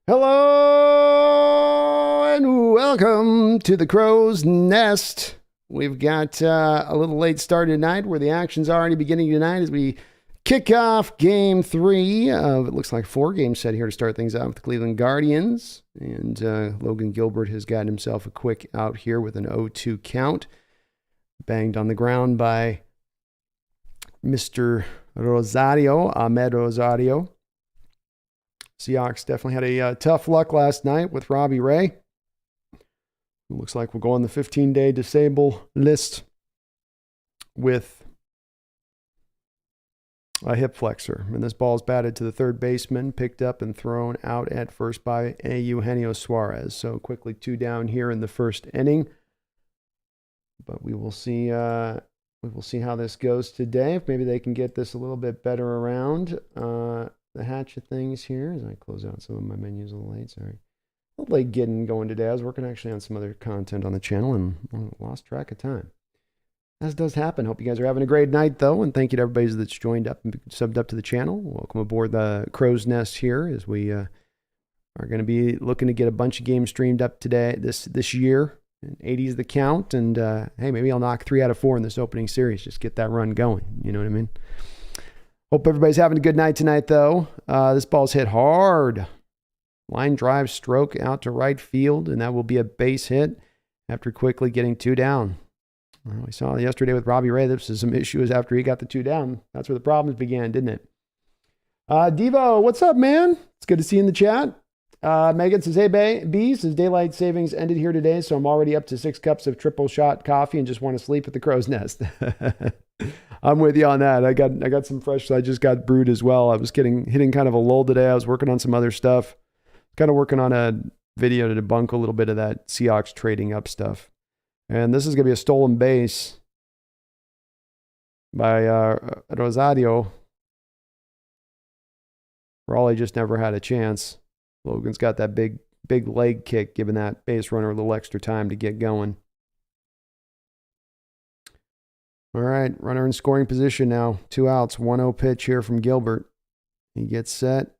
Hello and welcome to the Crow's Nest. We've got a little late start tonight where the action's already beginning tonight as we kick off game 3 of, it looks like 4 games set here to start things out with the Cleveland Guardians. And Logan Gilbert has gotten himself a quick out here with an 0-2 count. Banged on the ground by Mr. Ahmed Rosario. Seahawks definitely had a tough luck last night with Robbie Ray. It looks like we'll go on the 15-day disable list with a hip flexor. And this ball is batted to the third baseman, picked up and thrown out at first by Eugenio Suarez. So quickly 2 down here in the first inning. But we will see how this goes today. If maybe they can get this a little bit better around. The hatch of things here as I close out some of my menus a little late. Sorry. A little late getting going today. I was working actually on some other content on the channel and lost track of time. As does happen. Hope you guys are having a great night, though, and thank you to everybody that's joined up and subbed up to the channel. Welcome aboard the Crow's Nest here as we are going to be looking to get a bunch of games streamed up today, this year. And 80 is the count, and hey, maybe I'll knock 3 out of 4 in this opening series. Just get that run going. You know what I mean? Hope everybody's having a good night tonight, though. This ball's hit hard. Line drive stroke out to right field, and that will be a base hit after quickly getting 2 down. Well, we saw yesterday with Robbie Ray, this is some issues after he got the 2 down. That's where the problems began, didn't it? Devo, what's up, man? It's good to see you in the chat. Megan says, hey, B, says daylight savings ended here today, so I'm already up to 6 cups of triple shot coffee and just want to sleep at the Crow's Nest. I'm with you on that. I got some fresh, I just got brewed as well. I was hitting kind of a lull today. I was working on some other stuff, kind of working on a video to debunk a little bit of that Seahawks trading up stuff. And this is going to be a stolen base by Rosario. Raleigh just never had a chance. Logan's got that big leg kick, giving that base runner a little extra time to get going. All right, runner in scoring position now. 2 outs, 1-0 pitch here from Gilbert. He gets set.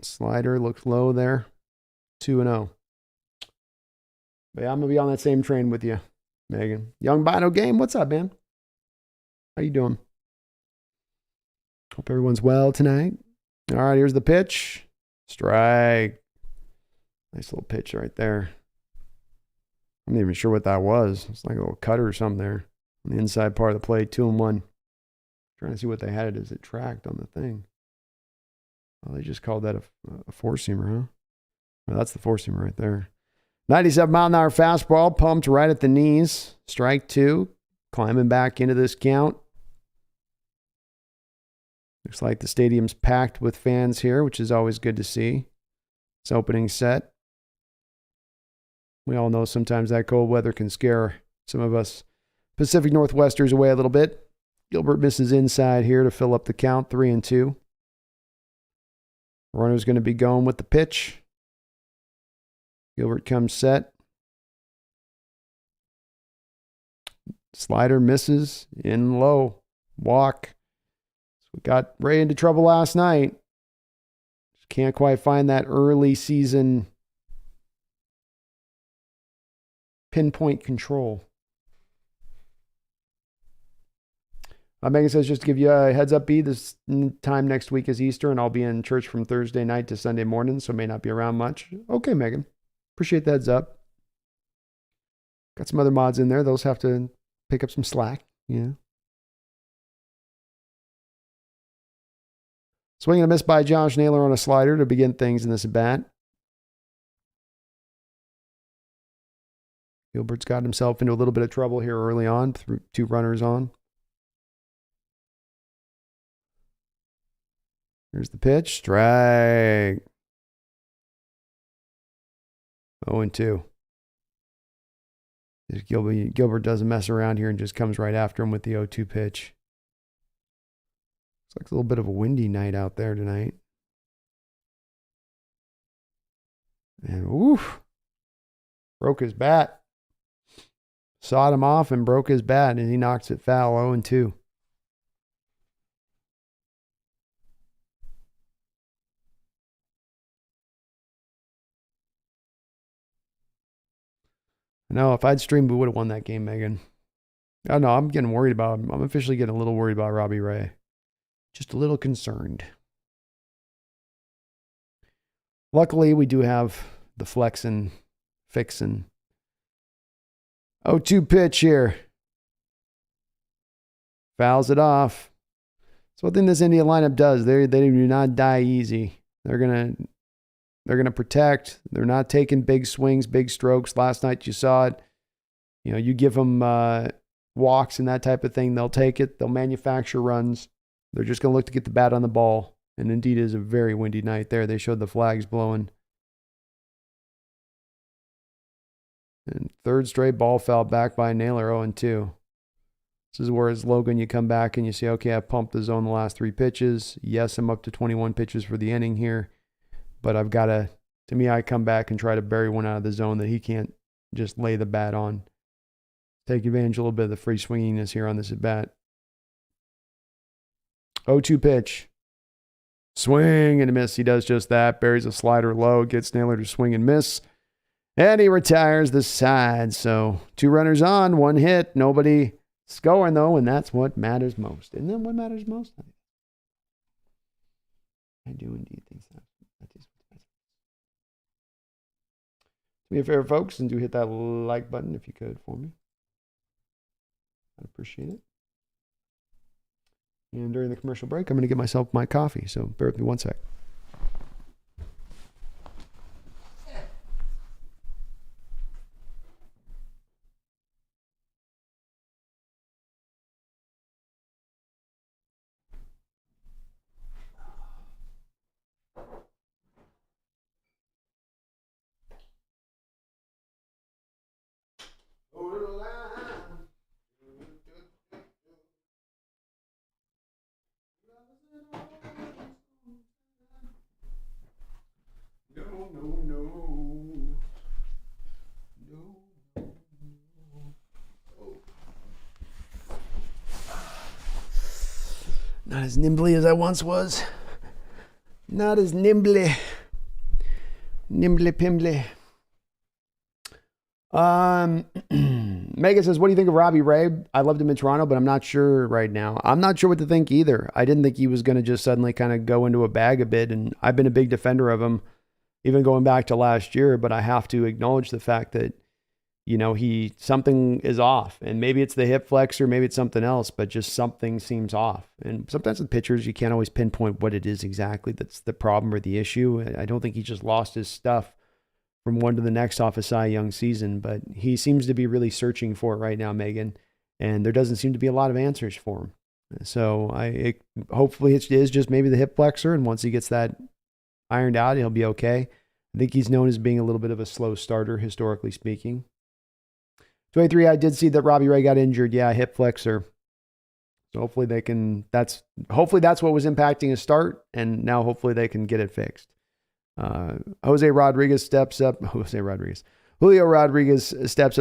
Slider looks low there. 2-0. But yeah, I'm going to be on that same train with you, Megan. Young Bino Game, what's up, man? How you doing? Hope everyone's well tonight. All right, here's the pitch. Strike. Nice little pitch right there. I'm not even sure what that was. It's like a little cutter or something there on the inside part of the plate. 2-1. Trying to see what they had it as it tracked on the thing. Oh, they just called that a 4-seamer, huh? Well, that's the 4-seamer right there. 97-mile-an-hour fastball, pumped right at the knees. Strike 2. Climbing back into this count. Looks like the stadium's packed with fans here, which is always good to see. It's opening set. We all know sometimes that cold weather can scare some of us Pacific Northwesters away a little bit. Gilbert misses inside here to fill up the count, 3-2. Runner's going to be going with the pitch. Gilbert comes set. Slider misses in low. Walk. We got Ray into trouble last night. Just can't quite find that early season pinpoint control. Megan says, just to give you a heads up, B, this time next week is Easter, and I'll be in church from Thursday night to Sunday morning, so may not be around much. Okay, Megan. Appreciate the heads up. Got some other mods in there. Those have to pick up some slack, you know. Swing and a miss by Josh Naylor on a slider to begin things in this at-bat. Gilbert's got himself into a little bit of trouble here early on, through 2 runners on. Here's the pitch. Strike. 0-2. Gilbert doesn't mess around here and just comes right after him with the 0-2 pitch. Looks like a little bit of a windy night out there tonight. And oof. Broke his bat. Sawed him off and broke his bat, and he knocks it foul, 0-2. No, if I'd streamed, we would have won that game, Megan. I don't know. I'm officially getting a little worried about Robbie Ray. Just a little concerned. Luckily, we do have the flexin' fixin'. 0-2 pitch here. Fouls it off. So one thing this India lineup does, they do not die easy. They're gonna protect. They're not taking big swings, big strokes. Last night you saw it. You know, you give them walks and that type of thing, they'll take it. They'll manufacture runs. They're just gonna look to get the bat on the ball. And indeed, it is a very windy night there. They showed the flags blowing. And third straight ball foul back by Naylor, 0-2. This is where, as Logan, you come back and you say, okay, I pumped the zone the last 3 pitches. Yes, I'm up to 21 pitches for the inning here. But I've got to me, I come back and try to bury one out of the zone that he can't just lay the bat on. Take advantage a little bit of the free swinginess here on this at bat. 0-2 pitch. Swing and a miss. He does just that. Buries a slider low. Gets Naylor to swing and miss. And he retires the side. So 2 runners on, 1 hit. Nobody scoring, though, and that's what matters most. Isn't that what matters most? I do indeed think so. That is what matters. Do me a favor, folks, and do hit that like button if you could for me. I'd appreciate it. And during the commercial break, I'm going to get myself my coffee. So bear with me one sec. Not as nimbly as I once was. Not as nimbly. Nimbly pimbly. Megan says, what do you think of Robbie Ray? I loved him in Toronto, but I'm not sure right now. I'm not sure what to think either. I didn't think he was going to just suddenly kind of go into a bag a bit, and I've been a big defender of him, even going back to last year, but I have to acknowledge the fact that, you know, something is off, and maybe it's the hip flexor, maybe it's something else, but just something seems off. And sometimes with pitchers, you can't always pinpoint what it is exactly that's the problem or the issue. I don't think he just lost his stuff from one to the next off a Cy Young season, but he seems to be really searching for it right now, Megan, and there doesn't seem to be a lot of answers for him. So hopefully it is just maybe the hip flexor, and once he gets that ironed out, he'll be okay. I think he's known as being a little bit of a slow starter, historically speaking. 23, I did see that Robbie Ray got injured. Yeah, hip flexor. So hopefully that's what was impacting his start, and now hopefully they can get it fixed. Julio Rodriguez steps up to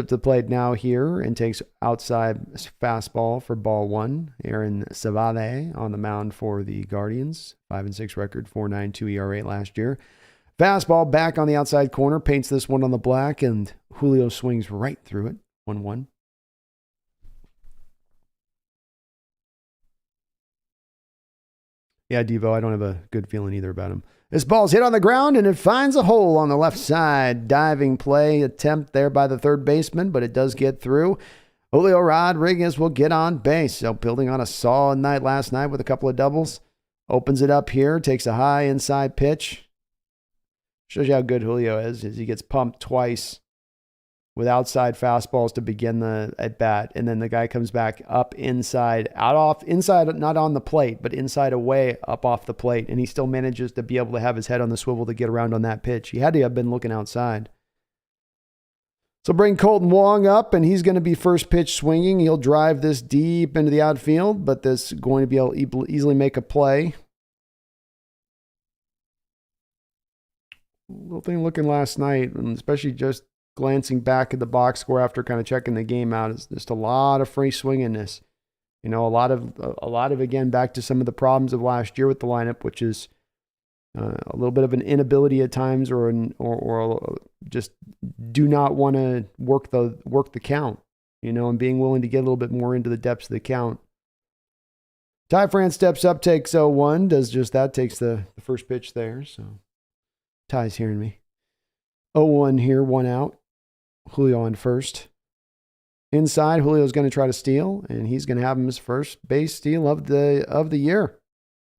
the plate now here and takes outside fastball for ball 1. Aaron Savale on the mound for the Guardians. 5-6 record, 4.92 ERA last year. Fastball back on the outside corner, paints this one on the black, and Julio swings right through it. 1-1. Yeah, Devo, I don't have a good feeling either about him. This ball's hit on the ground, and it finds a hole on the left side. Diving play attempt there by the third baseman, but it does get through. Julio Rodriguez will get on base. So building on a solid night last night with a couple of doubles. Opens it up here, takes a high inside pitch. Shows you how good Julio is as he gets pumped twice with outside fastballs to begin the at bat, and then the guy comes back up inside, inside, not on the plate, but inside away, up off the plate, and he still manages to be able to have his head on the swivel to get around on that pitch. He had to have been looking outside. So bring Colton Wong up, and he's going to be first pitch swinging. He'll drive this deep into the outfield, but this is going to be able to easily make a play. Little thing looking last night, and especially just glancing back at the box score after kind of checking the game out, is just a lot of free swinginess. You know, a lot of again, back to some of the problems of last year with the lineup, which is A little bit of an inability at times, or just do not want to work the count, and being willing to get a little bit more into the depths of the count. Ty France steps up, takes 0-1, does just that, takes the first pitch there. So Ty's hearing me. 0-1 here, 1 out. Julio on first. Inside, Julio's going to try to steal, and he's going to have him his first base steal of the year.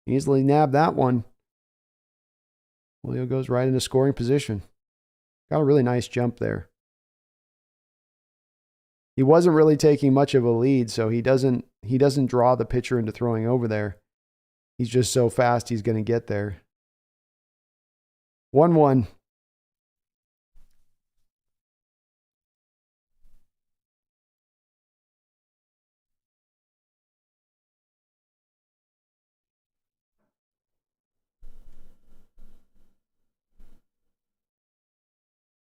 Easily nab that one. Julio goes right into scoring position. Got a really nice jump there. He wasn't really taking much of a lead, so he doesn't draw the pitcher into throwing over there. He's just so fast he's going to get there. 1-1.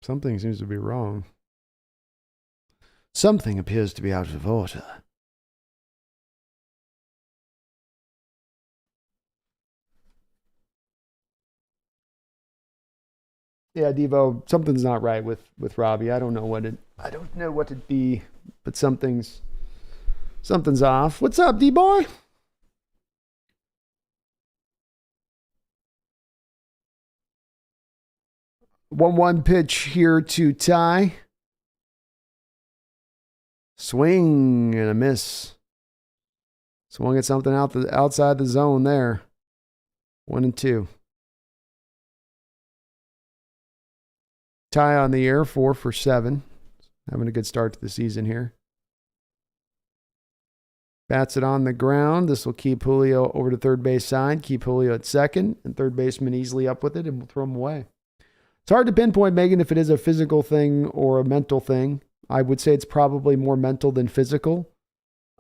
Something seems to be wrong. Something appears to be out of order. Yeah, Devo, something's not right with Robbie. I don't know what it'd be, but something's off. What's up, D-boy? One pitch here to Ty. Swing and a miss. Swung at something outside the zone there. 1-2. Ty on the air, 4 for 7. Having a good start to the season here. Bats it on the ground. This will keep Julio over to third base side. Keep Julio at second. And third baseman easily up with it and we'll throw him away. It's hard to pinpoint, Megan, if it is a physical thing or a mental thing. I would say it's probably more mental than physical.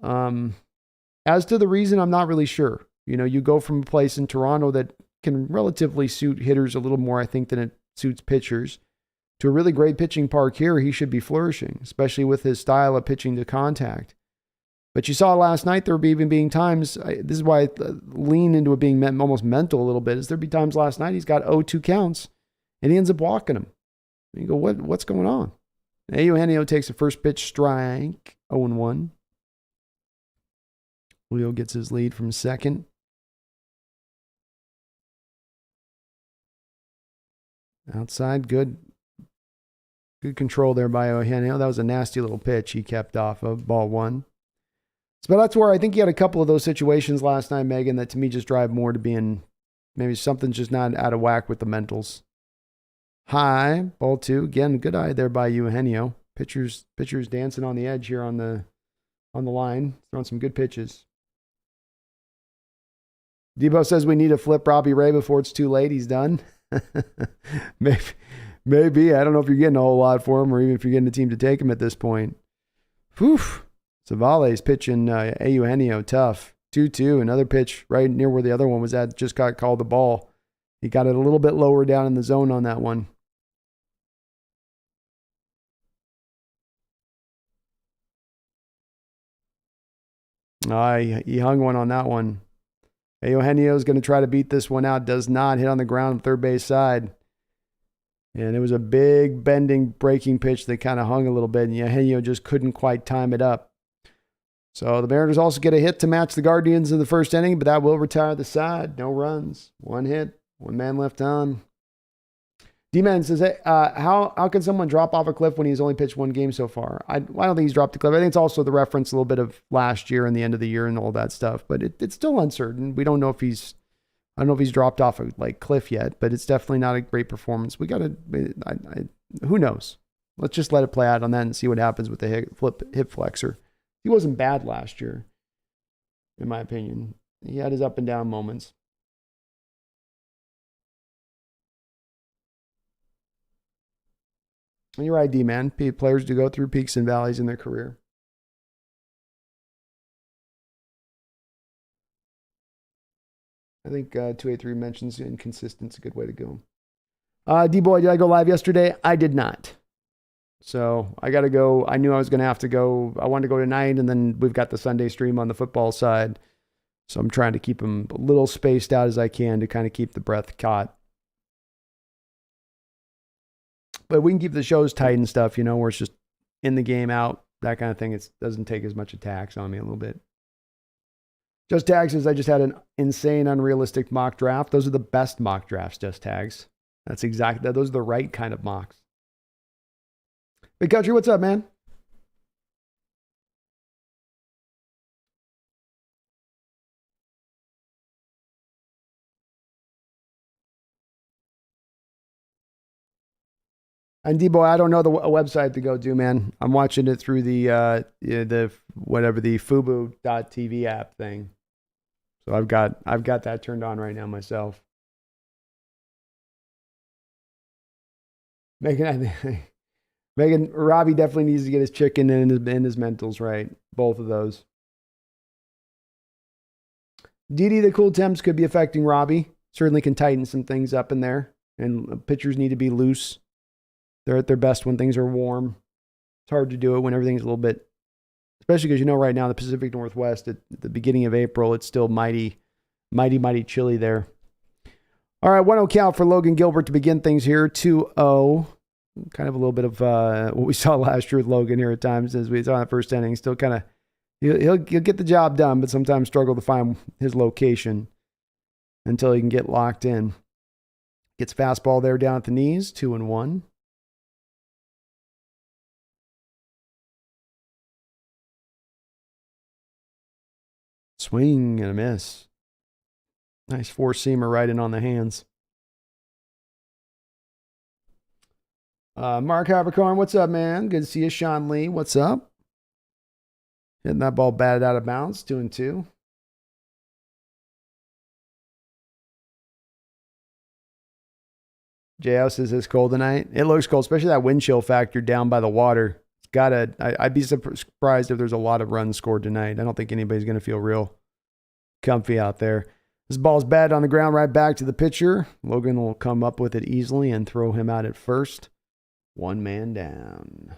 As to the reason, I'm not really sure. You go from a place in Toronto that can relatively suit hitters a little more, I think, than it suits pitchers, to a really great pitching park here. He should be flourishing, especially with his style of pitching to contact. But you saw last night there were even being times, this is why I lean into it being almost mental a little bit, is there'd be times last night he's got 0-2 counts and he ends up walking him. And you go, what's going on? Eugenio takes the first pitch strike, 0-1. Julio gets his lead from second. Outside, good control there by Eugenio. That was a nasty little pitch he kept off of, ball 1. So that's where I think he had a couple of those situations last night, Megan, that to me just drive more to being maybe something's just not out of whack with the mentals. High, ball 2. Again, good eye there by Eugenio. Pitcher's dancing on the edge here on the line, throwing some good pitches. Debo says we need to flip Robbie Ray before it's too late. He's done. Maybe. I don't know if you're getting a whole lot for him or even if you're getting a team to take him at this point. Whew. Savale's pitching Eugenio tough. 2-2. Another pitch right near where the other one was at. Just got called the ball. He got it a little bit lower down in the zone on that one. He hung one on that one. Eugenio is going to try to beat this one out. Does not hit on the ground third base side. And it was a big bending breaking pitch that kind of hung a little bit. And Eugenio just couldn't quite time it up. So the Mariners also get a hit to match the Guardians in the first inning, but that will retire the side. No runs. 1 hit. 1 man left on. D-Man says, hey, how can someone drop off a cliff when he's only pitched 1 game so far? I don't think he's dropped a cliff. I think it's also the reference a little bit of last year and the end of the year and all that stuff. But it's still uncertain. We don't know if I don't know if he's dropped off a cliff yet, but it's definitely not a great performance. We got to, who knows? Let's just let it play out on that and see what happens with the hip flexor. He wasn't bad last year, in my opinion. He had his up and down moments. You're right, D-Man. Players do go through peaks and valleys in their career. I think 283 mentions inconsistent's a good way to go. D-Boy, did I go live yesterday? I did not. So I got to go. I knew I was going to have to go. I wanted to go tonight, and then we've got the Sunday stream on the football side. So I'm trying to keep them a little spaced out as I can to kind of keep the breath caught. But we can keep the shows tight and stuff, where it's just in the game, out, that kind of thing. It doesn't take as much a tax on me a little bit. Just Tags, I just had an insane, unrealistic mock draft. Those are the best mock drafts, Just Tags. That's exactly, those are the right kind of mocks. Big Country, what's up, man? And Debo, I don't know the website to go to, man. I'm watching it through the Fubo.tv app thing. So I've got that turned on right now myself. Megan, Robbie definitely needs to get his chicken and his mentals right. Both of those. DD, the cool temps could be affecting Robbie. Certainly can tighten some things up in there. And pitchers need to be loose. They're at their best when things are warm. It's hard to do it when everything's a little bit, especially because right now the Pacific Northwest at the beginning of April, it's still mighty chilly there. All right, 1-0 count for Logan Gilbert to begin things here. 2-0. Kind of a little bit of what we saw last year with Logan here at times as we saw in the first inning. Still kind of, he'll get the job done, but sometimes struggle to find his location until he can get locked in. Gets fastball there down at the knees, 2-1. Swing and a miss. Nice four-seamer right in on the hands. Mark Habercorn, what's up, man? Good to see you. Sean Lee, what's up? Hitting that ball batted out of bounds, 2-2. JL says it's cold tonight. It looks cold, especially that wind chill factor down by the water. I'd be surprised if there's a lot of runs scored tonight. I don't think anybody's going to feel real comfy out there. This ball's batted on the ground right back to the pitcher. Logan will come up with it easily and throw him out at first. One man down.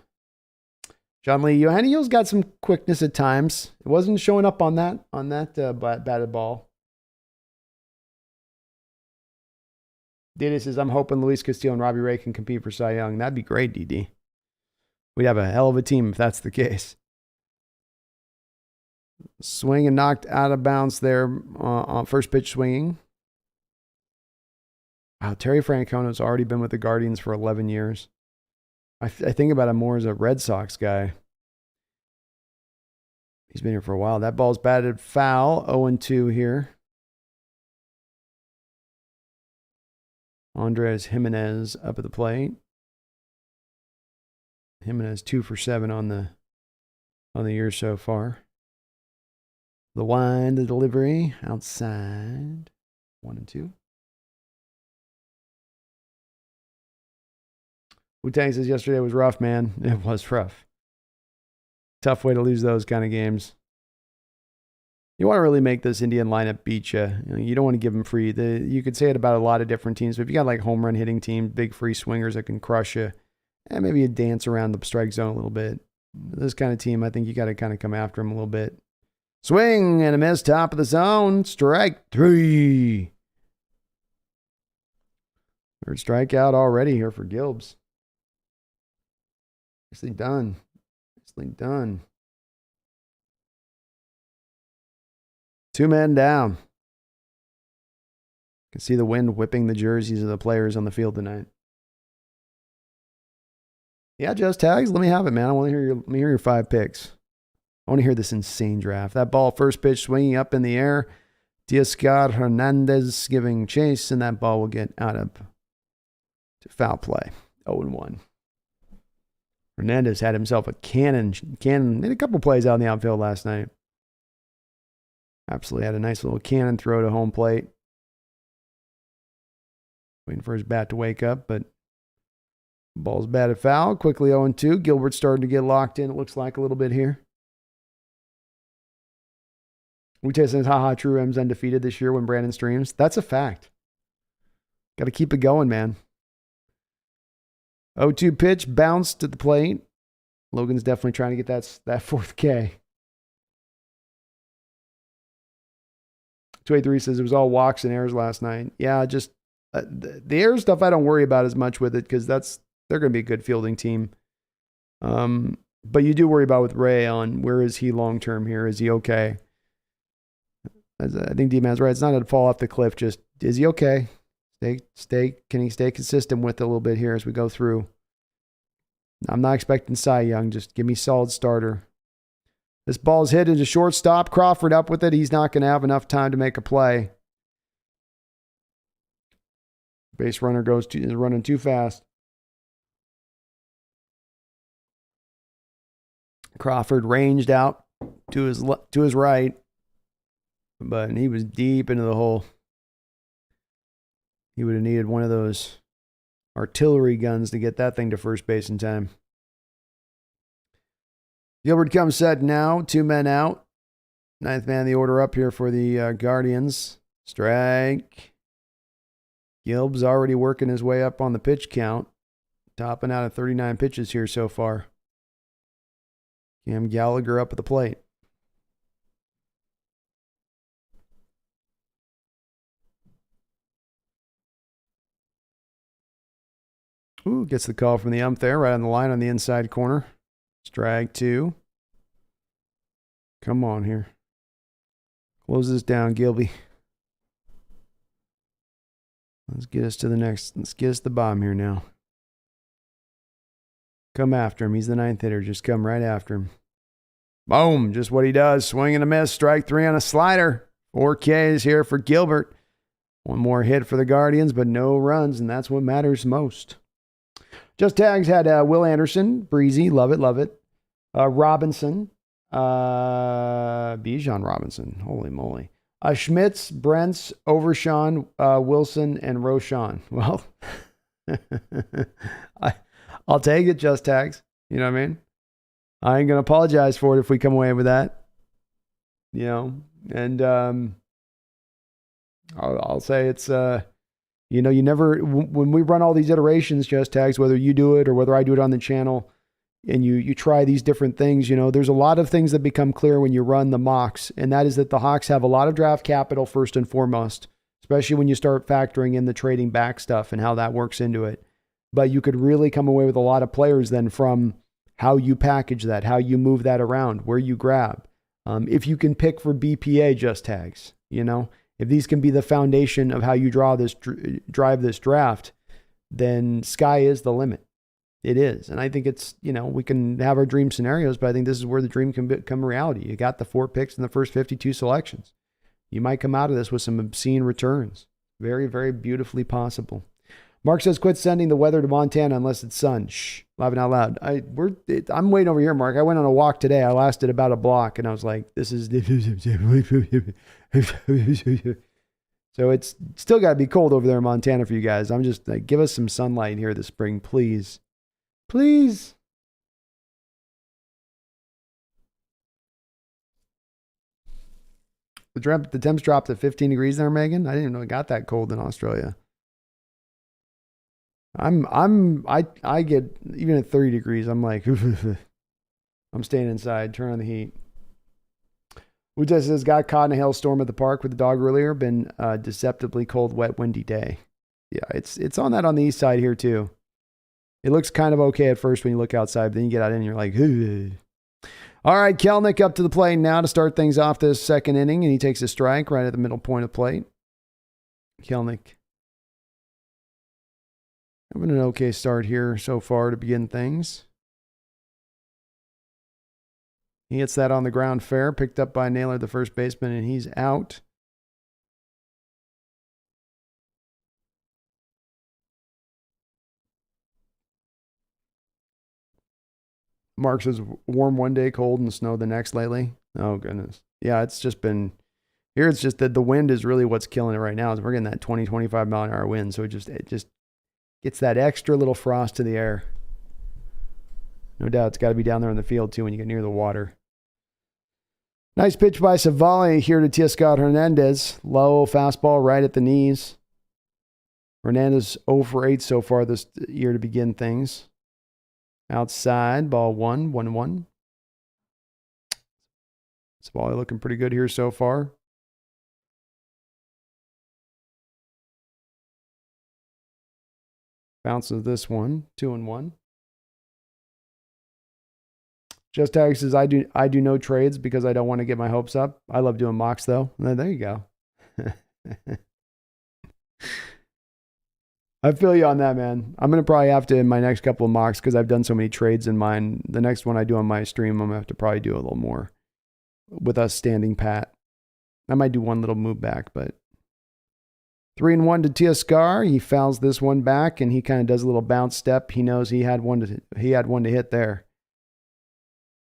John Lee, Eugenio's got some quickness at times. It wasn't showing up on that batted ball. Didi says, I'm hoping Luis Castillo and Robbie Ray can compete for Cy Young. That'd be great, DD. We'd have a hell of a team if that's the case. Swing and knocked out of bounds there on first pitch swinging. Wow, Terry Francona's already been with the Guardians for 11 years. I think about him more as a Red Sox guy. He's been here for a while. That ball's batted foul, 0-2 here. Andres Jimenez up at the plate. Jimenez 2 for 7 on the year so far. The wind, the delivery, outside. 1-2. Wu-Tang says yesterday was rough, man. It was rough. Tough way to lose those kind of games. You want to really make this Indian lineup beat you. You don't want to give them free. You could say it about a lot of different teams, but if you got like home run hitting teams, big free swingers that can crush you, and maybe you dance around the strike zone a little bit. This kind of team, I think you got to kind of come after them a little bit. Swing and a miss, top of the zone. Strike 3. Third strikeout already here for Gilbs. Nicely done. Nicely done. 2 men down. You can see the wind whipping the jerseys of the players on the field tonight. Yeah, Just Tags, let me have it, man. I want to hear your 5 picks. I want to hear this insane draft. That ball, first pitch, swinging up in the air. Teoscar Hernandez giving chase, and that ball will get out of to foul play. 0-1. Hernandez had himself a cannon, made a couple plays out in the outfield last night. Absolutely had a nice little cannon throw to home plate. Waiting for his bat to wake up, but ball's batted foul. Quickly 0-2. Gilbert's starting to get locked in, it looks like, a little bit here. We tell you, haha, True M's undefeated this year when Brandon streams. That's a fact. Got to keep it going, man. 0-2 pitch, bounced at the plate. Logan's definitely trying to get that 4th K. 283 says it was all walks and errors last night. Yeah, just the error stuff I don't worry about as much with it because they're going to be a good fielding team. But you do worry about with Ray on where is he long term here? Is he okay? I think D-Man's right. It's not to fall off the cliff. Just is he okay? Can he stay consistent with it a little bit here as we go through? I'm not expecting Cy Young. Just give me solid starter. This ball's hit into shortstop. Crawford up with it. He's not going to have enough time to make a play. Base runner is running too fast. Crawford ranged out to his right, but he was deep into the hole. He would have needed one of those artillery guns to get that thing to first base in time. Gilbert comes set now. 2 men out. 9th man of the order up here for the Guardians. Strike. Gilb's already working his way up on the pitch count. Topping out at 39 pitches here so far. Cam Gallagher up at the plate. Ooh, gets the call from the ump there, right on the line on the inside corner. Strike 2. Come on here. Close this down, Gilby. Let's get us to the next. Let's get us the bomb here now. Come after him. He's the 9th hitter. Just come right after him. Boom. Just what he does. Swing and a miss. Strike 3 on a slider. 4 Ks here for Gilbert. One more hit for the Guardians, but no runs, and that's what matters most. Just Tags had Will Anderson. Breezy. Love it. Love it. Robinson. Bijan Robinson. Holy moly. Schmitz, Brents, Overshawn, Wilson, and Roshan. Well, I'll take it, Just Tags. You know what I mean? I ain't going to apologize for it if we come away with that. You know, and I'll say it's, you know, you never, when we run all these iterations, Just Tags, whether you do it or whether I do it on the channel, and you try these different things, you know, there's a lot of things that become clear when you run the mocks, and that is that the Hawks have a lot of draft capital first and foremost, especially when you start factoring in the trading back stuff and how that works into it. But you could really come away with a lot of players then from how you package that, how you move that around, where you grab. If you can pick for BPA Just Tags, you know, if these can be the foundation of how you drive this draft, then sky is the limit. It is. And I think it's, you know, we can have our dream scenarios, but I think this is where the dream can become reality. You got the 4 picks in the first 52 selections. You might come out of this with some obscene returns. Very, very beautifully possible. Mark says, quit sending the weather to Montana unless it's sun. Shh, laughing out loud. I'm waiting over here, Mark. I went on a walk today. I lasted about a block, and I was like, this is... So it's still got to be cold over there in Montana for you guys. I'm just like, give us some sunlight here this spring, please. Please. The temps dropped to 15 degrees there, Megan. I didn't even know it got that cold in Australia. I get, even at 30 degrees, I'm like, I'm staying inside. Turn on the heat. Uta says, got caught in a hailstorm at the park with the dog earlier. Been deceptively cold, wet, windy day. Yeah, it's on that on the east side here too. It looks kind of okay at first when you look outside, but then you get out in and you're like, ugh. All right, Kelnick up to the plate now to start things off this second inning, and he takes a strike right at the middle point of the plate. Kelnick having an okay start here so far to begin things. He hits that on the ground fair, picked up by Naylor, the first baseman, and he's out. Mark says, warm one day, cold and snow the next lately. Oh, goodness. Yeah, it's just been, here it's just that the wind is really what's killing it right now. Is we're getting that 20, 25 mile an hour wind, so it just gets that extra little frost to the air. No doubt it's got to be down there in the field, too, when you get near the water. Nice pitch by Savali here to Teoscar Hernandez. Low fastball right at the knees. Hernandez 0 for 8 so far this year to begin things. Outside, ball 1-1. Savali looking pretty good here so far. Bounces this one, 2-1. Just Tag says, I do no trades because I don't want to get my hopes up. I love doing mocks though. There you go. I feel you on that, man. I'm going to probably have to in my next couple of mocks because I've done so many trades in mine. The next one I do on my stream, I'm going to have to probably do a little more with us standing pat. I might do one little move back, but 3-1 to Tiascar. He fouls this one back and he kind of does a little bounce step. He knows he had one to hit there.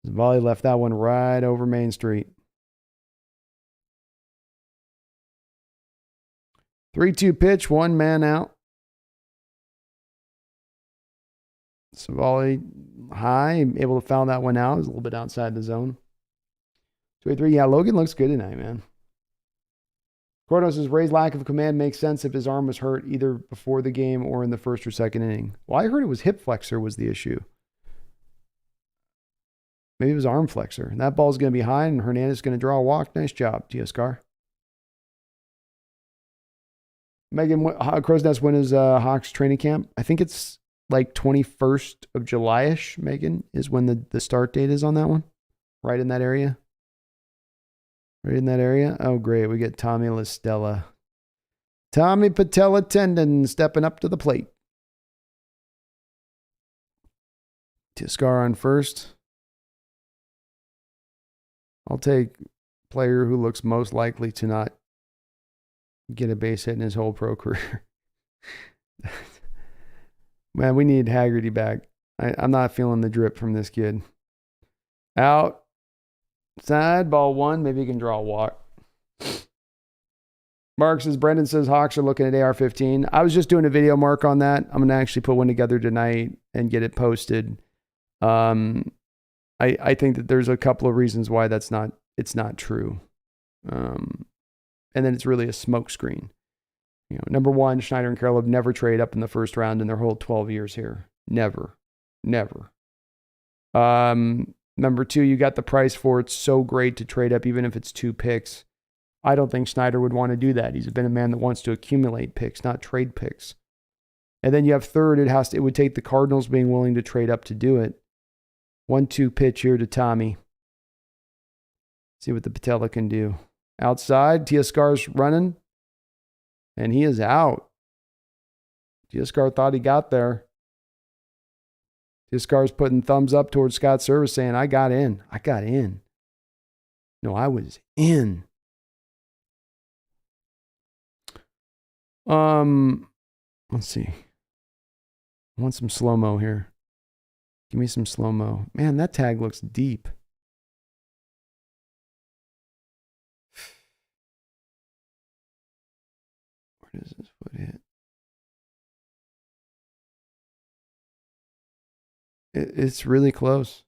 His volley left that one right over Main Street. 3-2 pitch, 1 man out. Savali high, able to foul that one out. He's a little bit outside the zone. 2-3. Yeah, Logan looks good tonight, man. Cordos' Ray's lack of command makes sense if his arm was hurt either before the game or in the first or second inning. Well, I heard it was hip flexor was the issue. Maybe it was arm flexor. And that ball's going to be high, and Hernandez is going to draw a walk. Nice job, Tiascar. Megan, Crow's Nest, when is Hawks training camp? I think it's like 21st of July-ish, Megan, is when the start date is on that one. Right in that area. Right in that area. Oh, great. We get Tommy LaStella. Tommy Patella tendon stepping up to the plate. Tiascar on first. I'll take player who looks most likely to not get a base hit in his whole pro career. Man, we need Haggerty back. I'm not feeling the drip from this kid. Out. Side, ball 1. Maybe he can draw a walk. Mark says, Brendan says Hawks are looking at AR-15. I was just doing a video, Mark, on that. I'm going to actually put one together tonight and get it posted. I think that there's a couple of reasons why it's not true. And then it's really a smokescreen. You know, number one, Schneider and Carroll have never traded up in the first round in their whole 12 years here. Never. Number two, you got the price for it. So great to trade up, even if it's 2 picks. I don't think Schneider would want to do that. He's been a man that wants to accumulate picks, not trade picks. And then you have third, it would take the Cardinals being willing to trade up to do it. 1-2 pitch here to Tommy. See what the Patella can do. Outside, Tiascar's running. And he is out. Tiascar thought he got there. Tiascar's putting thumbs up towards Scott Service saying, I got in. No, I was in. Let's see. I want some slow-mo here. Give me some slow-mo. Man, that tag looks deep. Where does this foot hit? It's really close.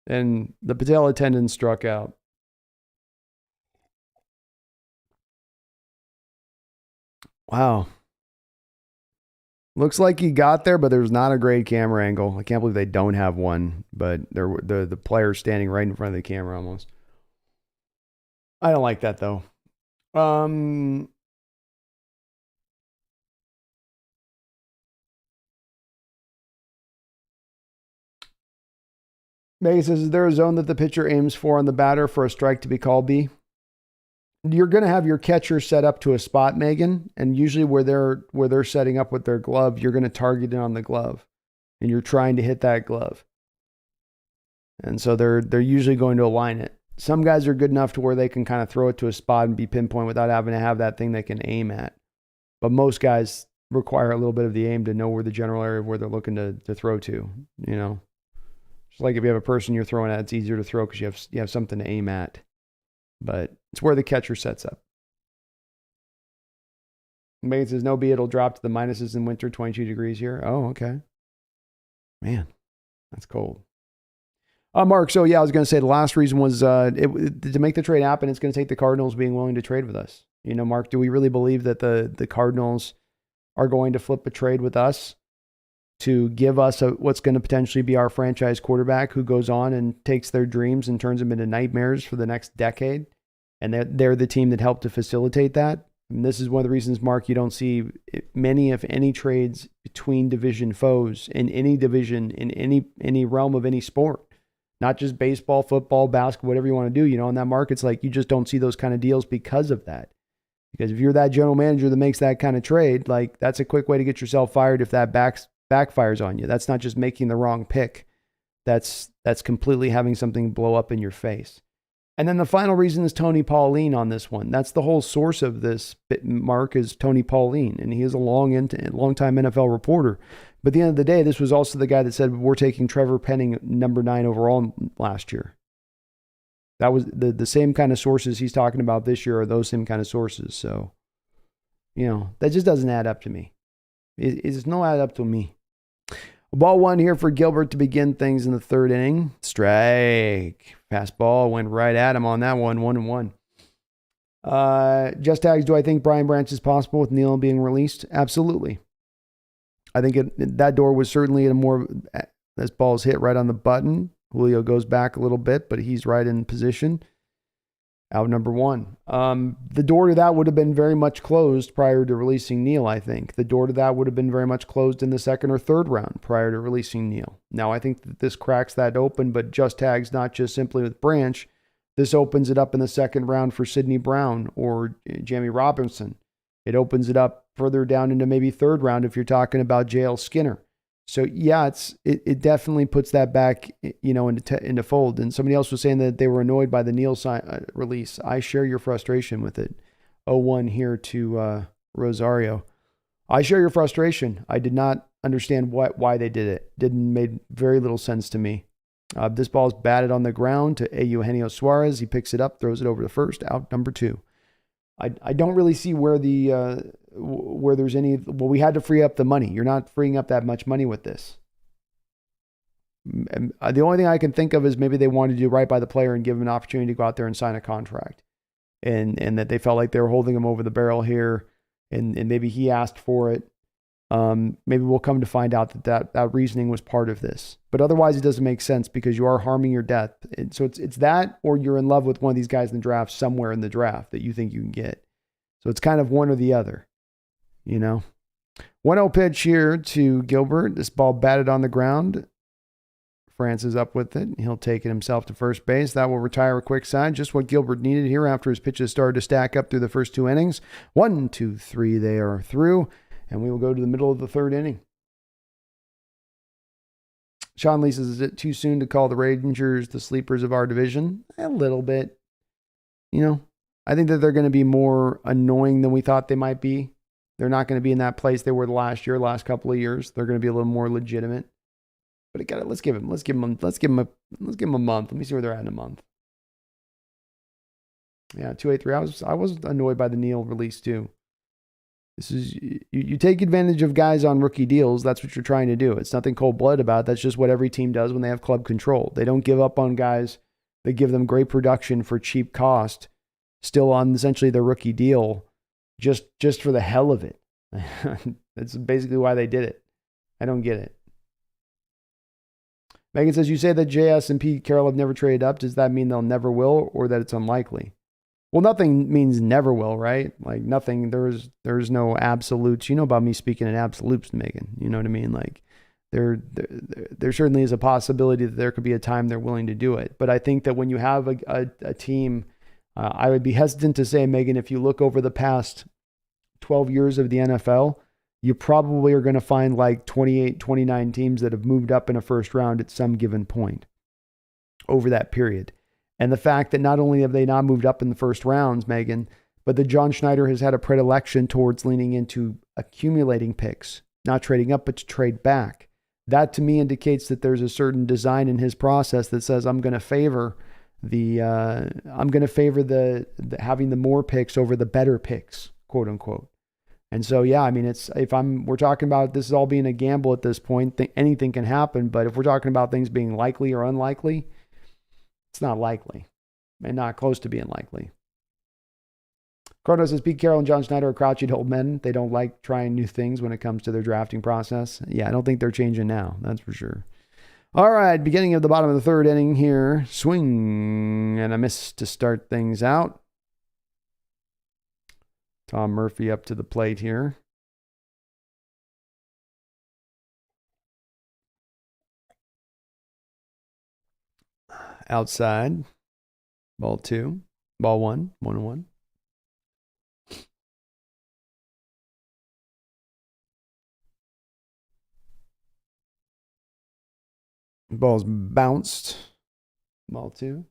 And the patella tendon struck out. Wow. Looks like he got there, but there's not a great camera angle. I can't believe they don't have one, but the player's standing right in front of the camera almost. I don't like that though. Megan says, is there a zone that the pitcher aims for on the batter for a strike to be called B? You're going to have your catcher set up to a spot, Megan, and usually where they're setting up with their glove, you're going to target it on the glove, and you're trying to hit that glove. And so they're usually going to align it. Some guys are good enough to where they can kind of throw it to a spot and be pinpoint without having to have that thing they can aim at. But most guys require a little bit of the aim to know where the general area where they're looking to throw to, you know. Just like if you have a person you're throwing at, it's easier to throw because you have something to aim at. But it's where the catcher sets up. Megan says, no B, it'll drop to the minuses in winter, 22 degrees here. Oh, okay. Man, that's cold. Mark, so yeah, I was going to say the last reason was to make the trade happen, it's going to take the Cardinals being willing to trade with us. You know, Mark, do we really believe that the Cardinals are going to flip a trade with us to give us what's going to potentially be our franchise quarterback who goes on and takes their dreams and turns them into nightmares for the next decade? And they're the team that helped to facilitate that. And this is one of the reasons, Mark, you don't see many, if any, trades between division foes in any division, in any realm of any sport. Not just baseball, football, basketball, whatever you want to do. In that market, it's like you just don't see those kind of deals because of that. Because if you're that general manager that makes that kind of trade, like that's a quick way to get yourself fired if that backfires on you. That's not just making the wrong pick. That's completely having something blow up in your face. And then the final reason is Tony Pauline on this one. That's the whole source of this, Mark, is Tony Pauline. And he is a long-time NFL reporter. But at the end of the day, this was also the guy that said, we're taking Trevor Penning number 9 overall last year. That was the same kind of sources he's talking about this year are those same kind of sources. So, that just doesn't add up to me. It's no add up to me. Ball 1 here for Gilbert to begin things in the third inning. Strike. Fastball went right at him on that one, 1-1. Just tags, do I think Brian Branch is possible with Neal being released? Absolutely. I think that door was certainly this ball's hit right on the button. Julio goes back a little bit, but he's right in position. Out number 1. The door to that would have been very much closed prior to releasing Neal, I think. The door to that would have been very much closed in the second or third round prior to releasing Neal. Now, I think that this cracks that open, but just tags not just simply with Branch. This opens it up in the second round for Sidney Brown or Jamie Robinson. It opens it up further down into maybe third round if you're talking about J.L. Skinner. So, yeah, it definitely puts that back, into fold. And somebody else was saying that they were annoyed by the Neal release. I share your frustration with it. 0-1 here to Rosario. I share your frustration. I did not understand why they did it. Made very little sense to me. This ball is batted on the ground to Eugenio Suarez. He picks it up, throws it over to first, out number 2. I don't really see where where there's any. Well, we had to free up the money. You're not freeing up that much money with this. The only thing I can think of is maybe they wanted to do right by the player and give him an opportunity to go out there and sign a contract, and that they felt like they were holding him over the barrel here, and maybe he asked for it. Maybe we'll come to find out that reasoning was part of this, but otherwise it doesn't make sense because you are harming your depth. And so it's that, or you're in love with one of these guys in the draft somewhere in the draft that you think you can get. So it's kind of one or the other, 1-0 pitch here to Gilbert. This ball batted on the ground. France is up with it. He'll take it himself to first base. That will retire a quick side. Just what Gilbert needed here after his pitches started to stack up through the first 2 innings. 1, 2, 3, they are through. And we will go to the middle of the third inning. Sean Lee says, is it too soon to call the Rangers the sleepers of our division? A little bit. I think that they're going to be more annoying than we thought they might be. They're not going to be in that place they were last couple of years. They're going to be a little more legitimate. But let's give them a month. Let me see where they're at in a month. Yeah, 2-8-3. I was annoyed by the Neal release too. This is you take advantage of guys on rookie deals. That's what you're trying to do. It's nothing cold-blooded about it. That's just what every team does when they have club control. They don't give up on guys. They give them great production for cheap cost, still on essentially their rookie deal, just for the hell of it. That's basically why they did it. I don't get it. Megan says, you say that JS and Pete Carroll have never traded up. Does that mean they'll never will, or that it's unlikely? Well, nothing means never will, right? Like nothing, there's no absolutes. You know about me speaking in absolutes, Megan. You know what I mean? Like there certainly is a possibility that there could be a time they're willing to do it. But I think that when you have a team, I would be hesitant to say, Megan, if you look over the past 12 years of the NFL, you probably are going to find like 28, 29 teams that have moved up in a first round at some given point over that period. And the fact that not only have they not moved up in the first rounds, Megan, but that John Schneider has had a predilection towards leaning into accumulating picks, not trading up, but to trade back. That to me indicates that there's a certain design in his process that says I'm going to favor the having the more picks over the better picks, quote unquote. And so, yeah, I mean, we're talking about this is all being a gamble at this point. Anything can happen, but if we're talking about things being likely or unlikely, it's not likely and not close to being likely. Croto says, Pete Carroll and John Schneider are crouchy old men. They don't like trying new things when it comes to their drafting process. Yeah, I don't think they're changing now. That's for sure. All right, beginning of the bottom of the third inning here. Swing and a miss to start things out. Tom Murphy up to the plate here. Outside. Ball 2. Ball 1. 1-1. Ball's bounced. Ball 2.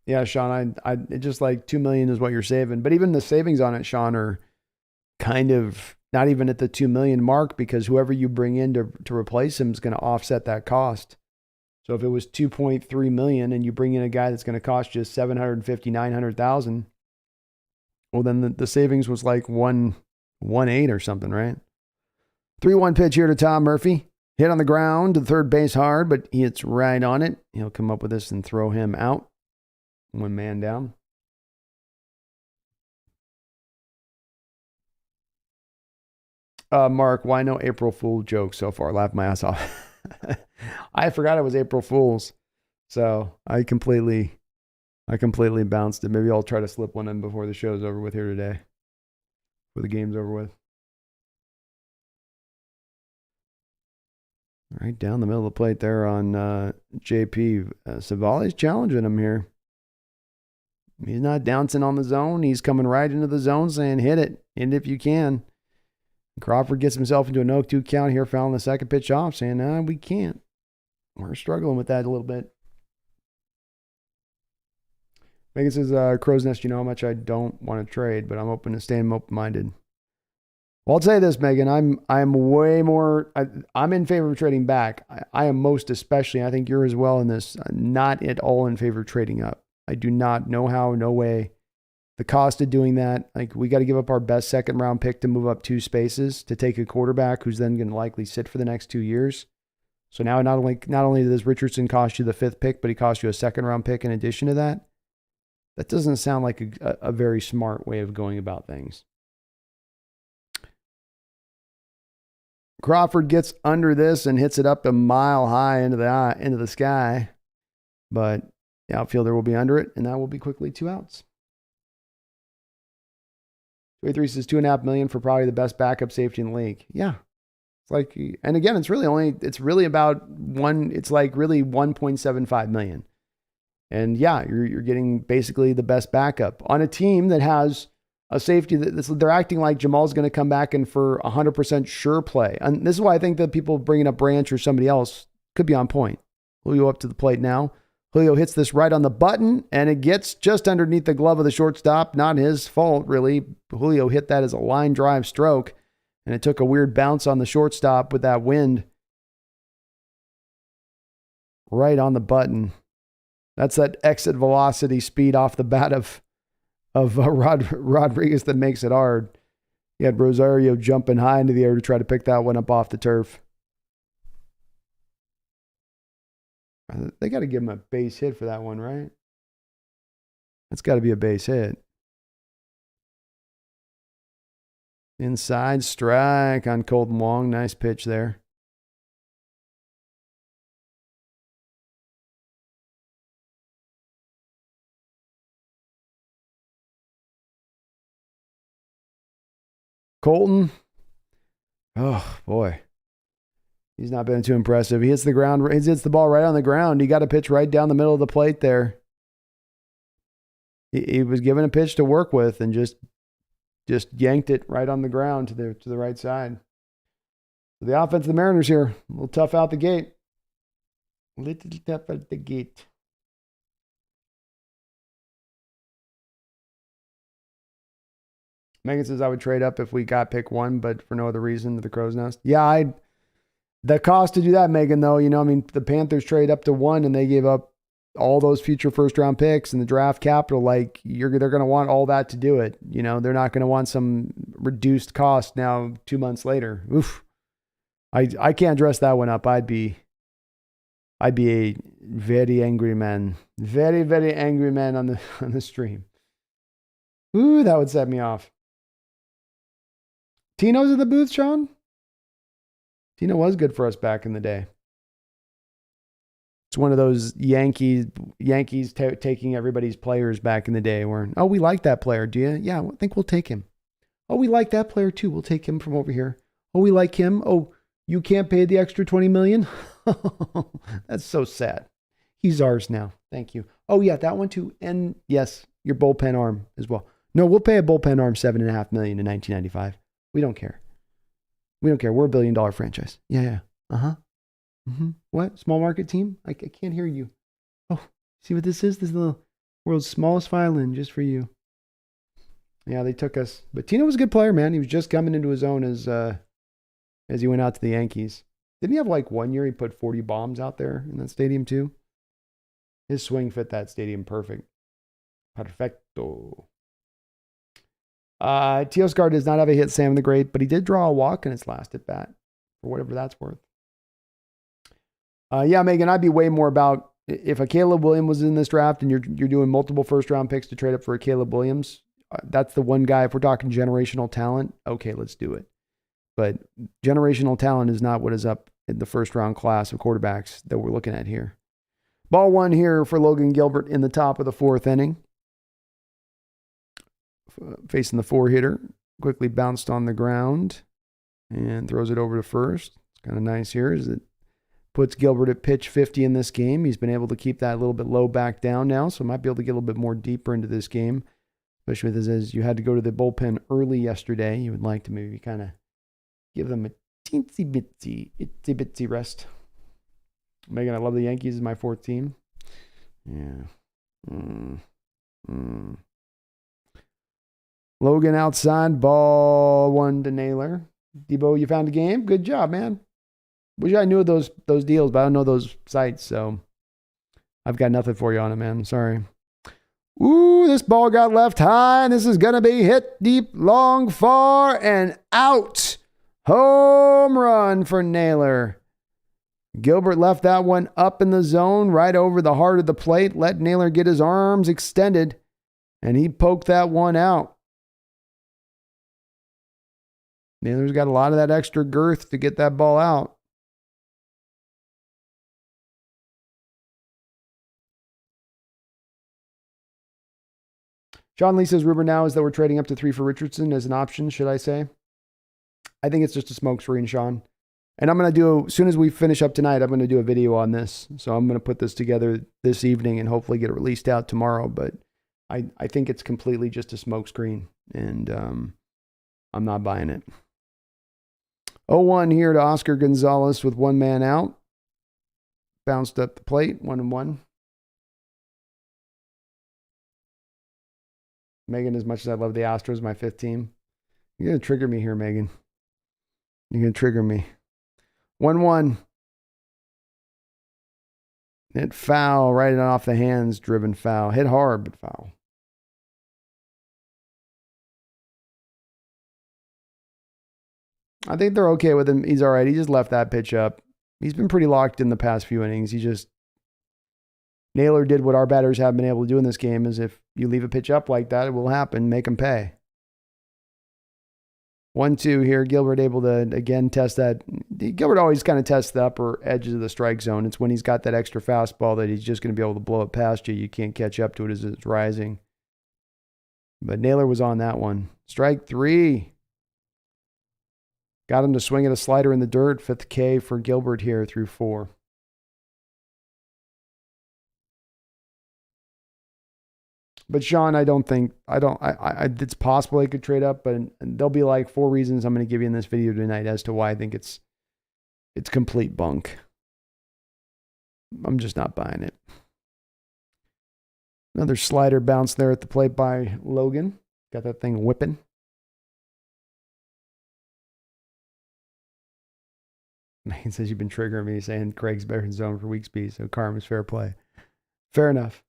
Yeah, Sean, I just like $2 million is what you're saving. But even the savings on it, Sean, are kind of not even at the $2 million mark, because whoever you bring in to replace him is going to offset that cost. So if it was 2.3 million and you bring in a guy that's going to cost you 750, 900,000, well, then the savings was like 1.8 or something, right? 3-1 pitch here to Tom Murphy. Hit on the ground to the third base hard, but he hits right on it. He'll come up with this and throw him out. 1 man down. Mark, why no April Fool joke so far? Laughed my ass off. I forgot it was April Fool's, so I completely bounced it. Maybe I'll try to slip one in before the show's over with here today, before the game's over with. Right down the middle of the plate there on JP. Savali's challenging him here. He's not bouncing on the zone. He's coming right into the zone saying, hit it if you can. Crawford gets himself into a 0-2 count here, fouling the second pitch off, saying, we can't. We're struggling with that a little bit. Megan says, Crow's Nest, you know how much I don't want to trade, but I'm open to staying open-minded. Well, I'll say this, Megan. I'm way more. I'm in favor of trading back. I am most especially. I think you're as well in this. Not at all in favor of trading up. I do not know how. No way. The cost of doing that, like, we got to give up our best second round pick to move up 2 spaces to take a quarterback who's then going to likely sit for the next 2 years. So now not only does Richardson cost you the 5th pick, but he costs you a second round pick in addition to that. That doesn't sound like a very smart way of going about things. Crawford gets under this and hits it up a mile high into the sky, but the outfielder will be under it, and that will be quickly 2 outs. 23 says $2.5 million for probably the best backup safety in the league. Yeah, it's like, and again, it's really about one. It's like really 1.75 million, and yeah, you're getting basically the best backup on a team that has a safety they're acting like Jamal's going to come back and for 100% sure play. And this is why I think that people bringing up Branch or somebody else could be on point. Julio up to the plate now. Julio hits this right on the button, and it gets just underneath the glove of the shortstop. Not his fault, really. Julio hit that as a line drive stroke, and it took a weird bounce on the shortstop with that wind. Right on the button. That's that exit velocity speed off the bat of Rodriguez that makes it hard. You had Rosario jumping high into the air to try to pick that one up off the turf. They got to give him a base hit for that one, right? That's got to be a base hit. Inside strike on Colton Wong. Nice pitch there. Colton. Oh, boy. He's not been too impressive. He hits the ground. He hits the ball right on the ground. He got a pitch right down the middle of the plate there. He was given a pitch to work with and just yanked it right on the ground to the right side. The offense of the Mariners here, a little tough out the gate. Little tough out the gate. Megan says I would trade up if we got pick 1, but for no other reason to the Crow's Nest. Yeah, the cost to do that, Megan, though, the Panthers trade up to 1 and they gave up all those future first round picks and the draft capital. Like, they're going to want all that to do it. They're not going to want some reduced cost now 2 months later. Oof. I can't dress that one up. I'd be a very angry man. Very, very angry man on the stream. Ooh, that would set me off. Tino's in the booth, Sean? Tino was good for us back in the day. It's one of those Yankees taking everybody's players back in the day where, oh, we like that player. Do you? Yeah, I think we'll take him. Oh, we like that player too. We'll take him from over here. Oh, we like him. Oh, you can't pay the extra $20 million? That's so sad. He's ours now. Thank you. Oh, yeah, that one too. And yes, your bullpen arm as well. No, we'll pay a bullpen arm $7.5 million in 1995. We don't care. We don't care. We're $1 billion franchise. Yeah. Uh-huh. Mm-hmm. What? Small market team? I can't hear you. Oh, see what this is? This is the world's smallest violin just for you. Yeah, they took us. But Tino was a good player, man. He was just coming into his own as he went out to the Yankees. Didn't he have like 1 year he put 40 bombs out there in that stadium too? His swing fit that stadium perfect. Perfecto. Teoscar does not have a hit Sam the Great, but he did draw a walk in his last at bat, for whatever that's worth. Yeah, Megan, I'd be way more about if a Caleb Williams was in this draft and you're doing multiple first round picks to trade up for a Caleb Williams. That's the one guy. If we're talking generational talent, okay, let's do it. But generational talent is not what is up in the first round class of quarterbacks that we're looking at here. Ball one here for Logan Gilbert in the top of the fourth inning. Facing the four hitter, quickly bounced on the ground and throws it over to first. It's kind of nice here as it puts Gilbert at pitch 50 in this game. He's been able to keep that a little bit low back down now, so might be able to get a little bit more deeper into this game, especially with as you had to go to the bullpen early yesterday. You would like to maybe kind of give them a teensy bitsy rest. Megan, I love the Yankees as my fourth team. Yeah. Logan outside, ball one to Naylor. Debo, you found a game? Good job, man. Wish I knew those deals, but I don't know those sites, so I've got nothing for you on it, man. Sorry. Ooh, this ball got left high, and this is going to be hit deep, long, far, and out. Home run for Naylor. Gilbert left that one up in the zone, right over the heart of the plate, let Naylor get his arms extended, and he poked that one out. Naylor's got a lot of that extra girth to get that ball out. Sean Lee says, rumor now is that we're trading up to 3 for Richardson as an option, should I say? I think it's just a smokescreen, Sean. And I'm going to do, as soon as we finish up tonight, I'm going to do a video on this. So I'm going to put this together this evening and hopefully get it released out tomorrow. But I think it's completely just a smokescreen, and I'm not buying it. 0-1 here to Oscar Gonzalez with one man out. Bounced up the plate, 1-1. Megan, as much as I love the Astros, my fifth team, you're going to trigger me here, Megan. You're going to trigger me. 1-1. Hit foul, right off the hands, driven foul. Hit hard, but foul. I think they're okay with him. He's all right. He just left that pitch up. He's been pretty locked in the past few innings. Naylor did what our batters have been able to do in this game, is if you leave a pitch up like that, it will happen. Make them pay. 1-2 here. Gilbert able to, again, test that. Gilbert always kind of tests the upper edges of the strike zone. It's when he's got that extra fastball that he's just going to be able to blow it past you. You can't catch up to it as it's rising. But Naylor was on that one. Strike 3. Got him to swing at a slider in the dirt. 5th K for Gilbert here through 4. But Sean, it's possible I could trade up, but there'll be like 4 reasons I'm going to give you in this video tonight as to why I think it's complete bunk. I'm just not buying it. Another slider bounce there at the plate by Logan. Got that thing whipping. Megan says you've been triggering me saying Craig's better than zone for weak speed, so karma's fair play. Fair enough.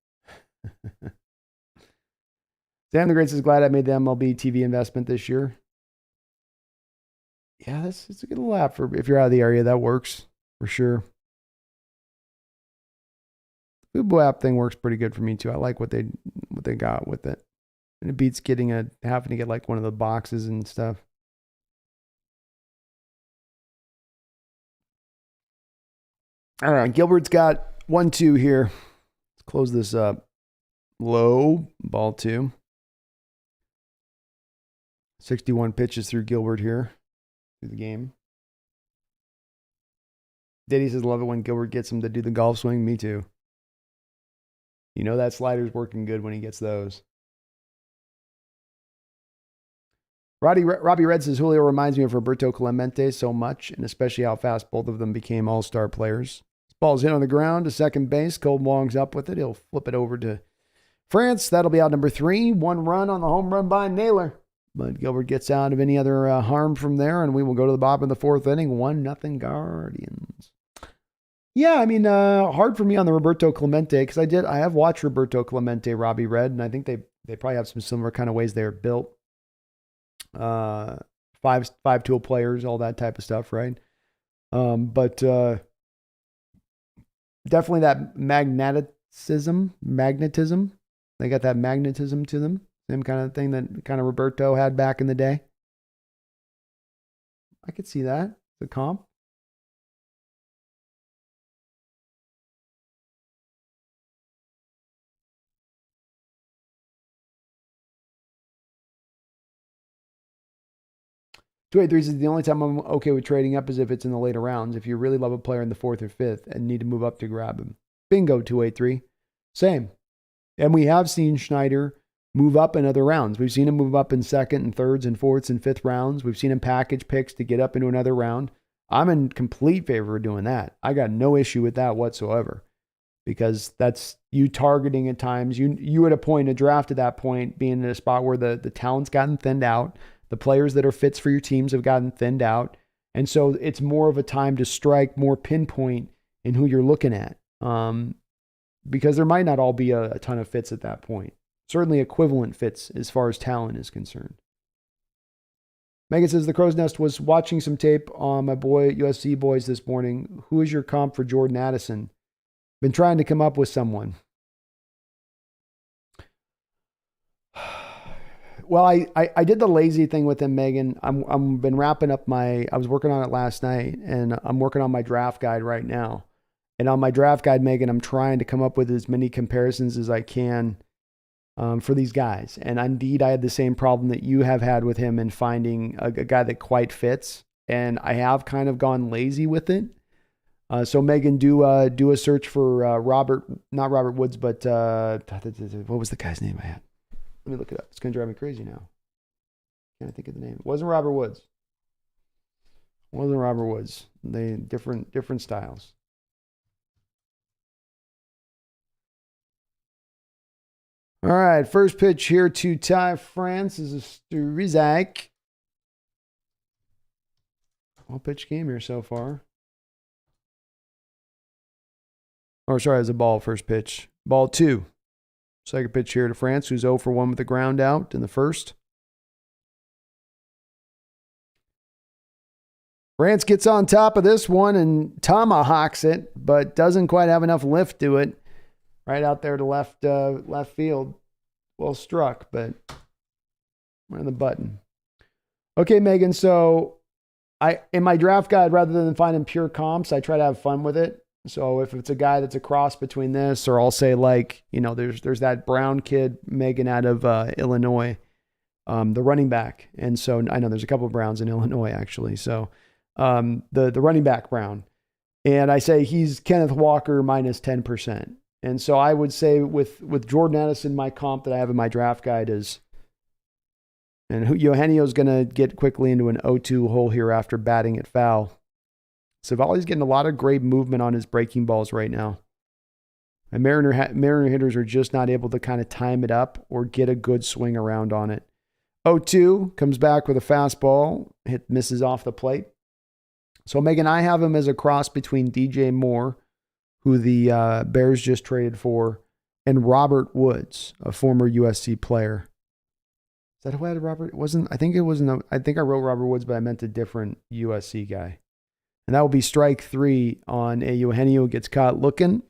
Sam the Great says, glad I made the MLB TV investment this year. Yeah, it's a good little app for if you're out of the area. That works for sure. The Fubo app thing works pretty good for me too. I like what they got with it, and it beats having to get like one of the boxes and stuff. All right, Gilbert's got 1-2 here. Let's close this up. Low, ball 2. 61 pitches through Gilbert here through the game. Diddy says, love it when Gilbert gets him to do the golf swing. Me too. You know that slider's working good when he gets those. Robbie Red says, Julio reminds me of Roberto Clemente so much, and especially how fast both of them became all-star players. This ball's hit on the ground to second base. Cole Wong's up with it. He'll flip it over to France. That'll be out number 3. 1 run on the home run by Naylor. But Gilbert gets out of any other harm from there, and we will go to the bottom of the 4th inning. 1-0 Guardians. Yeah, I mean, hard for me on the Roberto Clemente, because I have watched Roberto Clemente, Robbie Red, and I think they probably have some similar kind of ways they're built. 5-tool players, all that type of stuff, right? But definitely that magnetism. They got that magnetism to them. Same kind of thing that kind of Roberto had back in the day. I could see that. The comp. says the only time I'm okay with trading up is if it's in the later rounds. If you really love a player in the 4th or 5th and need to move up to grab him. Bingo, 283. Same. And we have seen Schneider move up in other rounds. We've seen him move up in 2nd and 3rds and 4ths and 5th rounds. We've seen him package picks to get up into another round. I'm in complete favor of doing that. I got no issue with that whatsoever, because that's you targeting at times. You at a point, a draft at that point, being in a spot where the talent's gotten thinned out. The players that are fits for your teams have gotten thinned out. And so it's more of a time to strike more pinpoint in who you're looking at. Because there might not all be a ton of fits at that point. Certainly equivalent fits as far as talent is concerned. Megan says, the Crow's Nest was watching some tape on my boy USC boys this morning. Who is your comp for Jordan Addison? Been trying to come up with someone. Well, I did the lazy thing with him, Megan. I'm been wrapping up I was working on it last night, and I'm working on my draft guide right now. And on my draft guide, Megan, I'm trying to come up with as many comparisons as I can for these guys. And indeed, I had the same problem that you have had with him in finding a guy that quite fits. And I have kind of gone lazy with it. So Megan, do a search for not Robert Woods, but what was the guy's name I had? Let me look it up. It's going to drive me crazy now. Can't think of the name. It wasn't Robert Woods. They different styles. All right, first pitch here to Ty France is a Sturizak. Well pitch game here so far. Or sorry, it's a ball first pitch. Ball 2. Second pitch here to France, who's 0 for 1 with the ground out in the first. France gets on top of this one and tomahawks it, but doesn't quite have enough lift to it. Right out there to left field. Well struck, but we're on the button. Okay, Megan, so in my draft guide, rather than finding pure comps, I try to have fun with it. So if it's a guy that's a cross between this, or I'll say there's that Brown kid, Megan, out of Illinois, the running back. And so I know there's a couple of Browns in Illinois, actually. So the running back Brown. And I say he's Kenneth Walker minus 10%. And so I would say with Jordan Addison, my comp that I have in my draft guide is, and Eugenio's going to get quickly into an 0-2 hole here after batting it foul. Savali's getting a lot of great movement on his breaking balls right now. And Mariner hitters are just not able to kind of time it up or get a good swing around on it. 0-2 comes back with a fastball, misses off the plate. So Megan, I have him as a cross between DJ Moore, who the Bears just traded for, and Robert Woods, a former USC player. Is that who I had Robert? I think I wrote Robert Woods, but I meant a different USC guy. And that will be strike 3 on a Eugenio gets caught looking.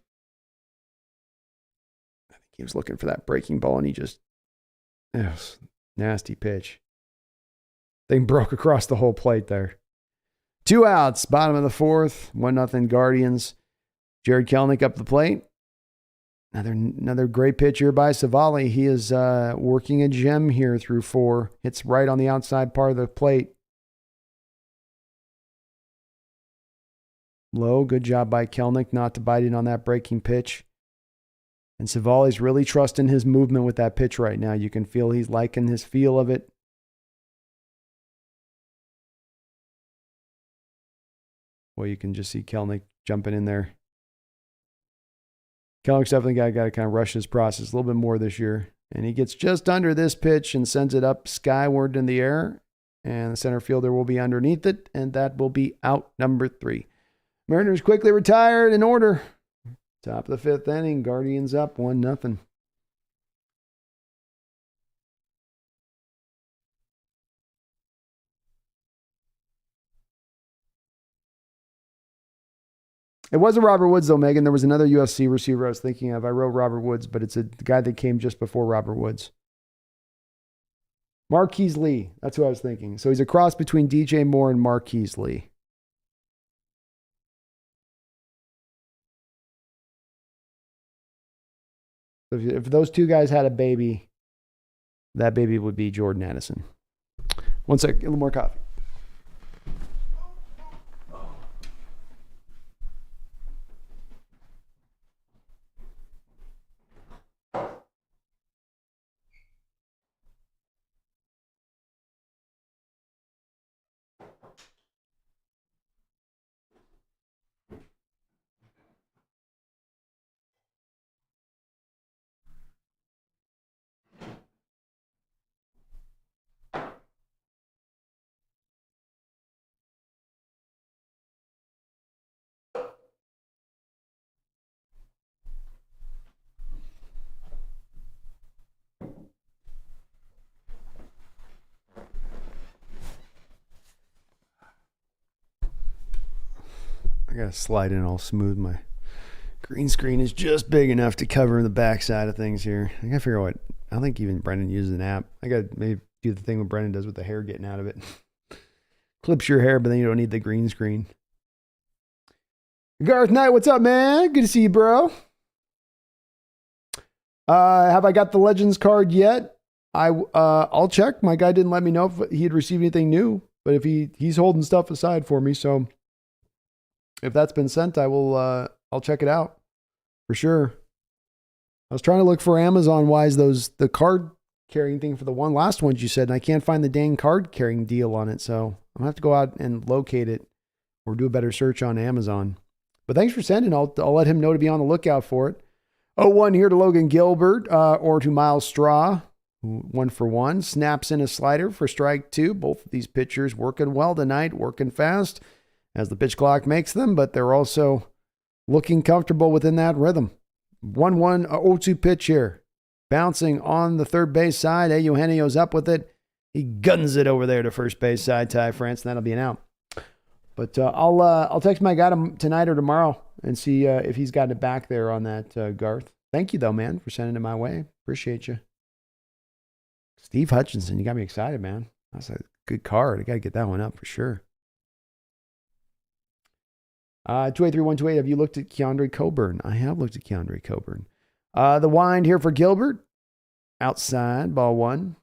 I think he was looking for that breaking ball, and he just, nasty pitch. Thing broke across the whole plate there. 2 outs, bottom of the 4th, 1-0 Guardians. Jared Kelenic up the plate. Another great pitch here by Savali. He is working a gem here through 4. Hits right on the outside part of the plate. Low, good job by Kelenic not to bite in on that breaking pitch. And Savali's really trusting his movement with that pitch right now. You can feel he's liking his feel of it. Well, you can just see Kelenic jumping in there. Kelnic's definitely got to kind of rush his process a little bit more this year. And he gets just under this pitch and sends it up skyward in the air. And the center fielder will be underneath it. And that will be out number 3. Mariners quickly retired in order. Top of the 5th inning. Guardians up 1-0. It wasn't Robert Woods, though, Megan. There was another USC receiver I was thinking of. I wrote Robert Woods, but it's the guy that came just before Robert Woods. Marquise Lee. That's who I was thinking. So he's a cross between DJ Moore and Marquise Lee. So if those two guys had a baby, that baby would be Jordan Addison. One sec, a little more coffee. I gotta slide in all smooth. My green screen is just big enough to cover the backside of things here. I gotta figure out what. I don't think even Brendan uses an app. I gotta maybe do the thing what Brendan does with the hair getting out of it. Clips your hair, but then you don't need the green screen. Garth Knight, what's up, man? Good to see you, bro. Have I got the Legends card yet? I'll check. My guy didn't let me know if he had received anything new, but if he's holding stuff aside for me, so if that's been sent, I'll check it out for sure. I was trying to look for Amazon-wise the card carrying thing for the last ones you said, and I can't find the dang card carrying deal on it, so I'm gonna have to go out and locate it or do a better search on Amazon. But thanks for sending. I'll let him know to be on the lookout for it. 0-1 here to Logan Gilbert or to Miles Straw. 1-for-1. Snaps in a slider for strike 2. Both of these pitchers working well tonight, working fast as the pitch clock makes them, but they're also looking comfortable within that rhythm. 1-1, 0-2 pitch here. Bouncing on the third base side. Eugenio's up with it. He guns it over there to first base side, Ty France, and that'll be an out. But I'll text my guy tonight or tomorrow and see if he's gotten it back there on that, Garth. Thank you, though, man, for sending it my way. Appreciate you. Steve Hutchinson, you got me excited, man. That's a good card. I got to get that one up for sure. 283-128, have you looked at Keandre Coburn? I have looked at Keandre Coburn. The wind here for Gilbert. Outside, ball 1.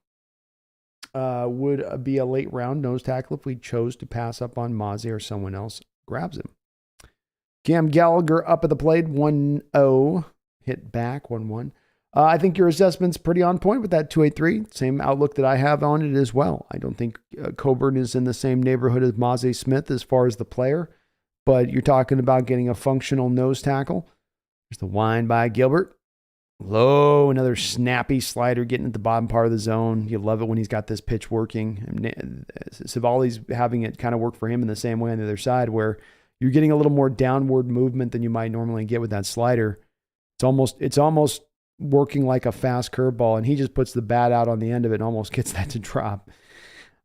Would be a late round nose tackle if we chose to pass up on Mozzie or someone else grabs him. Cam Gallagher up at the plate, 1-0. Hit back, 1-1. I think your assessment's pretty on point with that 283. Same outlook that I have on it as well. I don't think Coburn is in the same neighborhood as Mozzie Smith as far as the player, but you're talking about getting a functional nose tackle. There's the wind by Gilbert. Low, another snappy slider getting at the bottom part of the zone. You love it when he's got this pitch working. Savali's having it kind of work for him in the same way on the other side, where you're getting a little more downward movement than you might normally get with that slider. It's almost working like a fast curveball, and he just puts the bat out on the end of it and almost gets that to drop.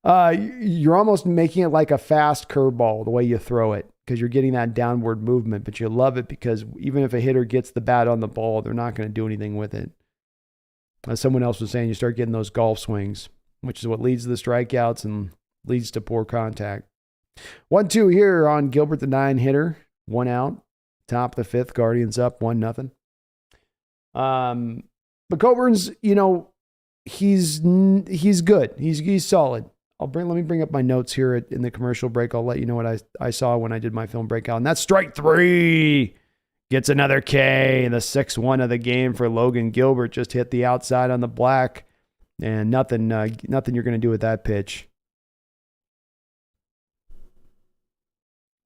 You're almost making it like a fast curveball the way you throw it, because you're getting that downward movement, but you love it because even if a hitter gets the bat on the ball, they're not going to do anything with it. As someone else was saying, you start getting those golf swings, which is what leads to the strikeouts and leads to poor contact. 1-2 here on Gilbert, the 9 hitter. 1 out. Top of the fifth, Guardians up 1-0. But Coburn's, he's good. He's solid. Let me bring up my notes here in the commercial break. I'll let you know what I saw when I did my film breakout. And that's strike 3. Gets another K. The 6-1 of the game for Logan Gilbert. Just hit the outside on the black. And nothing you're going to do with that pitch.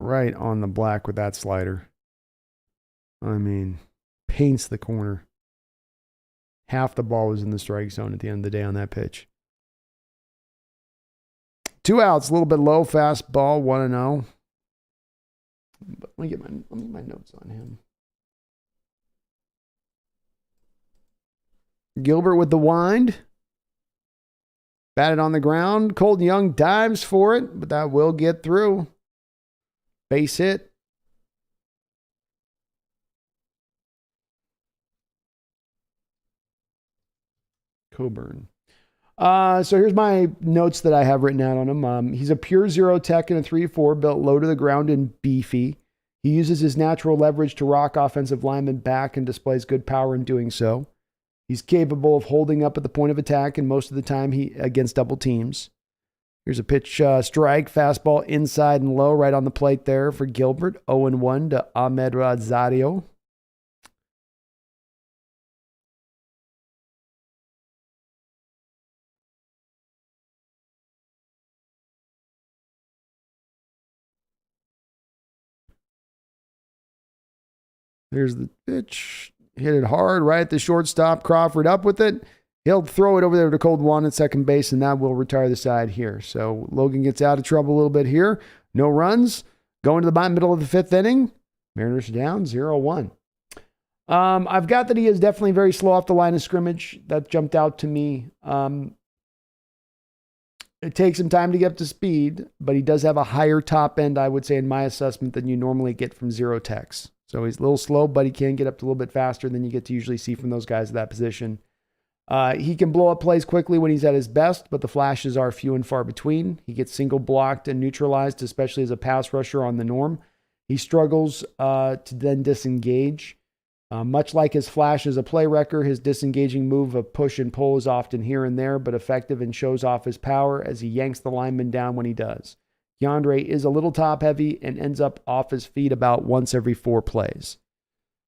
Right on the black with that slider. I mean, paints the corner. Half the ball was in the strike zone at the end of the day on that pitch. 2 outs, a little bit low, fastball, 1-0. Let me get my notes on him. Gilbert with the wind. Batted on the ground. Colton Young dives for it, but that will get through. Base hit. Coburn. So here's my notes that I have written out on him. He's a pure zero tech in a 3-4, built low to the ground and beefy. He uses his natural leverage to rock offensive linemen back and displays good power in doing so. He's capable of holding up at the point of attack, and most of the time against double teams. Here's a pitch strike, fastball inside and low right on the plate there for Gilbert. 0-1 to Ahmed Rosario. There's the pitch. Hit it hard right at the shortstop. Crawford up with it. He'll throw it over there to Cold Juan at second base, and that will retire the side here. So Logan gets out of trouble a little bit here. No runs. Going to the middle of the 5th inning. Mariners down 0-1. I've got that he is definitely very slow off the line of scrimmage. That jumped out to me. It takes him time to get up to speed, but he does have a higher top end, I would say, in my assessment, than you normally get from zero techs. So he's a little slow, but he can get up to a little bit faster than you get to usually see from those guys at that position. He can blow up plays quickly when he's at his best, but the flashes are few and far between. He gets single blocked and neutralized, especially as a pass rusher on the norm. He struggles to then disengage. Much like his flash as a play wrecker, his disengaging move of push and pull is often here and there, but effective and shows off his power as he yanks the lineman down when he does. Yandere is a little top heavy and ends up off his feet about once every 4 plays.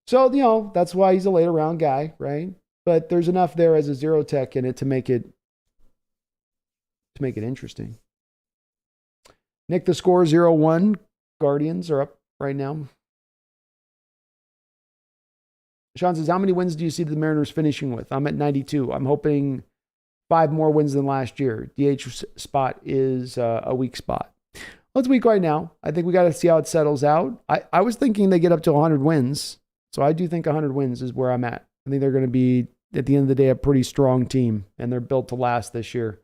So, that's why he's a later round guy, right? But there's enough there as a zero tech in it to make it interesting. Nick, the score 0-1. Guardians are up right now. Sean says, how many wins do you see the Mariners finishing with? I'm at 92. I'm hoping 5 more wins than last year. DH spot is a weak spot. Well, it's weak right now. I think we got to see how it settles out. I was thinking they get up to 100 wins. So I do think 100 wins is where I'm at. I think they're going to be, at the end of the day, a pretty strong team, and they're built to last this year.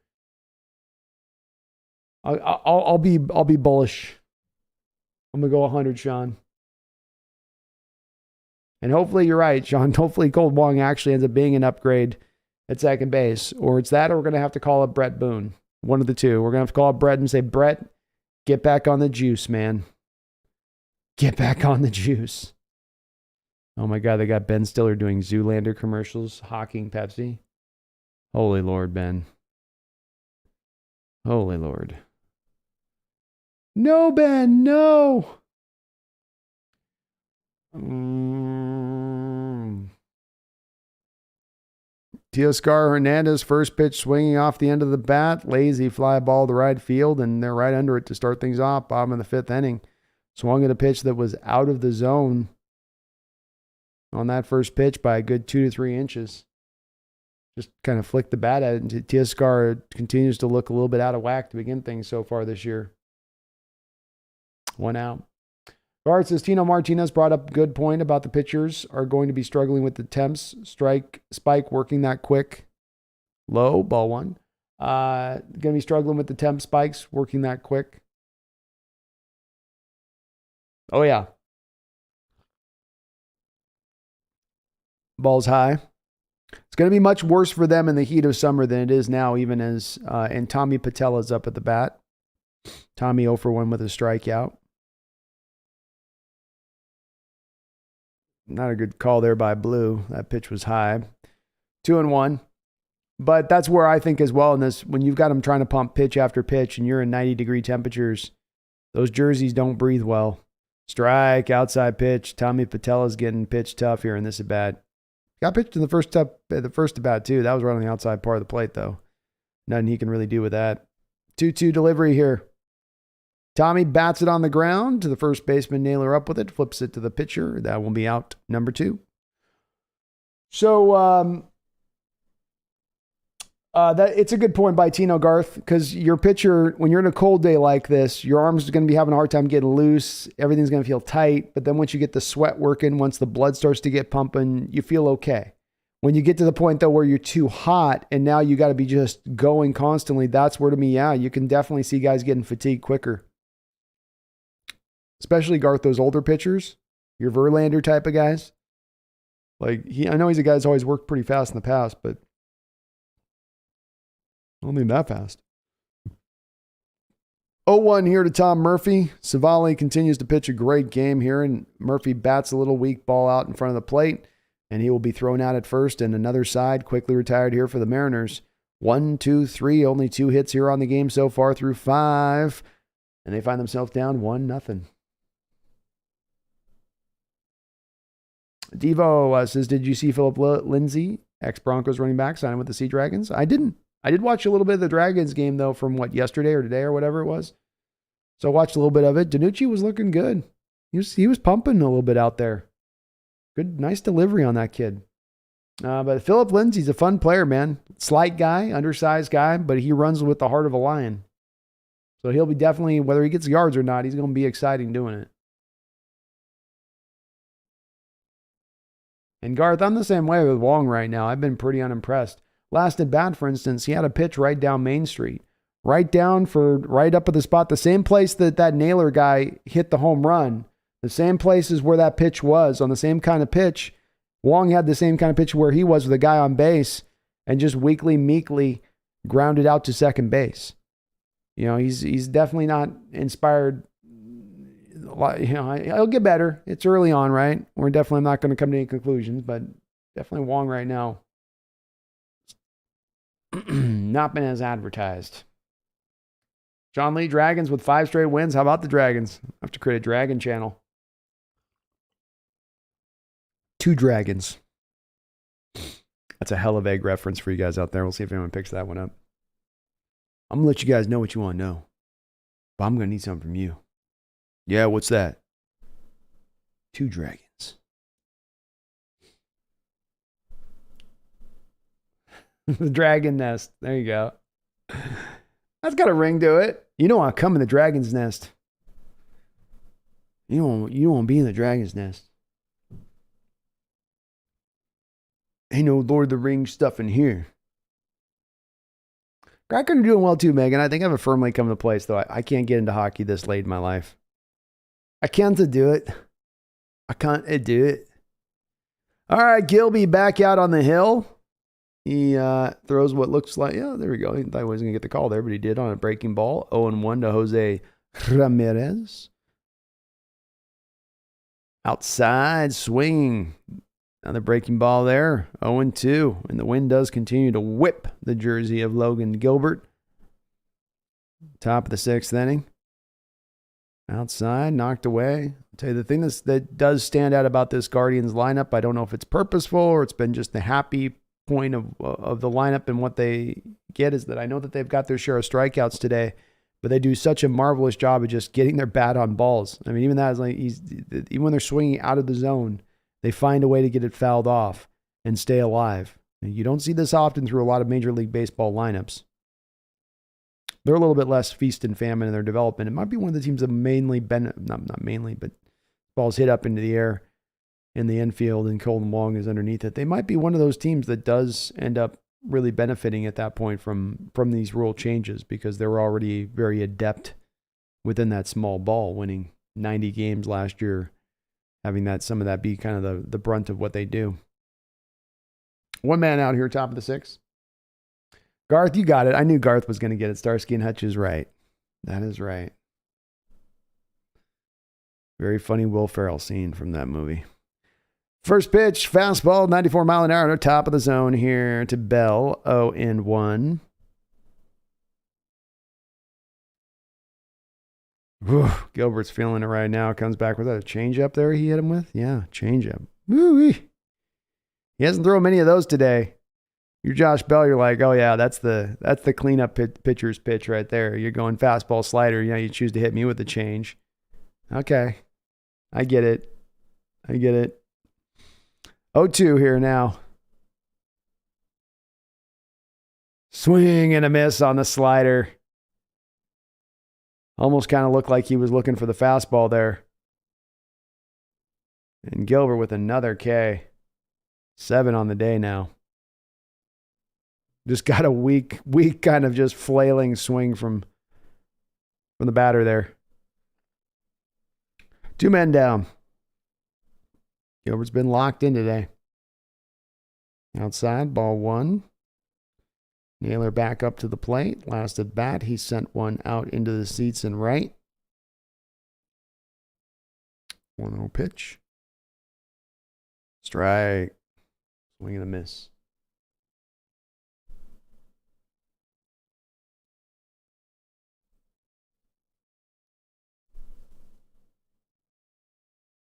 I'll be bullish. I'm going to go 100, Sean. And hopefully you're right, Sean. Hopefully Cold Wong actually ends up being an upgrade at second base. Or it's that, or we're going to have to call up Brett Boone. One of the two. We're going to have to call up Brett and say, Brett, get back on the juice, man. Get back on the juice. Oh my God, they got Ben Stiller doing Zoolander commercials, hawking Pepsi. Holy Lord, Ben. Holy Lord. No, Ben, no. Teoscar Hernandez, first pitch swinging off the end of the bat. Lazy fly ball to right field, and they're right under it to start things off. Bottom of the 5th inning. Swung at a pitch that was out of the zone on that first pitch by a good 2 to 3 inches. Just kind of flicked the bat at it. And Teoscar continues to look a little bit out of whack to begin things so far this year. 1 out. Bart says Tino Martinez brought up a good point about the pitchers are going to be struggling with the temps. Spike working that quick. Low, ball 1. Going to be struggling with the temp spikes, working that quick. Oh, yeah. Ball's high. It's going to be much worse for them in the heat of summer than it is now, even as, and Tommy Patella's up at the bat. Tommy 0 for 1 with a strikeout. Not a good call there by Blue. That pitch was high. 2-1. But that's where I think as well in this, when you've got them trying to pump pitch after pitch and you're in 90-degree temperatures, those jerseys don't breathe well. Strike, outside pitch. Tommy Patella's getting pitched tough here in this at-bat. Got pitched in the first at-bat too. That was right on the outside part of the plate though. Nothing he can really do with that. 2-2 delivery here. Tommy bats it on the ground to the first baseman. Naylor up with it, flips it to the pitcher. That will be out number 2. So it's a good point by Tino Garth, because your pitcher, when you're in a cold day like this, your arms are going to be having a hard time getting loose. Everything's going to feel tight. But then once you get the sweat working, once the blood starts to get pumping, you feel okay. When you get to the point, though, where you're too hot and now you got to be just going constantly, that's where, to me, yeah, you can definitely see guys getting fatigued quicker. Especially, Garth, those older pitchers, your Verlander type of guys. Like, I know he's a guy that's always worked pretty fast in the past, but I don't think that fast. 0-1 here to Tom Murphy. Savali continues to pitch a great game here, and Murphy bats a little weak ball out in front of the plate, and he will be thrown out at first, and another side quickly retired here for the Mariners. 1, 2, 3, only 2 hits here on the game so far through 5, and they find themselves down 1-0. Devo says, did you see Philip Lindsay, ex-Broncos running back, signing with the Sea Dragons? I didn't. I did watch a little bit of the Dragons game, though, from yesterday or today or whatever it was. So I watched a little bit of it. Danucci was looking good. He was pumping a little bit out there. Good, nice delivery on that kid. But Philip Lindsay's a fun player, man. Slight guy, undersized guy, but he runs with the heart of a lion. So he'll be definitely, whether he gets yards or not, he's going to be exciting doing it. And Garth, I'm the same way with Wong right now. I've been pretty unimpressed. Last at bat, for instance, he had a pitch right down Main Street. Right up at the spot, the same place that Naylor guy hit the home run. The same place is where that pitch was, on the same kind of pitch. Wong had the same kind of pitch where he was with a guy on base and just meekly grounded out to second base. You know, he's definitely not inspired. You know, he'll get better. It's early on, right? We're definitely not going to come to any conclusions, but definitely Wong right now not been as advertised. John Lee, Dragons with 5 straight wins. How about the Dragons? I have to create a Dragon channel. 2 Dragons. That's a hell of a egg reference for you guys out there. We'll see if anyone picks that one up. I'm going to let you guys know what you want to know, but I'm going to need something from you. Yeah, what's that? 2 Dragons. The Dragon Nest. There you go. That's got a ring to it. You don't want to come in the Dragon's Nest. You don't want to be in the Dragon's Nest. Ain't no Lord of the Rings stuff in here. Kraken are doing well too, Megan. I think I've firmly come to place, though. I can't get into hockey this late in my life. I can't do it. I can't do it. All right, Gilby back out on the hill. He throws what looks like, yeah, there we go. He thought he wasn't going to get the call there, but he did on a breaking ball. 0-1 to Jose Ramirez. Outside swing. Another breaking ball there. 0-2. And the wind does continue to whip the jersey of Logan Gilbert. Top of the 6th inning. Outside, knocked away. I'll tell you the thing that does stand out about this Guardians lineup, I don't know if it's purposeful or it's been just the happy point of the lineup and what they get, is that I know that they've got their share of strikeouts today, but they do such a marvelous job of just getting their bat on balls. I mean, even that is like, even when they're swinging out of the zone, they find a way to get it fouled off and stay alive. And you don't see this often through a lot of Major League Baseball lineups. They're a little bit less feast and famine in their development. It might be one of the teams that mainly not mainly, but balls hit up into the air in the infield and Colton Wong is underneath it. They might be one of those teams that does end up really benefiting at that point from these rule changes, because they were already very adept within that small ball, winning 90 games last year, having some of that be kind of the brunt of what they do. One man out here, top of the 6th. Garth, you got it. I knew Garth was going to get it. Starsky and Hutch is right. That is right. Very funny Will Ferrell scene from that movie. First pitch, fastball, 94 mile an hour, top of the zone here to Bell, 0-1. Whew, Gilbert's feeling it right now. Comes back with a changeup there he hit him with? Yeah, changeup. Woo-wee. He hasn't thrown many of those today. You're Josh Bell, you're like, oh yeah, that's the cleanup pitcher's pitch right there. You're going fastball slider. Yeah, you choose to hit me with the change. Okay. I get it. 0-2 here now. Swing and a miss on the slider. Almost kind of looked like he was looking for the fastball there. And Gilbert with another K. 7 on the day now. Just got a weak kind of just flailing swing from the batter there. 2 men down. Gilbert's been locked in today. Outside, ball 1. Naylor back up to the plate. Last at bat, he sent one out into the seats and right. 1-0 pitch. Strike. Swing and a miss.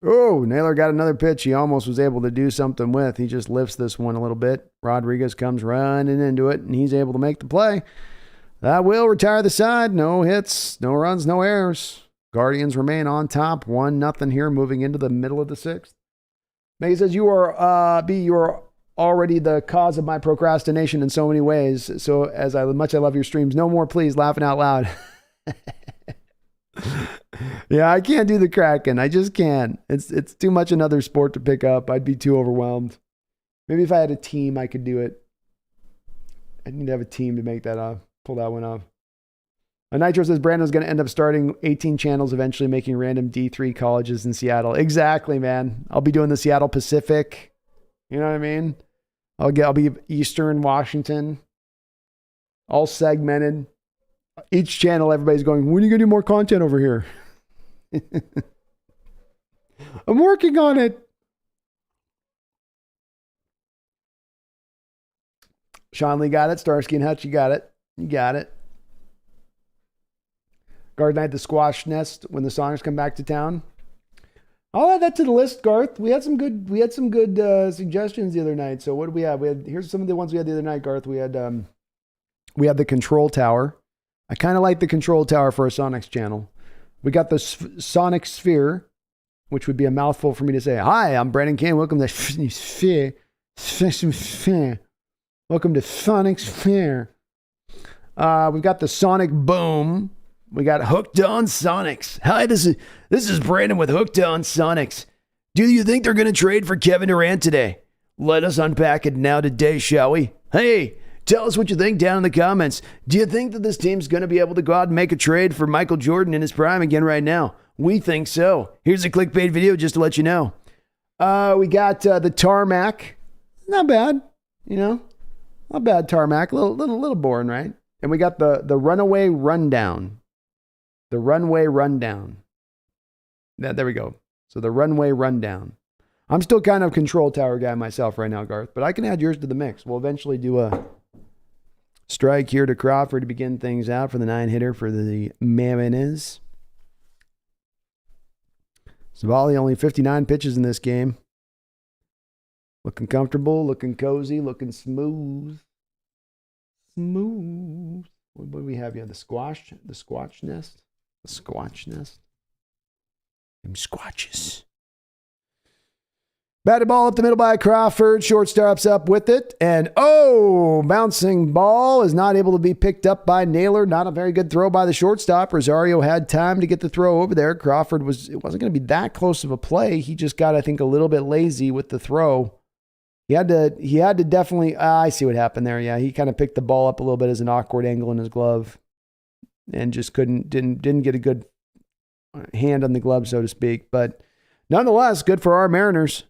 Oh, Naylor got another pitch he almost was able to do something with. He just lifts this one a little bit. Rodriguez comes running into it, and he's able to make the play. That will retire the side. No hits, no runs, no errors. Guardians remain on top. 1-0 here, moving into the middle of the 6th. Maggie says, you are already the cause of my procrastination in so many ways. So as much I love your streams, no more, please, laughing out loud. Yeah, I can't do the Kraken. I just can't. It's too much another sport to pick up. I'd be too overwhelmed. Maybe if I had a team, I could do it. I need to have a team to make that off, pull that one off. Nitro says Brandon's going to end up starting 18 channels, eventually making random D3 colleges in Seattle. Exactly, man. I'll be doing the Seattle Pacific. You know what I mean? I'll be Eastern Washington. All segmented. Each channel, everybody's going, when are you going to do more content over here? I'm working on it. Sean Lee got it. Starsky and Hutch, you got it. You got it. Guard Night, the Squash Nest, when the Sonics come back to town. I'll add that to the list, Garth. We had some good suggestions the other night. So what do we have? Here's some of the ones we had the other night, Garth. We had the Control Tower. I kind of like the Control Tower for a Sonics channel. We got the Sonic Sphere, which would be a mouthful for me to say. Hi, I'm Brandon Kane. Welcome to Sphere. Welcome to Sonic Sphere. We've got the Sonic Boom. We got Hooked on Sonics. Hi, this is Brandon with Hooked on Sonics. Do you think they're going to trade for Kevin Durant today? Let us unpack it now today, shall we? Hey, tell us what you think down in the comments. Do you think that this team's going to be able to go out and make a trade for Michael Jordan in his prime again right now? We think so. Here's a clickbait video just to let you know. We got the Tarmac. Not bad, Not bad, Tarmac. A little boring, right? And we got the Runaway Rundown. The Runway Rundown. There we go. So the Runway Rundown. I'm still kind of Control Tower guy myself right now, Garth, but I can add yours to the mix. We'll eventually do a strike here to Crawford to begin things out for the 9-hitter for the Mariners. Savali, only 59 pitches in this game. Looking comfortable, looking cozy, looking smooth. Smooth. What do we have here? The Squash Nest? The Squatch Nest? Them squatches. Batted ball up the middle by Crawford. Shortstop's up with it. And, bouncing ball is not able to be picked up by Naylor. Not a very good throw by the shortstop. Rosario had time to get the throw over there. Crawford it wasn't going to be that close of a play. He just got, I think, a little bit lazy with the throw. He had to definitely, I see what happened there. Yeah, he kind of picked the ball up a little bit as an awkward angle in his glove and just didn't get a good hand on the glove, so to speak. But nonetheless, good for our Mariners.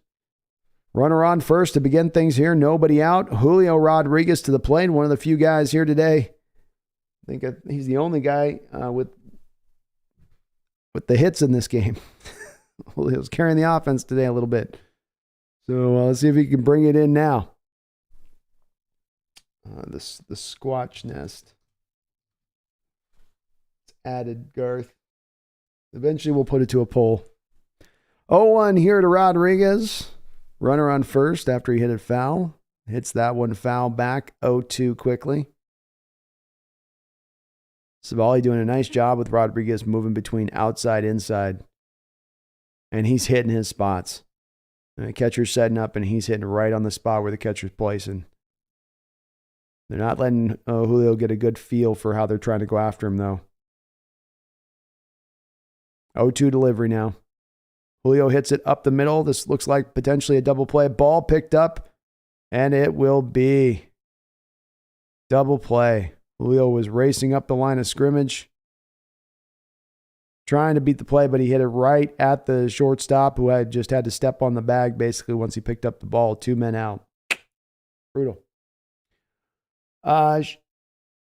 Runner on first to begin things here. Nobody out. Julio Rodriguez to the plate. One of the few guys here today. I think he's the only guy with the hits in this game. Julio's carrying the offense today a little bit. So let's see if he can bring it in now. The Squatch Nest. It's added, Garth. Eventually we'll put it to a poll. 0-1 here to Rodriguez. Runner on first after he hit it foul. Hits that one foul back. 0-2 quickly. Savali doing a nice job with Rodriguez moving between outside, inside. And he's hitting his spots. And the catcher's setting up, and he's hitting right on the spot where the catcher's placing. They're not letting Julio get a good feel for how they're trying to go after him, though. 0-2 delivery now. Julio hits it up the middle. This looks like potentially a double play. Ball picked up, and it will be double play. Julio was racing up the line of scrimmage, trying to beat the play, but he hit it right at the shortstop, who had just had to step on the bag basically once he picked up the ball. 2 men out. Brutal.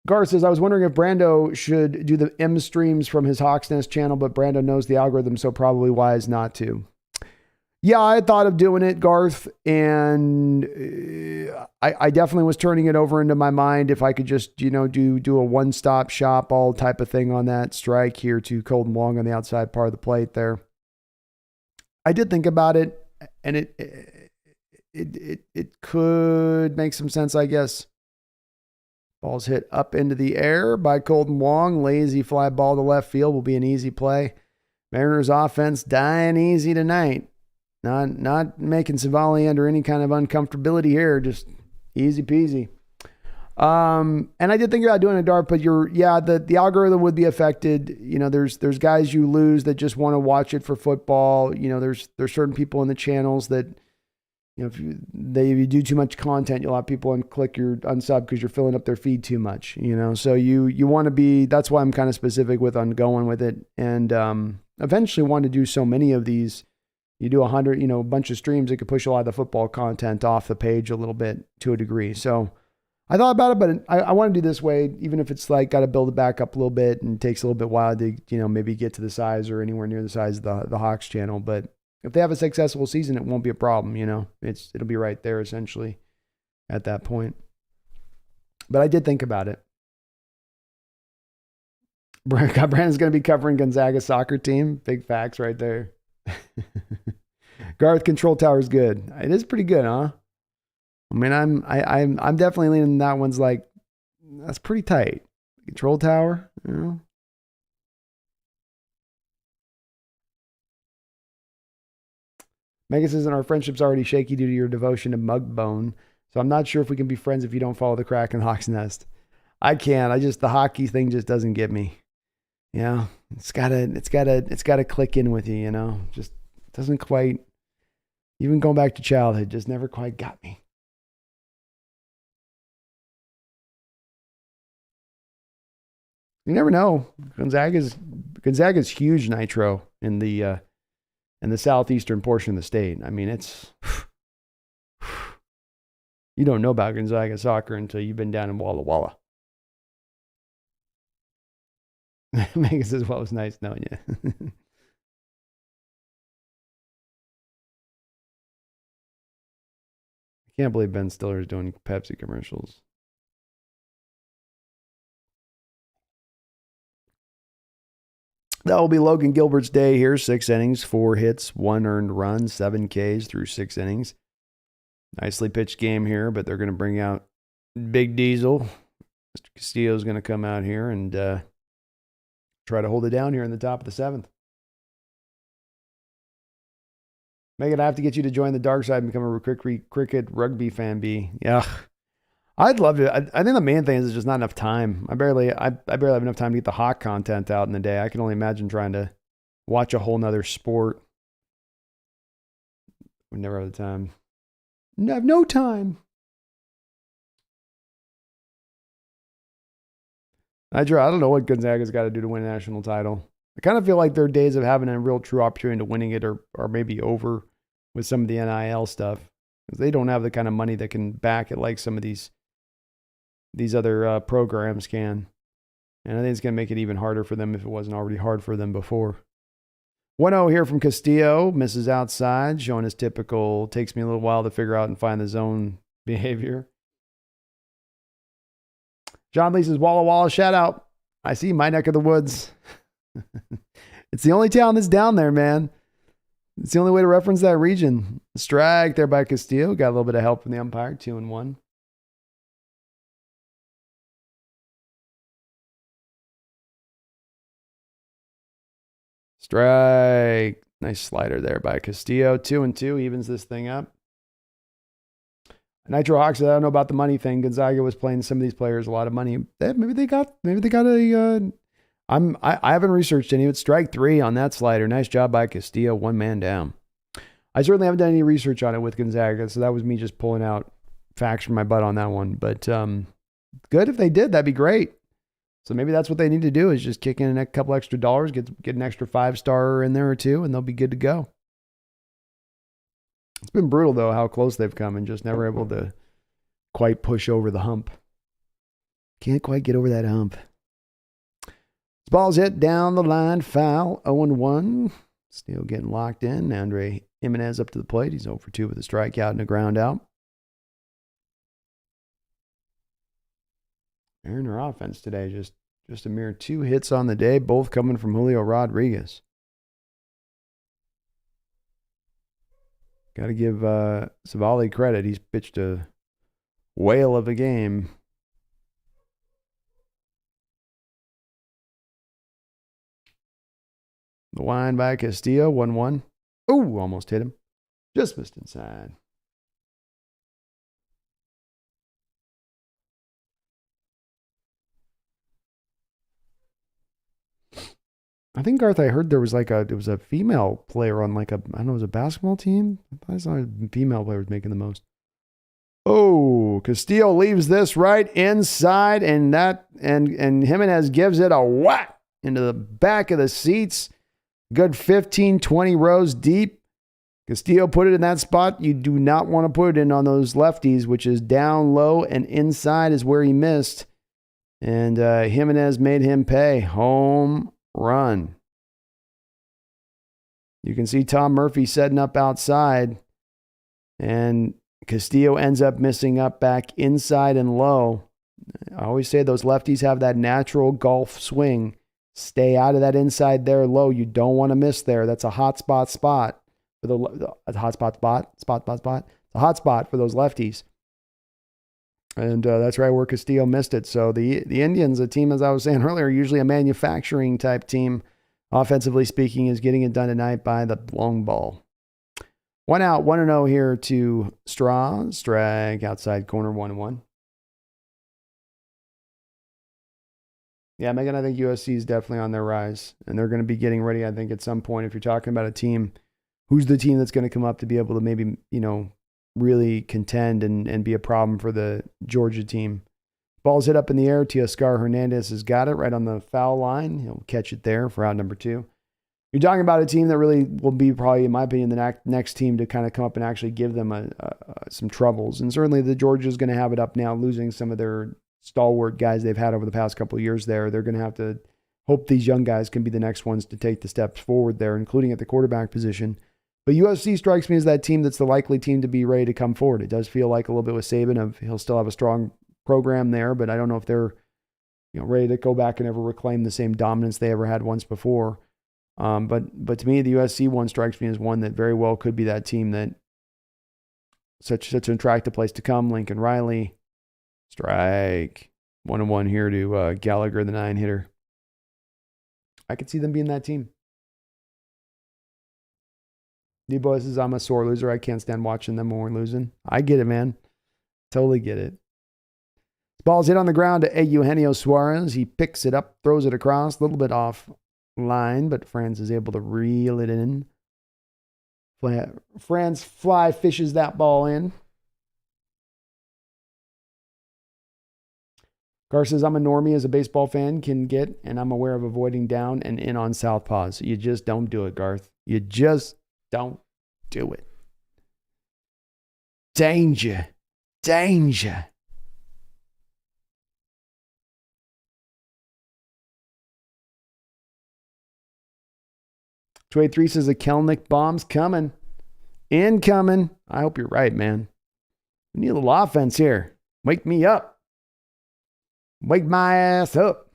Gar says, I was wondering if Brando should do the M streams from his Hawks Nest channel, but Brando knows the algorithm, so probably wise not to. Yeah, I thought of doing it, Garth, and I definitely was turning it over into my mind if I could just, do a one-stop shop, all type of thing on that strike here to cold and long on the outside part of the plate there. I did think about it, and it could make some sense, I guess. Ball's hit up into the air by Colton Wong. Lazy fly ball to left field will be an easy play. Mariners offense dying easy tonight. Not making Savali under any kind of uncomfortability here. Just easy peasy. And I did think about doing a dart, but the algorithm would be affected. There's guys you lose that just want to watch it for football. There's certain people in the channels that, if you do too much content, you'll have people unclick your unsub because you're filling up their feed too much, so you want to be, that's why I'm kind of specific on going with it. And, eventually want to do so many of these. You do 100, a bunch of streams, it could push a lot of the football content off the page a little bit to a degree. So I thought about it, but I want to do this way, even if it's like got to build it back up a little bit and takes a little bit while to, maybe get to the size or anywhere near the size of the Hawks channel. But if they have a successful season, it won't be a problem, it'll be right there essentially at that point. But I did think about it. Brandon's going to be covering Gonzaga's soccer team. Big facts right there. Garth, control tower is good. It is pretty good, huh? I mean, I'm definitely leaning that one's like, that's pretty tight. Control tower, Megan says, our friendship's already shaky due to your devotion to Mugbone. So I'm not sure if we can be friends if you don't follow the Crack and Hawks Nest. I can't. The hockey thing just doesn't get me. It's gotta click in with you, just doesn't quite, even going back to childhood, just never quite got me. You never know. Gonzaga's huge nitro in the southeastern portion of the state. I mean, it's, you don't know about Gonzaga soccer until you've been down in Walla Walla. Megan says, well, it was nice knowing you. I can't believe Ben Stiller is doing Pepsi commercials. That will be Logan Gilbert's day here. 6 innings, 4 hits, 1 earned run, 7 Ks through 6 innings. Nicely pitched game here, but they're going to bring out Big Diesel. Mr. Castillo is going to come out here and try to hold it down here in the top of the 7th. Megan, I have to get you to join the dark side and become a cricket rugby fan, B. Yeah. I'd love to. I think the main thing is just not enough time. I barely have enough time to get the Hawk content out in the day. I can only imagine trying to watch a whole nother sport. We never have the time. I have no time. I don't know what Gonzaga's got to do to win a national title. I kind of feel like their days of having a real true opportunity to winning it are maybe over with some of the NIL stuff. Because they don't have the kind of money that can back it like some of these other programs can. And I think it's going to make it even harder for them if it wasn't already hard for them before. 1-0 here from Castillo. Misses outside, showing his typical, takes me a little while to figure out and find the zone behavior. John Lee says, Walla Walla, shout out. I see my neck of the woods. It's the only town that's down there, man. It's the only way to reference that region. Strike there by Castillo. Got a little bit of help from the umpire. 2-1. Strike. Nice slider there by Castillo. 2-2. Evens this thing up. Nitro Hawk said, I don't know about the money thing. Gonzaga was playing some of these players a lot of money. Maybe they got a. I haven't researched any. It's strike 3 on that slider. Nice job by Castillo. 1 man down. I certainly haven't done any research on it with Gonzaga, so that was me just pulling out facts from my butt on that one. But good if they did. That'd be great. So maybe that's what they need to do is just kick in a couple extra dollars, get an extra 5-star in there or 2, and they'll be good to go. It's been brutal, though, how close they've come and just never able to quite push over the hump. Can't quite get over that hump. This ball's hit down the line, foul, 0-1. Still getting locked in. Andre Jimenez up to the plate. He's 0 for 2 with a strikeout and a ground out. Aaron, their offense today, just a mere 2 hits on the day, both coming from Julio Rodriguez. Got to give Savali credit. He's pitched a whale of a game. The wind by Castillo, 1-1. Ooh, almost hit him. Just missed inside. I think, Garth, I heard there was a female player on I don't know, it was a basketball team. I saw a female player was making the most. Oh, Castillo leaves this right inside, and Jimenez gives it a whack into the back of the seats. Good 15, 20 rows deep. Castillo put it in that spot you do not want to put it in on those lefties, which is down low and inside is where he missed. And Jimenez made him pay. Home run. You can see Tom Murphy setting up outside, and Castillo ends up missing up back inside and low. I always say those lefties have that natural golf swing. Stay out of that inside there low. You don't want to miss there. That's a hot spot for a hot spot. It's a hot spot for those lefties. And that's right where Castillo missed it. So the Indians, a team, as I was saying earlier, usually a manufacturing type team, offensively speaking, is getting it done tonight by the long ball. 1 out, 1-0 here to Straw. Strike outside corner, 1-1. Yeah, Megan, I think USC is definitely on their rise, and they're going to be getting ready, I think, at some point. If you're talking about a team, who's the team that's going to come up to be able to maybe, really contend and be a problem for the Georgia team? Ball's hit up in the air. Teoscar Hernandez has got it right on the foul line. He'll catch it there for out number 2. You're talking about a team that really will be probably, in my opinion, the next team to kind of come up and actually give them some troubles. And certainly the Georgia's going to have it up now, losing some of their stalwart guys they've had over the past couple of years there. They're going to have to hope these young guys can be the next ones to take the steps forward there, including at the quarterback position. But USC strikes me as that team that's the likely team to be ready to come forward. It does feel like a little bit with Saban he'll still have a strong program there, but I don't know if they're ready to go back and ever reclaim the same dominance they ever had once before. But to me, the USC one strikes me as one that very well could be that team that such an attractive place to come. Lincoln Riley, strike 1-1 here to Gallagher, the 9-hitter. I could see them being that team. D-Boy says, I'm a sore loser. I can't stand watching them when we're losing. I get it, man. Totally get it. Ball's hit on the ground to Eugenio Suarez. He picks it up, throws it across, a little bit off line, but Franz is able to reel it in. Franz fly fishes that ball in. Gar says, I'm a normie as a baseball fan can get, and I'm aware of avoiding down and in on southpaws. You just don't do it, Garth. You just don't do it. Danger. Danger. 283 says the Kelnick bomb's coming. Incoming. I hope you're right, man. We need a little offense here. Wake me up. Wake my ass up.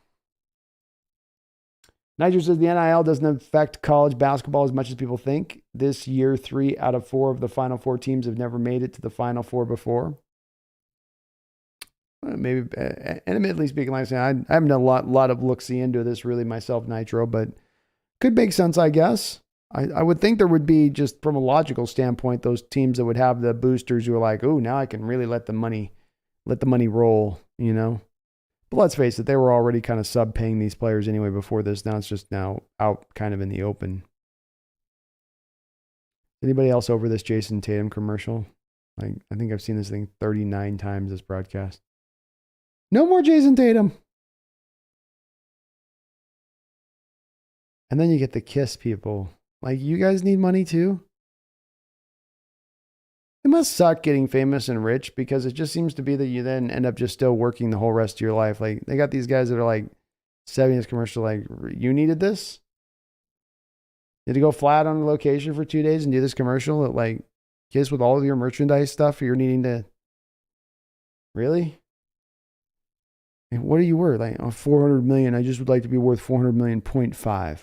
Nigel says the NIL doesn't affect college basketball as much as people think. This year, 3 out of 4 of the Final Four teams have never made it to the Final Four before. Maybe, and admittedly speaking, like I said, I haven't done a lot of look-see into this really myself, Nitro, but could make sense, I guess. I would think there would be, just from a logical standpoint, those teams that would have the boosters who are like, oh, now I can really let the money roll, you know? But let's face it, they were already kind of sub-paying these players anyway before this. Now it's just now out kind of in the open. Anybody else over this Jason Tatum commercial? Like, I think I've seen this thing 39 times this broadcast. No more Jason Tatum. And then you get the Kiss people. Like, you guys need money too? It must suck getting famous and rich, because it just seems to be that you then end up just still working the whole rest of your life. Like, they got these guys that are like, selling this commercial, like, you needed this? You had to go flat on location for 2 days and do this commercial at, like, Kiss with all of your merchandise stuff you're needing to... Really? And what are you worth? Like, oh, 400 million. I just would like to be worth 400 million, 0.5.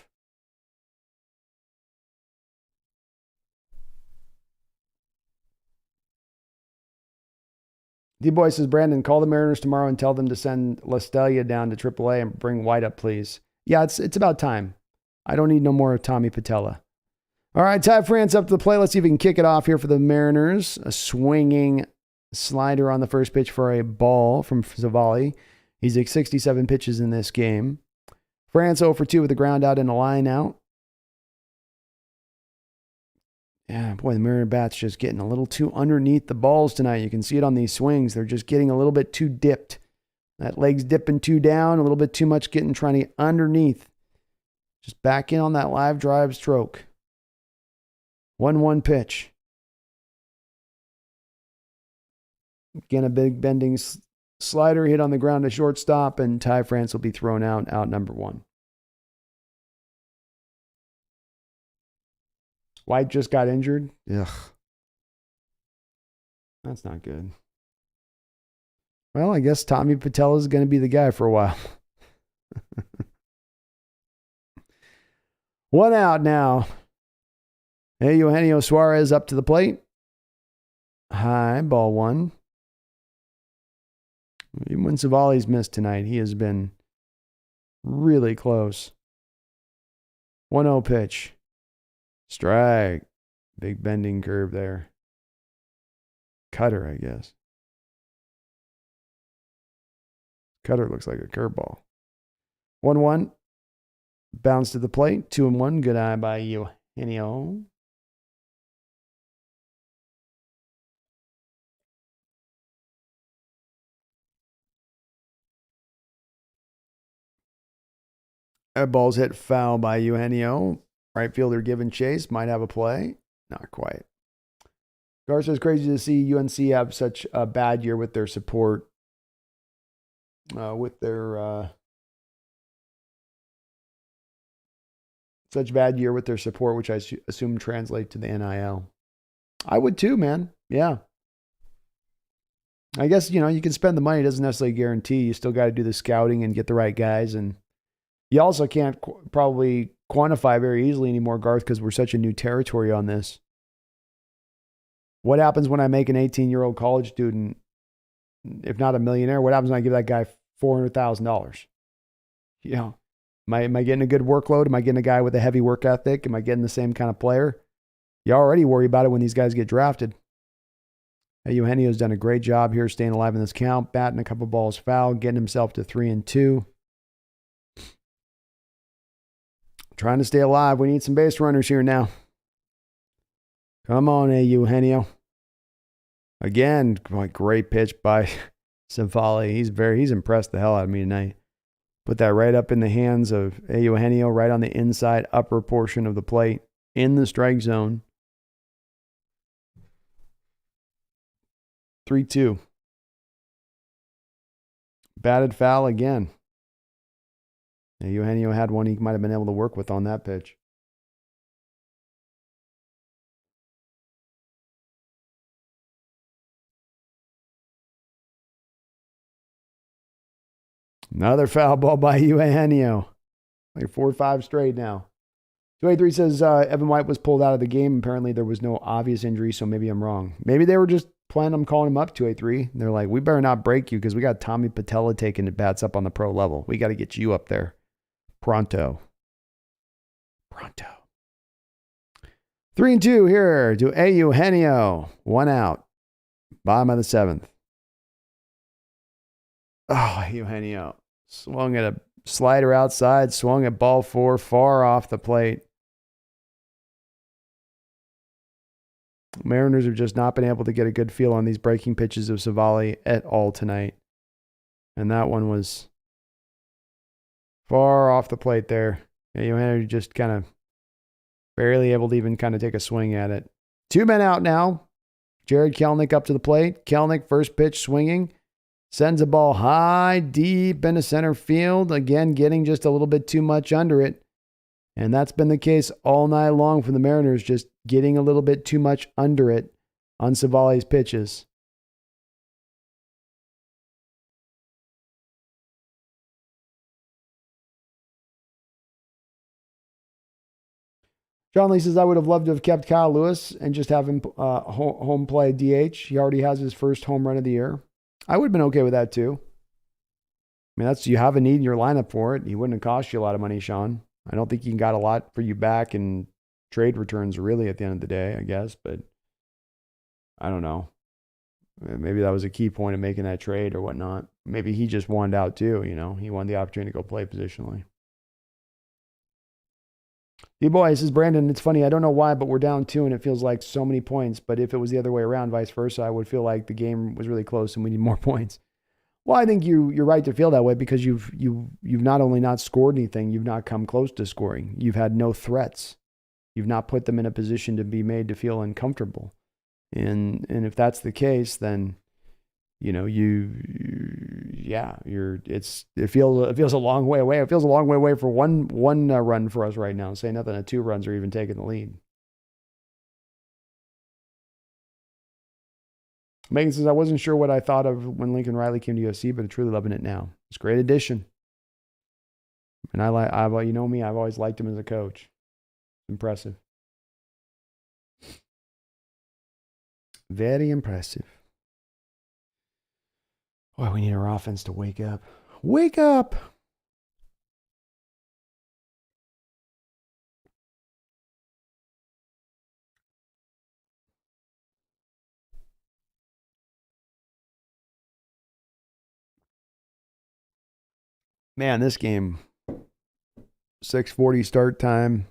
D-Boy says, Brandon, call the Mariners tomorrow and tell them to send La Stella down to AAA and bring White up, please. Yeah, it's about time. I don't need no more Tommy Patella. All right, Ty France up to the plate. Let's see if we can kick it off here for the Mariners. A swinging slider on the first pitch for a ball from Savali. He's at 67 pitches in this game. France 0 for 2 with a ground out and a line out. Yeah, boy, the Mariner bats just getting a little too underneath the balls tonight. You can see it on these swings. They're just getting a little bit too dipped. That leg's dipping too down, a little bit too much trying to get underneath. Just back in on that live drive stroke. 1-1 pitch. Again, a big bending slider hit on the ground to shortstop, and Ty France will be thrown out number 1. White just got injured. Ugh. That's not good. Well, I guess Tommy Patella is going to be the guy for a while. 1 out now. Hey, Eugenio Suarez up to the plate. High, ball 1. Even when Savali's missed tonight, he has been really close. 1-0 pitch. Strike. Big bending curve there. Cutter, I guess. Cutter looks like a curveball. 1-1. Bounce to the plate. 2-1. Good eye by Eugenio. That ball's hit foul by Eugenio. Right fielder given chase. Might have a play. Not quite. Garza's crazy to see UNC have such a bad year with their support. Such bad year with their support, which I assume translate to the NIL. I would too, man. Yeah. I guess, you can spend the money. It doesn't necessarily guarantee. You still got to do the scouting and get the right guys. And you also can't probably quantify very easily anymore, Garth, because we're such a new territory on this. What happens when I make an 18-year-old college student, if not a millionaire? What happens when I give that guy $400,000? Am I getting a good workload? Am I getting a guy with a heavy work ethic? Am I getting the same kind of player? You already worry about it when these guys get drafted. Hey, Eugenio's done a great job here staying alive in this count, batting a couple balls foul, getting himself to 3-2. Trying to stay alive. We need some base runners here now. Come on, Eugenio. Again, great pitch by Savali. He's impressed the hell out of me tonight. Put that right up in the hands of Eugenio, right on the inside upper portion of the plate, in the strike zone. 3-2. Batted foul again. Eugenio had one he might have been able to work with on that pitch. Another foul ball by Eugenio. Like 4-5 straight now. 283 says Evan White was pulled out of the game. Apparently there was no obvious injury, so maybe I'm wrong. Maybe they were just planning on calling him up, 283. They're like, we better not break you because we got Tommy Patella taking the bats up on the pro level. We got to get you up there. Pronto. 3-2 here to Eugenio. 1 out. Bottom of the 7th. Oh, Eugenio. Swung at a slider outside, swung at ball 4, far off the plate. Mariners have just not been able to get a good feel on these breaking pitches of Savali at all tonight. And that one was far off the plate there. Eugenio just kind of barely able to even kind of take a swing at it. 2 men out now. Jared Kelenic up to the plate. Kelenic, first pitch swinging. Sends a ball high, deep into center field. Again, getting just a little bit too much under it. And that's been the case all night long for the Mariners, just getting a little bit too much under it on Savali's pitches. John Lee says, I would have loved to have kept Kyle Lewis and just have him home play DH. He already has his first home run of the year. I would have been okay with that too. I mean, you have a need in your lineup for it. He wouldn't have cost you a lot of money, Sean. I don't think he got a lot for you back in trade returns really at the end of the day, I guess, but I don't know. Maybe that was a key point of making that trade or whatnot. Maybe he just wanted out too, He wanted the opportunity to go play positionally. D-Boy says, Brandon, it's funny, I don't know why, but we're down 2 and it feels like so many points. But if it was the other way around, vice versa, I would feel like the game was really close and we need more points. Well, I think you're right to feel that way because you've not only not scored anything, you've not come close to scoring. You've had no threats. You've not put them in a position to be made to feel uncomfortable. And if that's the case, then it feels a long way away. It feels a long way away for one run for us right now. Say nothing of 2 runs or even taking the lead. Megan says, I wasn't sure what I thought of when Lincoln Riley came to UFC, but I'm truly loving it now. It's a great addition. And you know me, I've always liked him as a coach. Impressive. Very impressive. Boy, we need our offense to wake up. Wake up! Man, this game, 6:40 start time.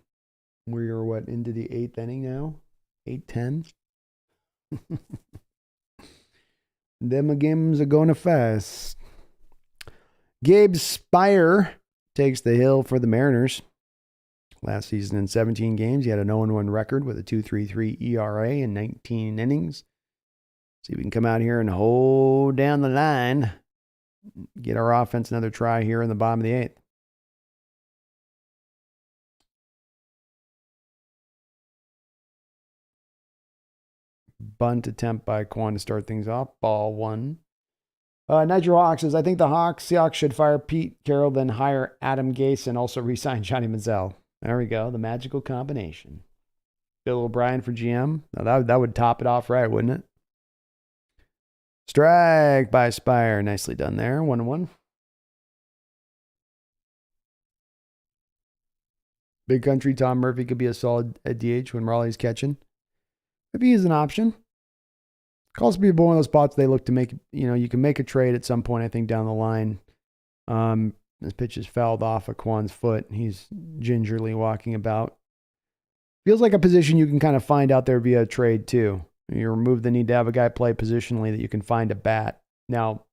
We're into the 8th inning now? 8:10? Them games are going fast. Gabe Spire takes the hill for the Mariners. Last season in 17 games, he had an 0-1 record with a 2.33 ERA in 19 innings. See if we can come out here and hold down the line. Get our offense another try here in the bottom of the 8th. Bunt attempt by Quan to start things off. Ball 1. Nigel Hawk says, I think the Seahawks should fire Pete Carroll, then hire Adam Gase and also re-sign Johnny Manziel. There we go. The magical combination. Bill O'Brien for GM. Now that would top it off right, wouldn't it? Strike by Spire. Nicely done there. 1-1. Big Country Tom Murphy could be a solid at DH when Raleigh's catching. Maybe he's an option. Could also be one of those spots they look to make, you can make a trade at some point, I think, down the line. This pitch is fouled off of Quan's foot. He's gingerly walking about. Feels like a position you can kind of find out there via a trade, too. You remove the need to have a guy play positionally that you can find a bat. Now,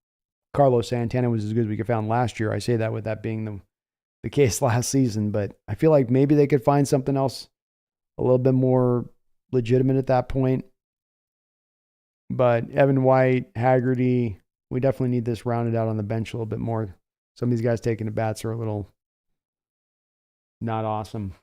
Carlos Santana was as good as we could found last year. I say that with that being the case last season, but I feel like maybe they could find something else a little bit more legitimate at that point. But Evan White, Haggerty, we definitely need this rounded out on the bench a little bit more. Some of these guys taking the bats are a little not awesome.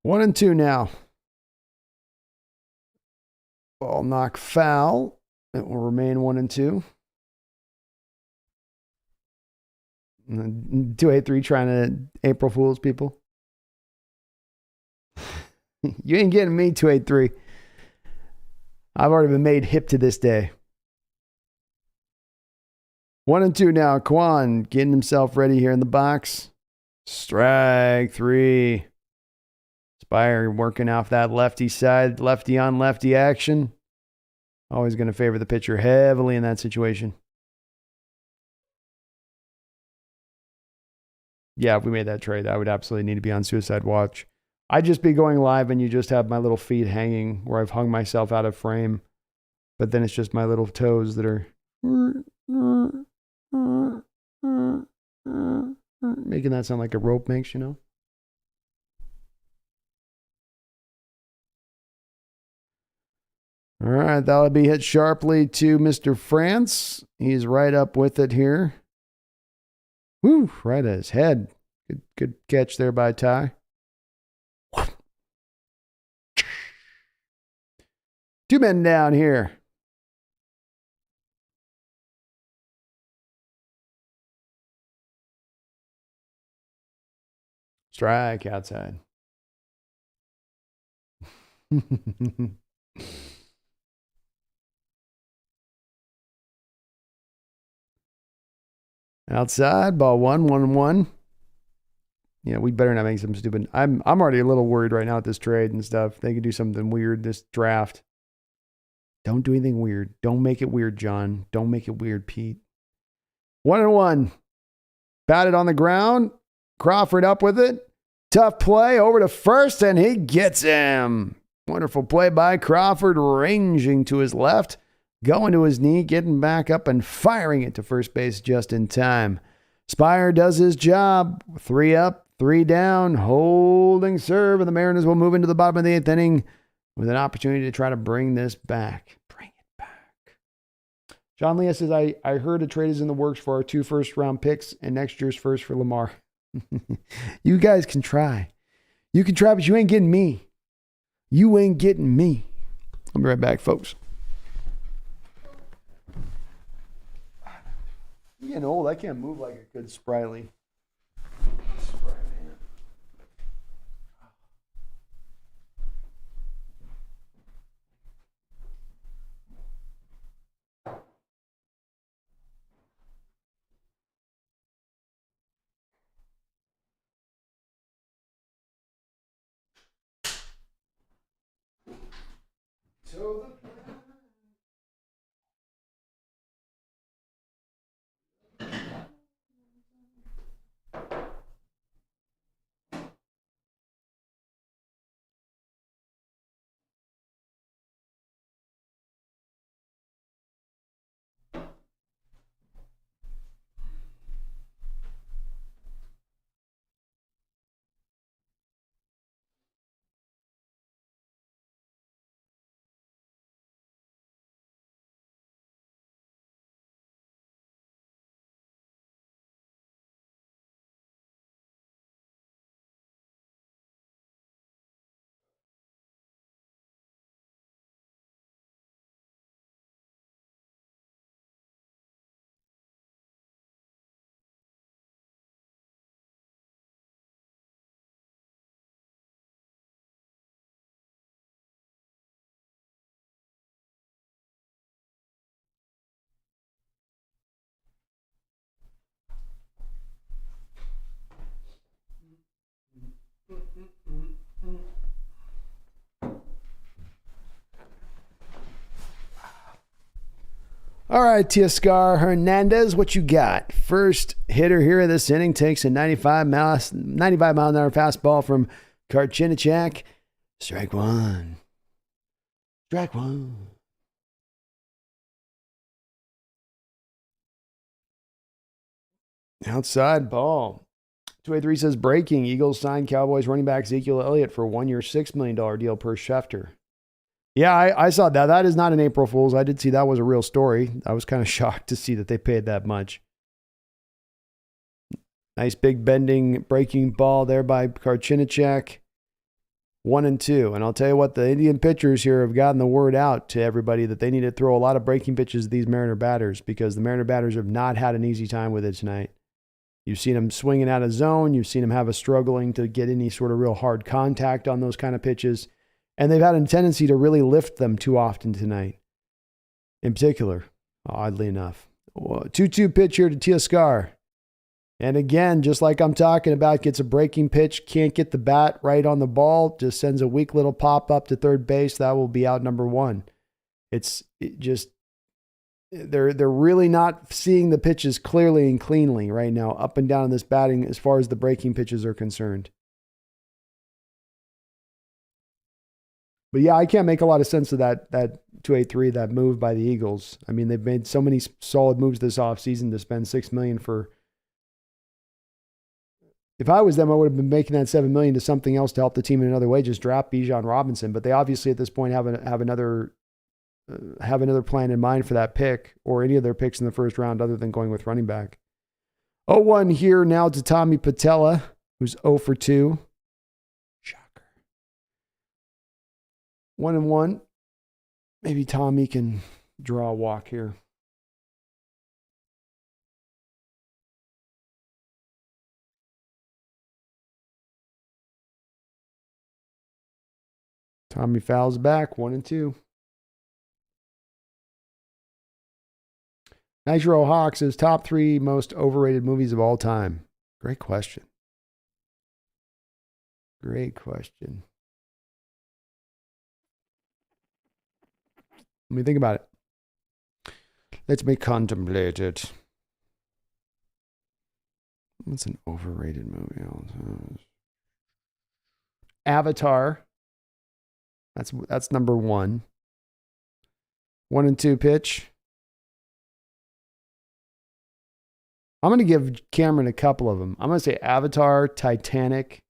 1-2 now. Ball knock foul. It will remain 1-2. 283 trying to April Fools people. You ain't getting me, 283. I've already been made hip to this day. 1-2 now. Kwan getting himself ready here in the box. Strike 3. Spire working off that lefty side, lefty on lefty action. Always going to favor the pitcher heavily in that situation. Yeah, if we made that trade, I would absolutely need to be on suicide watch. I'd just be going live and you just have my little feet hanging where I've hung myself out of frame. But then it's just my little toes that are making that sound like a rope makes, you know? All right, that'll be hit sharply to Mr. France. He's right up with it here. Woo, right at his head. Good catch there by Ty. Two men down here. Strike outside. Outside, ball 1-1-1. Yeah, we better not make some stupid. I'm already a little worried right now at this trade and stuff. They could do something weird this draft. Don't do anything weird. Don't make it weird, John. Don't make it weird, Pete. 1-1. Batted on the ground. Crawford up with it. Tough play over to first, and he gets him. Wonderful play by Crawford, ranging to his left, going to his knee, getting back up and firing it to first base just in time. Spire does his job. 3 up, 3 down, holding serve, and the Mariners will move into the bottom of the 8th inning with an opportunity to try to bring this back. Bring it back. John Leah says, I heard a trade is in the works for our 2 first-round picks and next year's first for Lamar. You guys can try. You can try, but you ain't getting me. You ain't getting me. I'll be right back, folks. I'm getting old. I can't move like a good Spriley. All right, Teoscar Hernandez, what you got? First hitter here of this inning takes a 95 mile an hour fastball from Karchinichak. Strike 1. Strike 1. Outside ball. 283 says breaking. Eagles signed Cowboys running back Ezekiel Elliott for a 1-year, $6 million deal per Schefter. Yeah, I saw that. That is not an April Fool's. I did see that was a real story. I was kind of shocked to see that they paid that much. Nice big bending, breaking ball there by Karchinichak. 1-2. And I'll tell you what, the Indian pitchers here have gotten the word out to everybody that they need to throw a lot of breaking pitches to these Mariner batters, because the Mariner batters have not had an easy time with it tonight. You've seen them swinging out of zone. You've seen them have a struggling to get any sort of real hard contact on those kind of pitches. And they've had a tendency to really lift them too often tonight. In particular, oddly enough. 2-2 pitch here to Teoscar. And again, just like I'm talking about, gets a breaking pitch, can't get the bat right on the ball, just sends a weak little pop up to third base. That will be out number 1. They're really not seeing the pitches clearly and cleanly right now, up and down in this batting as far as the breaking pitches are concerned. But yeah, I can't make a lot of sense of that 2-8-3, that move by the Eagles. I mean, they've made so many solid moves this offseason to spend $6 million for. If I was them, I would have been making that $7 million to something else to help the team in another way. Just drop Bijan Robinson, but they obviously at this point have another plan in mind for that pick or any of their picks in the first round, other than going with running back. 0-1 here now to Tommy Patella, who's 0 for 2. Shocker. 1-1. Maybe Tommy can draw a walk here. Tommy fouls back, 1-2. Nitro Hawks is top 3 most overrated movies of all time. Great question. Great question. Let me think about it. Let me contemplate it. What's an overrated movie? Avatar. That's number 1. 1-2 pitch. I'm going to give Cameron a couple of them. I'm going to say Avatar, Titanic.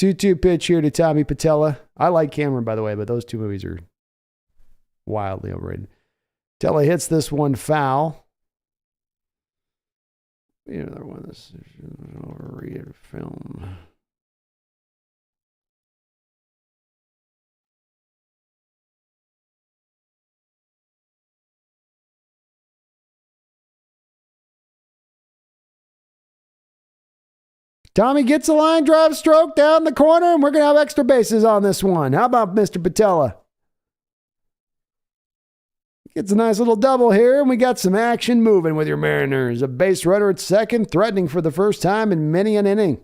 2-2 pitch here to Tommy Patella. I like Cameron, by the way, but those 2 movies are wildly overrated. Patella hits this one foul. Another one. This is an overrated film. Tommy gets a line drive stroke down the corner, and we're going to have extra bases on this one. How about Mr. Patella? Gets a nice little double here, and we got some action moving with your Mariners. A base runner at second, threatening for the first time in many an inning.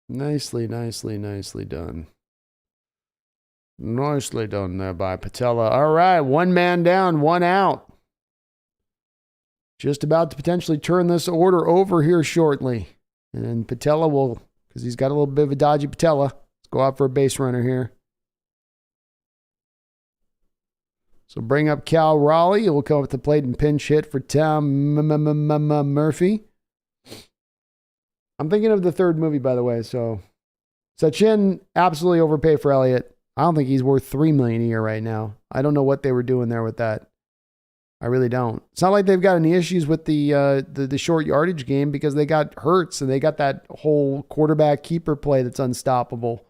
Nicely done. Nicely done there by Patella. All right, 1 man down, 1 out. Just about to potentially turn this order over here shortly. And Patella will, because he's got a little bit of a dodgy Patella, let's go out for a base runner here. So bring up Cal Raleigh. He'll come up to the plate and pinch hit for Tom Murphy. I'm thinking of the third movie, by the way. So Sachin absolutely overpaid for Elliott. I don't think he's worth $3 million a year right now. I don't know what they were doing there with that. I really don't. It's not like they've got any issues with the short yardage game, because they got Hurts and they got that whole quarterback keeper play that's unstoppable.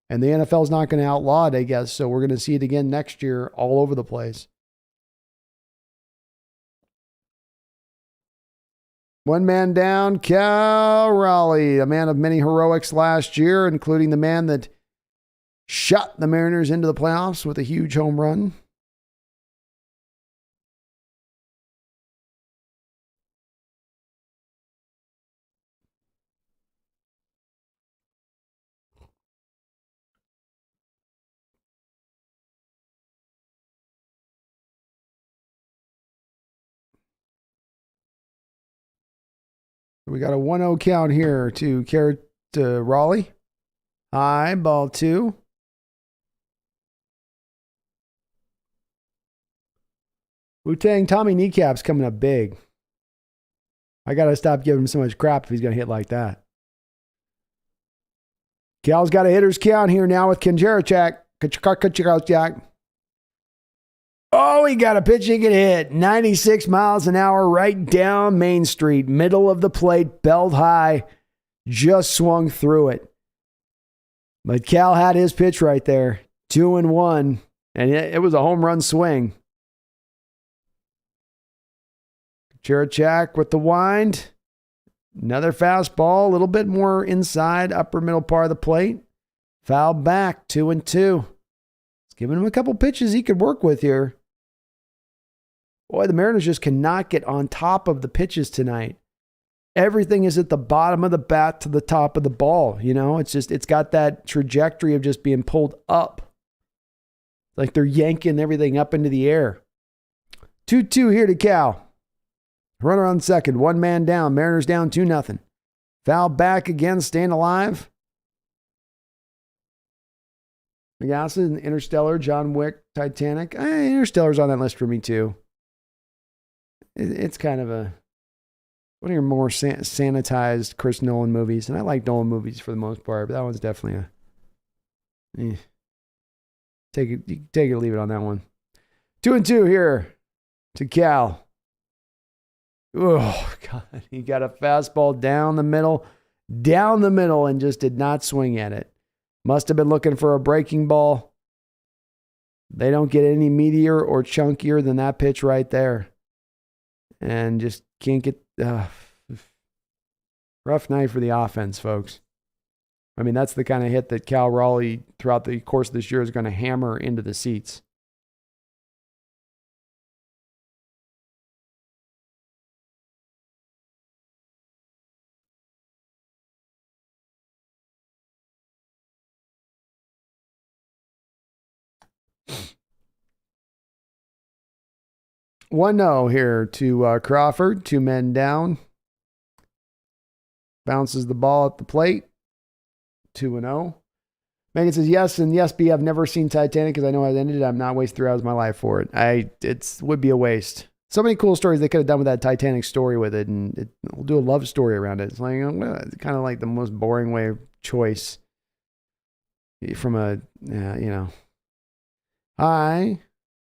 And the NFL's not going to outlaw it, I guess. So we're going to see it again next year all over the place. 1 man down, Cal Raleigh, a man of many heroics last year, including the man that shot the Mariners into the playoffs with a huge home run. We got a 1-0 count here to Raleigh. High, ball 2. Wu-Tang Tommy Kneecap's coming up big. I got to stop giving him so much crap if he's going to hit like that. Cal's got a hitter's count here now with Kinjerichak. Oh, he got a pitch he could hit. 96 miles an hour right down Main Street. Middle of the plate, belt high. Just swung through it. But Cal had his pitch right there. 2-1. And it was a home run swing. Kinjerichak with the wind. Another fastball, a little bit more inside, upper middle part of the plate. Foul back, 2-2. It's giving him a couple pitches he could work with here. Boy, the Mariners just cannot get on top of the pitches tonight. Everything is at the bottom of the bat to the top of the ball. You know, it's got that trajectory of just being pulled up. Like they're yanking everything up into the air. 2-2 here to Cal. Runner on second, one man down. Mariners down 2-0. Foul back again, staying alive. Megasa, Interstellar, John Wick, Titanic. Interstellar's on that list for me too. It's kind of one of your more sanitized Chris Nolan movies. And I like Nolan movies for the most part, but that one's definitely take it or leave it on that one. 2-2 here to Cal. Oh, God. He got a fastball down the middle, and just did not swing at it. Must have been looking for a breaking ball. They don't get any meatier or chunkier than that pitch right there. And just can't get... rough night for the offense, folks. I mean, that's the kind of hit that Cal Raleigh, throughout the course of this year, is going to hammer into the seats. One no here to Crawford. 2 men down. Bounces the ball at the plate. 2-0. Megan says, yes, and yes, B, I've never seen Titanic because I know how it ended. I'm not wasting 3 hours of my life for it. It would be a waste. So many cool stories they could have done with that Titanic story with it, and we'll do a love story around it. It's like, it's kind of like the most boring way of choice from a, Hi.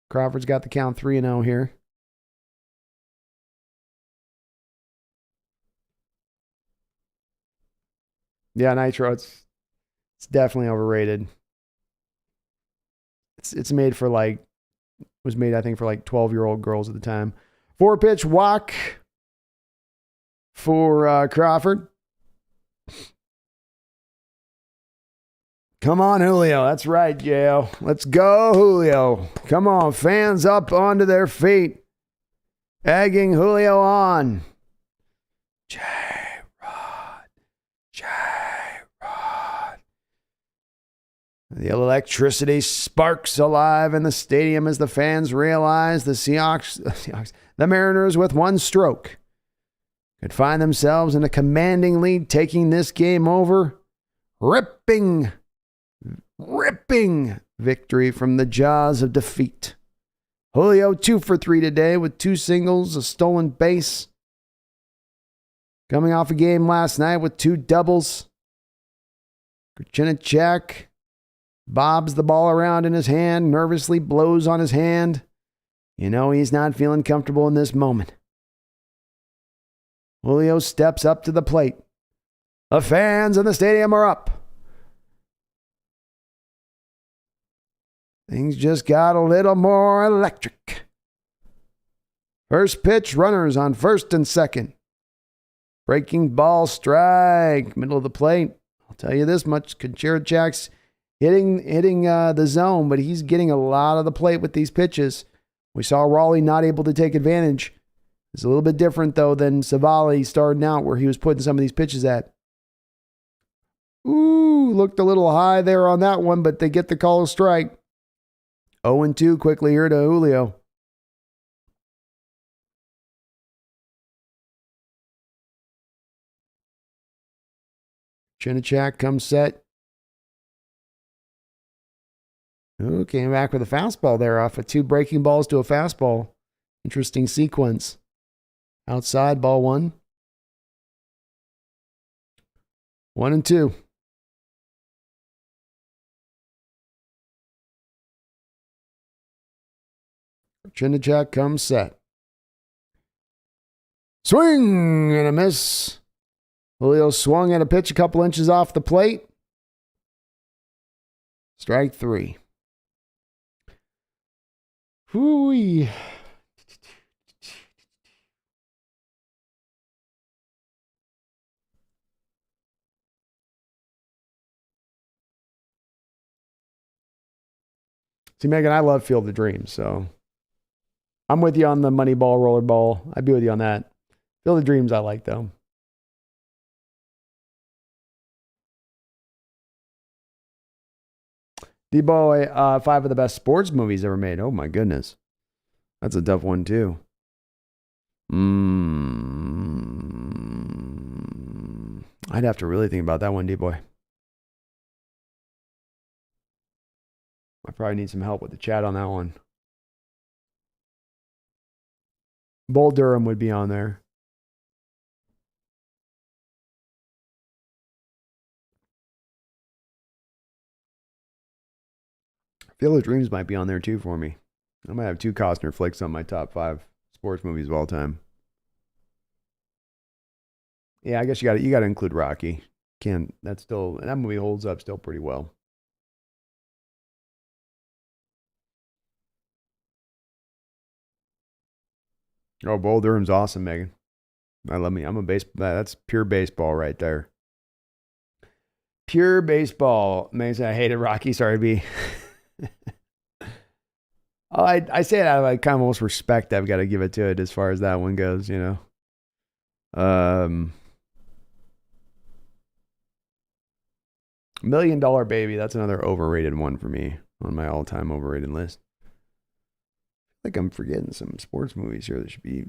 Crawford's got the count 3-0 here. Yeah, Nitro, it's definitely overrated. It's made for was made, I think, for 12-year-old girls at the time. 4-pitch walk for Crawford. Come on, Julio. That's right, Yale. Let's go, Julio. Come on, fans up onto their feet. Egging Julio on. The electricity sparks alive in the stadium as the fans realize the Mariners, with one stroke, could find themselves in a commanding lead, taking this game over. Ripping victory from the jaws of defeat. Julio 2 for 3 today with 2 singles, a stolen base. Coming off a game last night with 2 doubles. Kinjerichak bobs the ball around in his hand, nervously blows on his hand. You know he's not feeling comfortable in this moment. Julio steps up to the plate. The fans in the stadium are up. Things just got a little more electric. First pitch, runners on first and second. Breaking ball, strike, middle of the plate. I'll tell you this much, Kinjerichak's hitting the zone, but he's getting a lot of the plate with these pitches. We saw Raleigh not able to take advantage. It's a little bit different, though, than Savali starting out, where he was putting some of these pitches at. Ooh, looked a little high there on that one, but they get the call of strike. 0-2 quickly here to Julio. Kinjerichak comes set. Ooh, came back with a fastball there off of 2 breaking balls to a fastball. Interesting sequence. Outside, ball 1. 1 and 2. Chinachak comes set. Swing and a miss. Julio swung at a pitch a couple inches off the plate. Strike 3. Hooey. See, Megan, I love Field of Dreams, so I'm with you on the money ball, roller ball. I'd be with you on that. Field of Dreams I like, though. D-Boy, 5 of the best sports movies ever made. Oh, my goodness. That's a tough one, too. I'd have to really think about that one, D-Boy. I probably need some help with the chat on that one. Bull Durham would be on there. Field of Dreams might be on there too for me. I might have 2 Costner flicks on my top 5 sports movies of all time. Yeah, I guess you got to include Rocky. That movie holds up still pretty well. Oh, Bull Durham's awesome, Megan. I'm a that's pure baseball right there. Pure baseball. Megan, I hated Rocky. Sorry, B. I say it out of kind of almost respect I've got to give it to it as far as that one goes, you know. $1 Million Dollar Baby, that's another overrated one for me on my all-time overrated list. I think I'm forgetting some sports movies here that should be.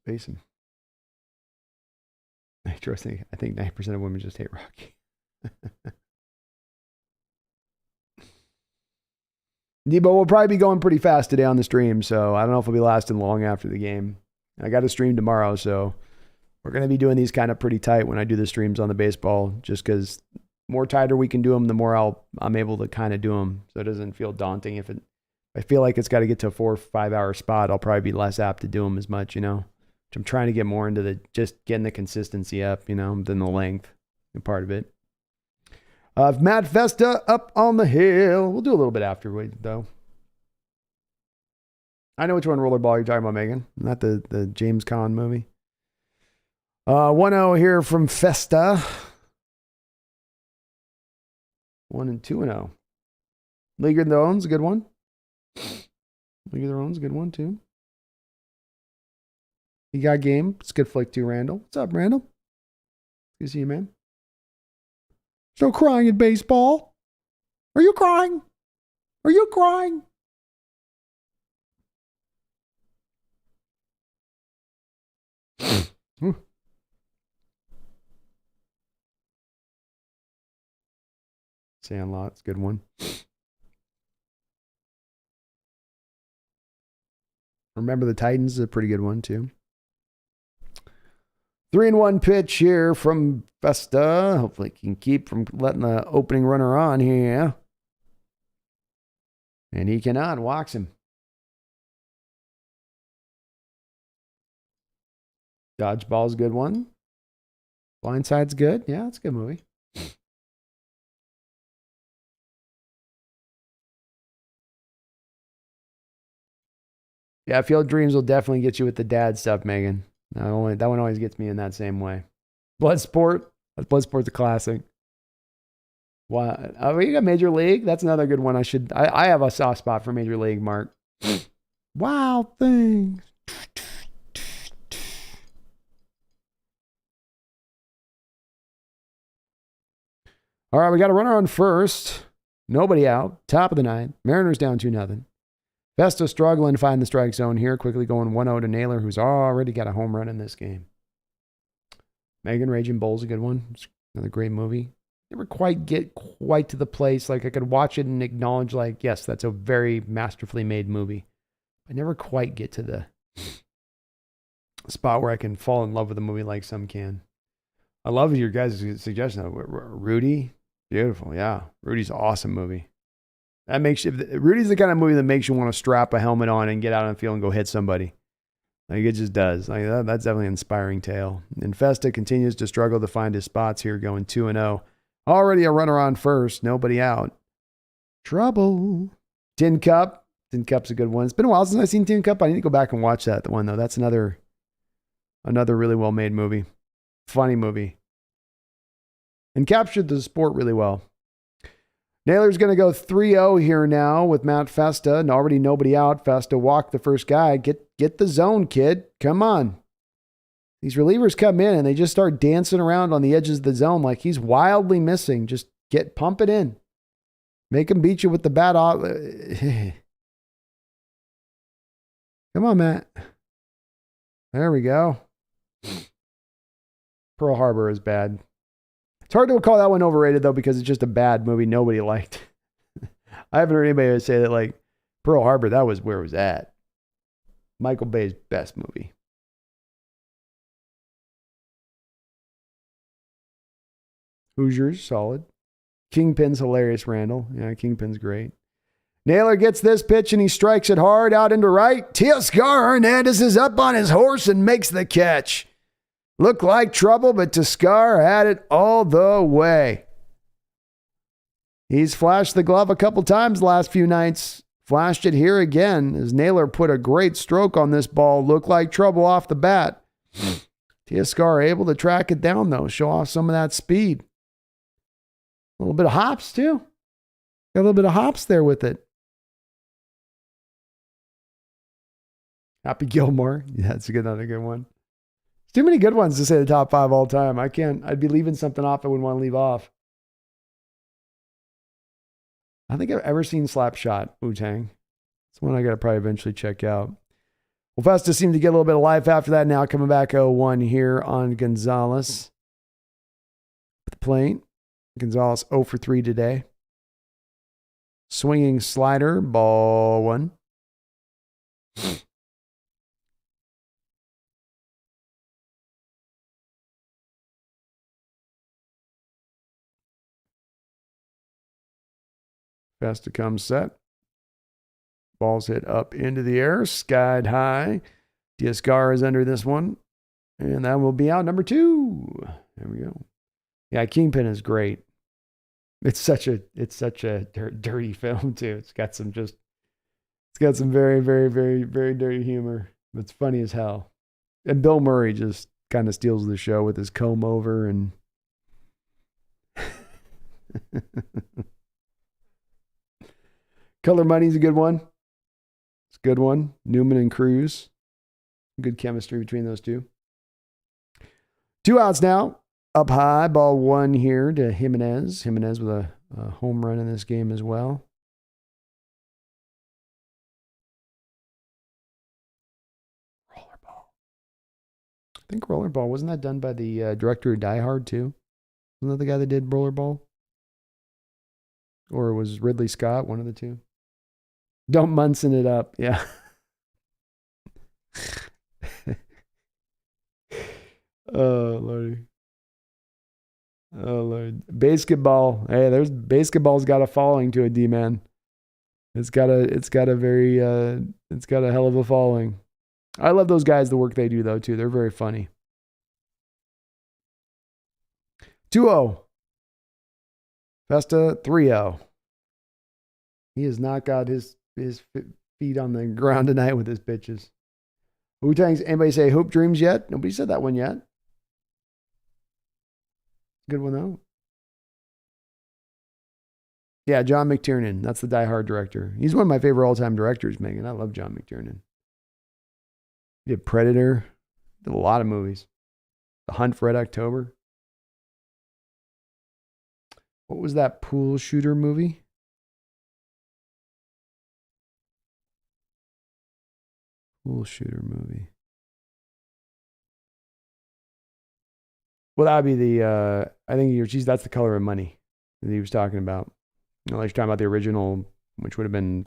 Spacing. I think 90% of women just hate Rocky. Debo will probably be going pretty fast today on the stream, so I don't know if we'll be lasting long after the game. I got a stream tomorrow, so we're going to be doing these kind of pretty tight when I do the streams on the baseball, just because more tighter we can do them, the more I'm able to kind of do them, so it doesn't feel daunting. If I feel like it's got to get to a 4 or 5 hour spot, I'll probably be less apt to do them as much, you know. I'm trying to get more into just getting the consistency up, you know, than the length part of it. Matt Vesta up on the hill. We'll do a little bit afterward, though. I know which one rollerball you're talking about, Megan. Not the James Caan movie. 1-0 here from Festa. 1 and 2-0. League of Their Own's a good one. League of Their Own's a good one, too. You got game. It's a good flick, too, Randall. What's up, Randall? Good to see you, man. Still crying in baseball? Are you crying? Are you crying? Sandlot's a good one. Remember the Titans is a pretty good one, too. 3-1 pitch here from Festa. Hopefully he can keep from letting the opening runner on here. And he cannot. Walks him. Dodgeball's a good one. Blindside's good. Yeah, it's a good movie. Yeah, Field Dreams will definitely get you with the dad stuff, Megan. That one always gets me in that same way. Bloodsport. Bloodsport's a classic. What? Oh, you got Major League? That's another good one. I have a soft spot for Major League, Mark. Wild Things. All right, we got a runner on first. Nobody out. Top of the 9th. Mariners down 2-0. Vesta struggling to find the strike zone here. Quickly going 1-0 to Naylor, who's already got a home run in this game. Megan, Raging Bull's a good one. It's another great movie. Never quite get to the place. Like I could watch it and acknowledge, like, yes, that's a very masterfully made movie. I never quite get to the spot where I can fall in love with a movie like some can. I love your guys' suggestion. Rudy, beautiful. Yeah, Rudy's an awesome movie. That makes you, Rudy's the kind of movie that makes you want to strap a helmet on and get out on the field and go hit somebody. Like it just does. Like that's definitely an inspiring tale. And Festa continues to struggle to find his spots here, going 2-0. Already a runner on first, nobody out. Trouble. Tin Cup. Tin Cup's a good one. It's been a while since I've seen Tin Cup. I need to go back and watch that one though. That's another really well made movie. Funny movie. And captured the sport really well. Naylor's going to go 3-0 here now with Matt Festa, and already nobody out. Festa walked the first guy. Get the zone, kid. Come on. These relievers come in and they just start dancing around on the edges of the zone like he's wildly missing. Just pump it in. Make him beat you with the bat off. Come on, Matt. There we go. Pearl Harbor is bad. It's hard to call that one overrated, though, because it's just a bad movie nobody liked. I haven't heard anybody say that, like, Pearl Harbor, that was where it was at. Michael Bay's best movie. Hoosiers, solid. Kingpin's hilarious, Randall. Yeah, Kingpin's great. Naylor gets this pitch, and he strikes it hard out into right. Teoscar Hernandez is up on his horse and makes the catch. Looked like trouble, but Teoscar had it all the way. He's flashed the glove a couple times the last few nights. Flashed it here again as Naylor put a great stroke on this ball. Looked like trouble off the bat. Teoscar able to track it down, though. Show off some of that speed. A little bit of hops, too. Got a little bit of hops there with it. Happy Gilmore. Yeah, that's another good one. Too many good ones to say the top 5 all time. I'd be leaving something off I wouldn't want to leave off. I don't think I've ever seen Slapshot, Wu-Tang. It's one I got to probably eventually check out. Well, Festa seemed to get a little bit of life after that. Now coming back 0-1 here on Gonzalez. At the plate. Gonzalez 0 for 3 today. Swinging slider, ball 1. Festa comes set. Ball's hit up into the air, skied high. Teoscar is under this one. And that will be out number 2. There we go. Yeah, Kingpin is great. It's such a dirty film too. It's got some very, very, very, very dirty humor. It's funny as hell. And Bill Murray just kind of steals the show with his comb over and Color Money's a good one. It's a good one. Newman and Cruz. Good chemistry between those two. 2 outs now. Up high. Ball 1 here to Jimenez. Jimenez with a home run in this game as well. Rollerball. I think Rollerball, wasn't that done by the director of Die Hard too? Wasn't that the guy that did Rollerball? Or was Ridley Scott, one of the two? Don't Munson it up. Yeah. Oh, Lordy. Oh, Lord. Basketball. Hey, basketball's got a following to it, D-man. It's got a hell of a following. I love those guys, the work they do, though, too. They're very funny. 2-0. Festa 3-0. He has not got his feet on the ground tonight with his pitches. Wu-Tang's, anybody say Hoop Dreams yet? Nobody said that one yet. Good one, though. Yeah, John McTiernan. That's the Die Hard director. He's one of my favorite all-time directors, Megan. I love John McTiernan. He did Predator. Did a lot of movies. The Hunt for Red October. What was that pool shooter movie? Pool shooter movie. Well, that would be the, I think that's The Color of Money that he was talking about. You know, he's talking about the original, which would have been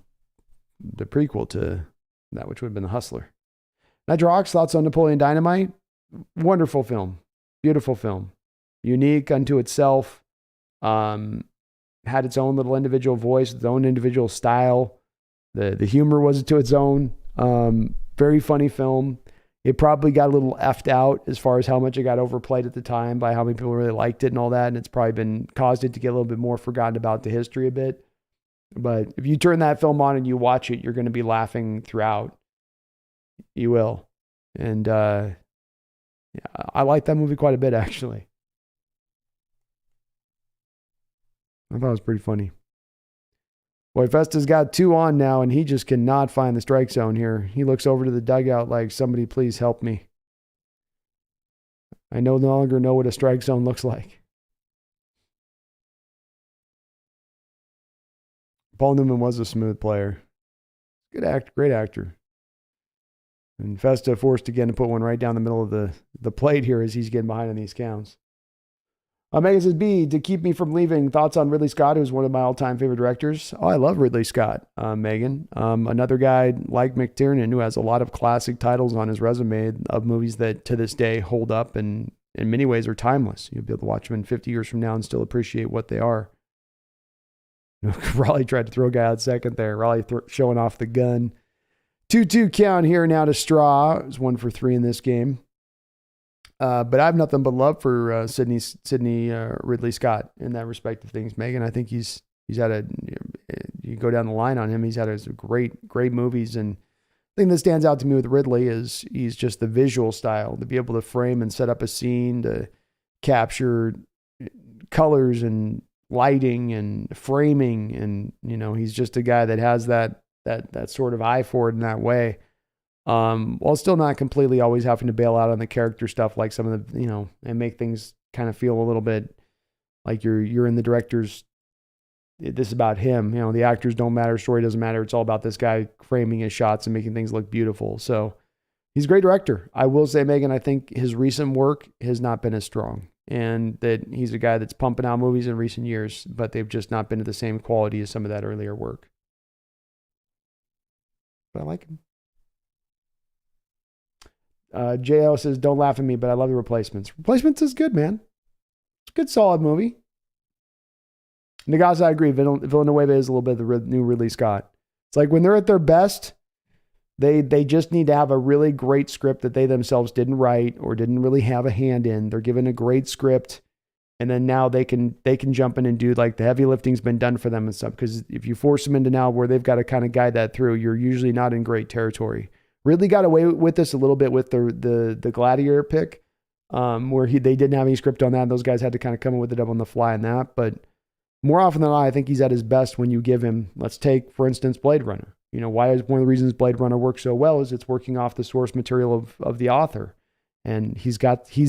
the prequel to that which would have been The Hustler. Nitrox, thoughts on Napoleon Dynamite? Wonderful film. Beautiful film. Unique unto itself. Had its own little individual voice, its own individual style. The humor was to its own. Very funny film. It probably got a little effed out as far as how much it got overplayed at the time by how many people really liked it and all that. And it's probably been caused it to get a little bit more forgotten about the history a bit. But if you turn that film on and you watch it, you're going to be laughing throughout. You will. And yeah, I like that movie quite a bit, actually. I thought it was pretty funny. Boy, Festa's got 2 on now, and he just cannot find the strike zone here. He looks over to the dugout like, somebody please help me. I no longer know what a strike zone looks like. Paul Newman was a smooth player. Good actor, great actor. And Festa forced again to put one right down the middle of the plate here as he's getting behind on these counts. Megan says, B, to keep me from leaving, thoughts on Ridley Scott, who's one of my all-time favorite directors. Oh, I love Ridley Scott, Megan. Another guy like McTiernan who has a lot of classic titles on his resume of movies that to this day hold up and in many ways are timeless. You'll be able to watch them in 50 years from now and still appreciate what they are. Raleigh tried to throw a guy out second there. Raleigh showing off the gun. 2-2 count here now to Straw. It was 1 for 3 in this game. But I have nothing but love for Sidney Ridley Scott in that respect of things, Megan. I think he's had you go down the line on him, he's had some great movies. And the thing that stands out to me with Ridley is he's just the visual style, to be able to frame and set up a scene, to capture colors and lighting and framing. And, he's just a guy that has that sort of eye for it in that way. While still not completely always having to bail out on the character stuff like some of the, and make things kind of feel a little bit like you're in the director's, this is about him. The actors don't matter, story doesn't matter. It's all about this guy framing his shots and making things look beautiful. So he's a great director. I will say, Megan, I think his recent work has not been as strong, and that he's a guy that's pumping out movies in recent years, but they've just not been to the same quality as some of that earlier work. But I like him. JL says, don't laugh at me, but I love The Replacements. Replacements is good, man. It's a good, solid movie. Nagasa, I agree. Villanueva is a little bit of the new Ridley Scott. It's like when they're at their best, they just need to have a really great script that they themselves didn't write or didn't really have a hand in. They're given a great script, and then now they can jump in and do like the heavy lifting's been done for them and stuff. Because if you force them into now where they've got to kind of guide that through, you're usually not in great territory. Ridley got away with this a little bit with the Gladiator pick, where they didn't have any script on that. And those guys had to kind of come up with it up on the fly in that. But more often than not, I think he's at his best when you give him, let's take, for instance, Blade Runner. Why is one of the reasons Blade Runner works so well is it's working off the source material of the author. And he's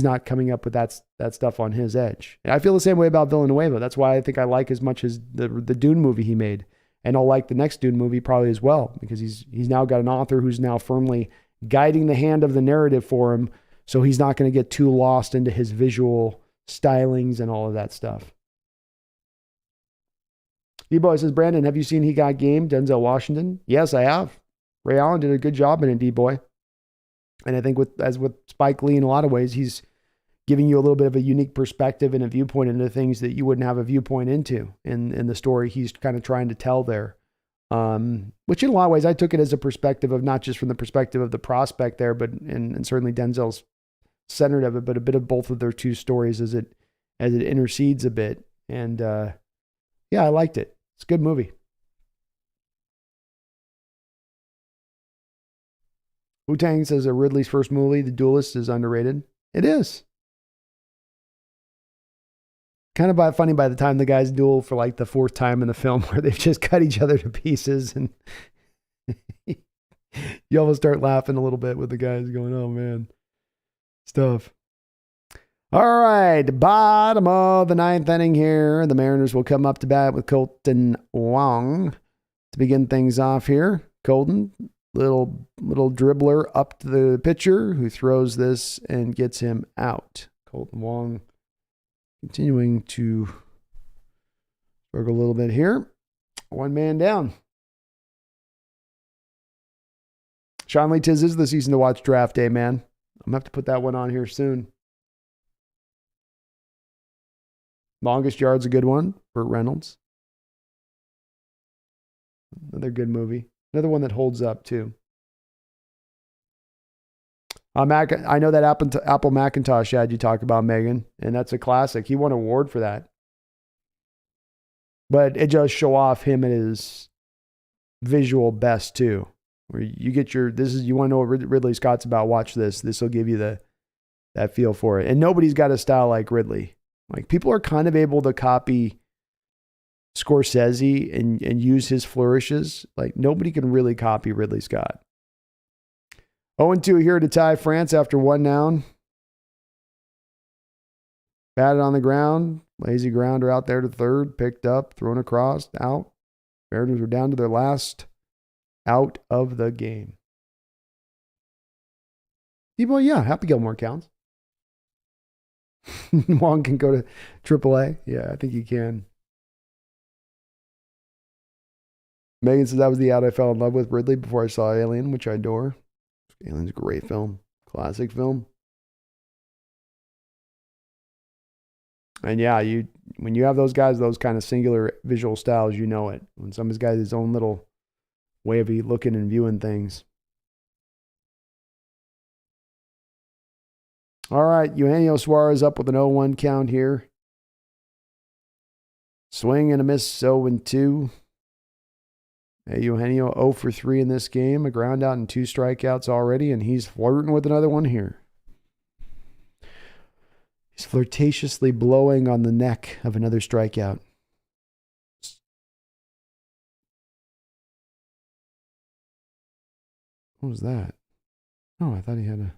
not coming up with that stuff on his edge. And I feel the same way about Villanueva. That's why I think I like as much as the Dune movie he made. And I'll like the next Dune movie probably as well, because he's now got an author who's now firmly guiding the hand of the narrative for him, so he's not going to get too lost into his visual stylings and all of that stuff. D-Boy says, Brandon, have you seen He Got Game, Denzel Washington? Yes, I have. Ray Allen did a good job in it, D-Boy. And I think with Spike Lee in a lot of ways, he's giving you a little bit of a unique perspective and a viewpoint into things that you wouldn't have a viewpoint into in the story he's kind of trying to tell there. Which in a lot of ways, I took it as a perspective of not just from the perspective of the prospect there, but and certainly Denzel's centered of it, but a bit of both of their two stories as it intercedes a bit. And yeah, I liked it. It's a good movie. Wu-Tang says that Ridley's first movie, The Duelist, is underrated. It is. Kind of funny by the time the guys duel for like the 4th time in the film, where they've just cut each other to pieces, and you almost start laughing a little bit with the guys going, oh man, stuff. All right, bottom of the 9th inning here. The Mariners will come up to bat with Colton Wong to begin things off here. Colton, little dribbler up to the pitcher who throws this and gets him out. Colton Wong continuing to struggle a little bit here. 1 man down. Sean Lee, tis is the season to watch Draft Day, man. I'm going to have to put that one on here soon. Longest Yard's a good one. Burt Reynolds. Another good movie. Another one that holds up, too. I know that Apple Macintosh ad you talk about, Megan, and that's a classic. He won an award for that. But it does show off him at his visual best, too. Where you get you want to know what Ridley Scott's about, watch this. This will give you that feel for it. And nobody's got a style like Ridley. Like, people are kind of able to copy Scorsese and use his flourishes. Like, nobody can really copy Ridley Scott. 0-2 here to tie France after one down. Batted on the ground. Lazy grounder out there to third. Picked up. Thrown across. Out. Mariners were down to their last out of the game. People, yeah, Happy Gilmore counts. Wong can go to AAA. Yeah, I think he can. Megan says that was the out I fell in love with Ridley before I saw Alien, which I adore. Alien's a great film. Classic film. And yeah, when you have those guys, those kind of singular visual styles, you know it. When somebody's got his own little way of looking and viewing things. All right, Eugenio Suarez up with an 0-1 count here. Swing and a miss, 0-2. Hey, Eugenio 0 for 3 in this game. A ground out and 2 strikeouts already, and he's flirting with another one here. He's flirtatiously blowing on the neck of another strikeout. What was that? Oh, I thought he had a...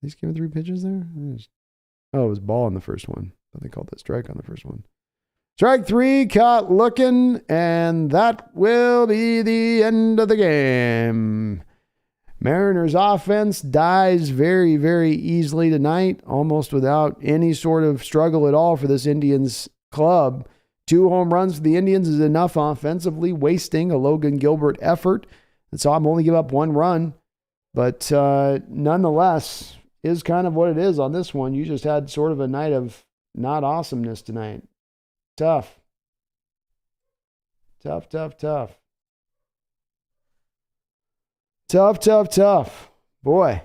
He's giving 3 pitches there? Oh, it was ball on the first one. I thought they called that strike on the first one. Strike 3, caught looking, and that will be the end of the game. Mariners offense dies very, very easily tonight, almost without any sort of struggle at all for this Indians club. 2 home runs for the Indians is enough offensively, wasting a Logan Gilbert effort. And so I'm only give up 1 run. But nonetheless, is kind of what it is on this one. You just had sort of a night of not awesomeness tonight. Tough. Tough. Boy,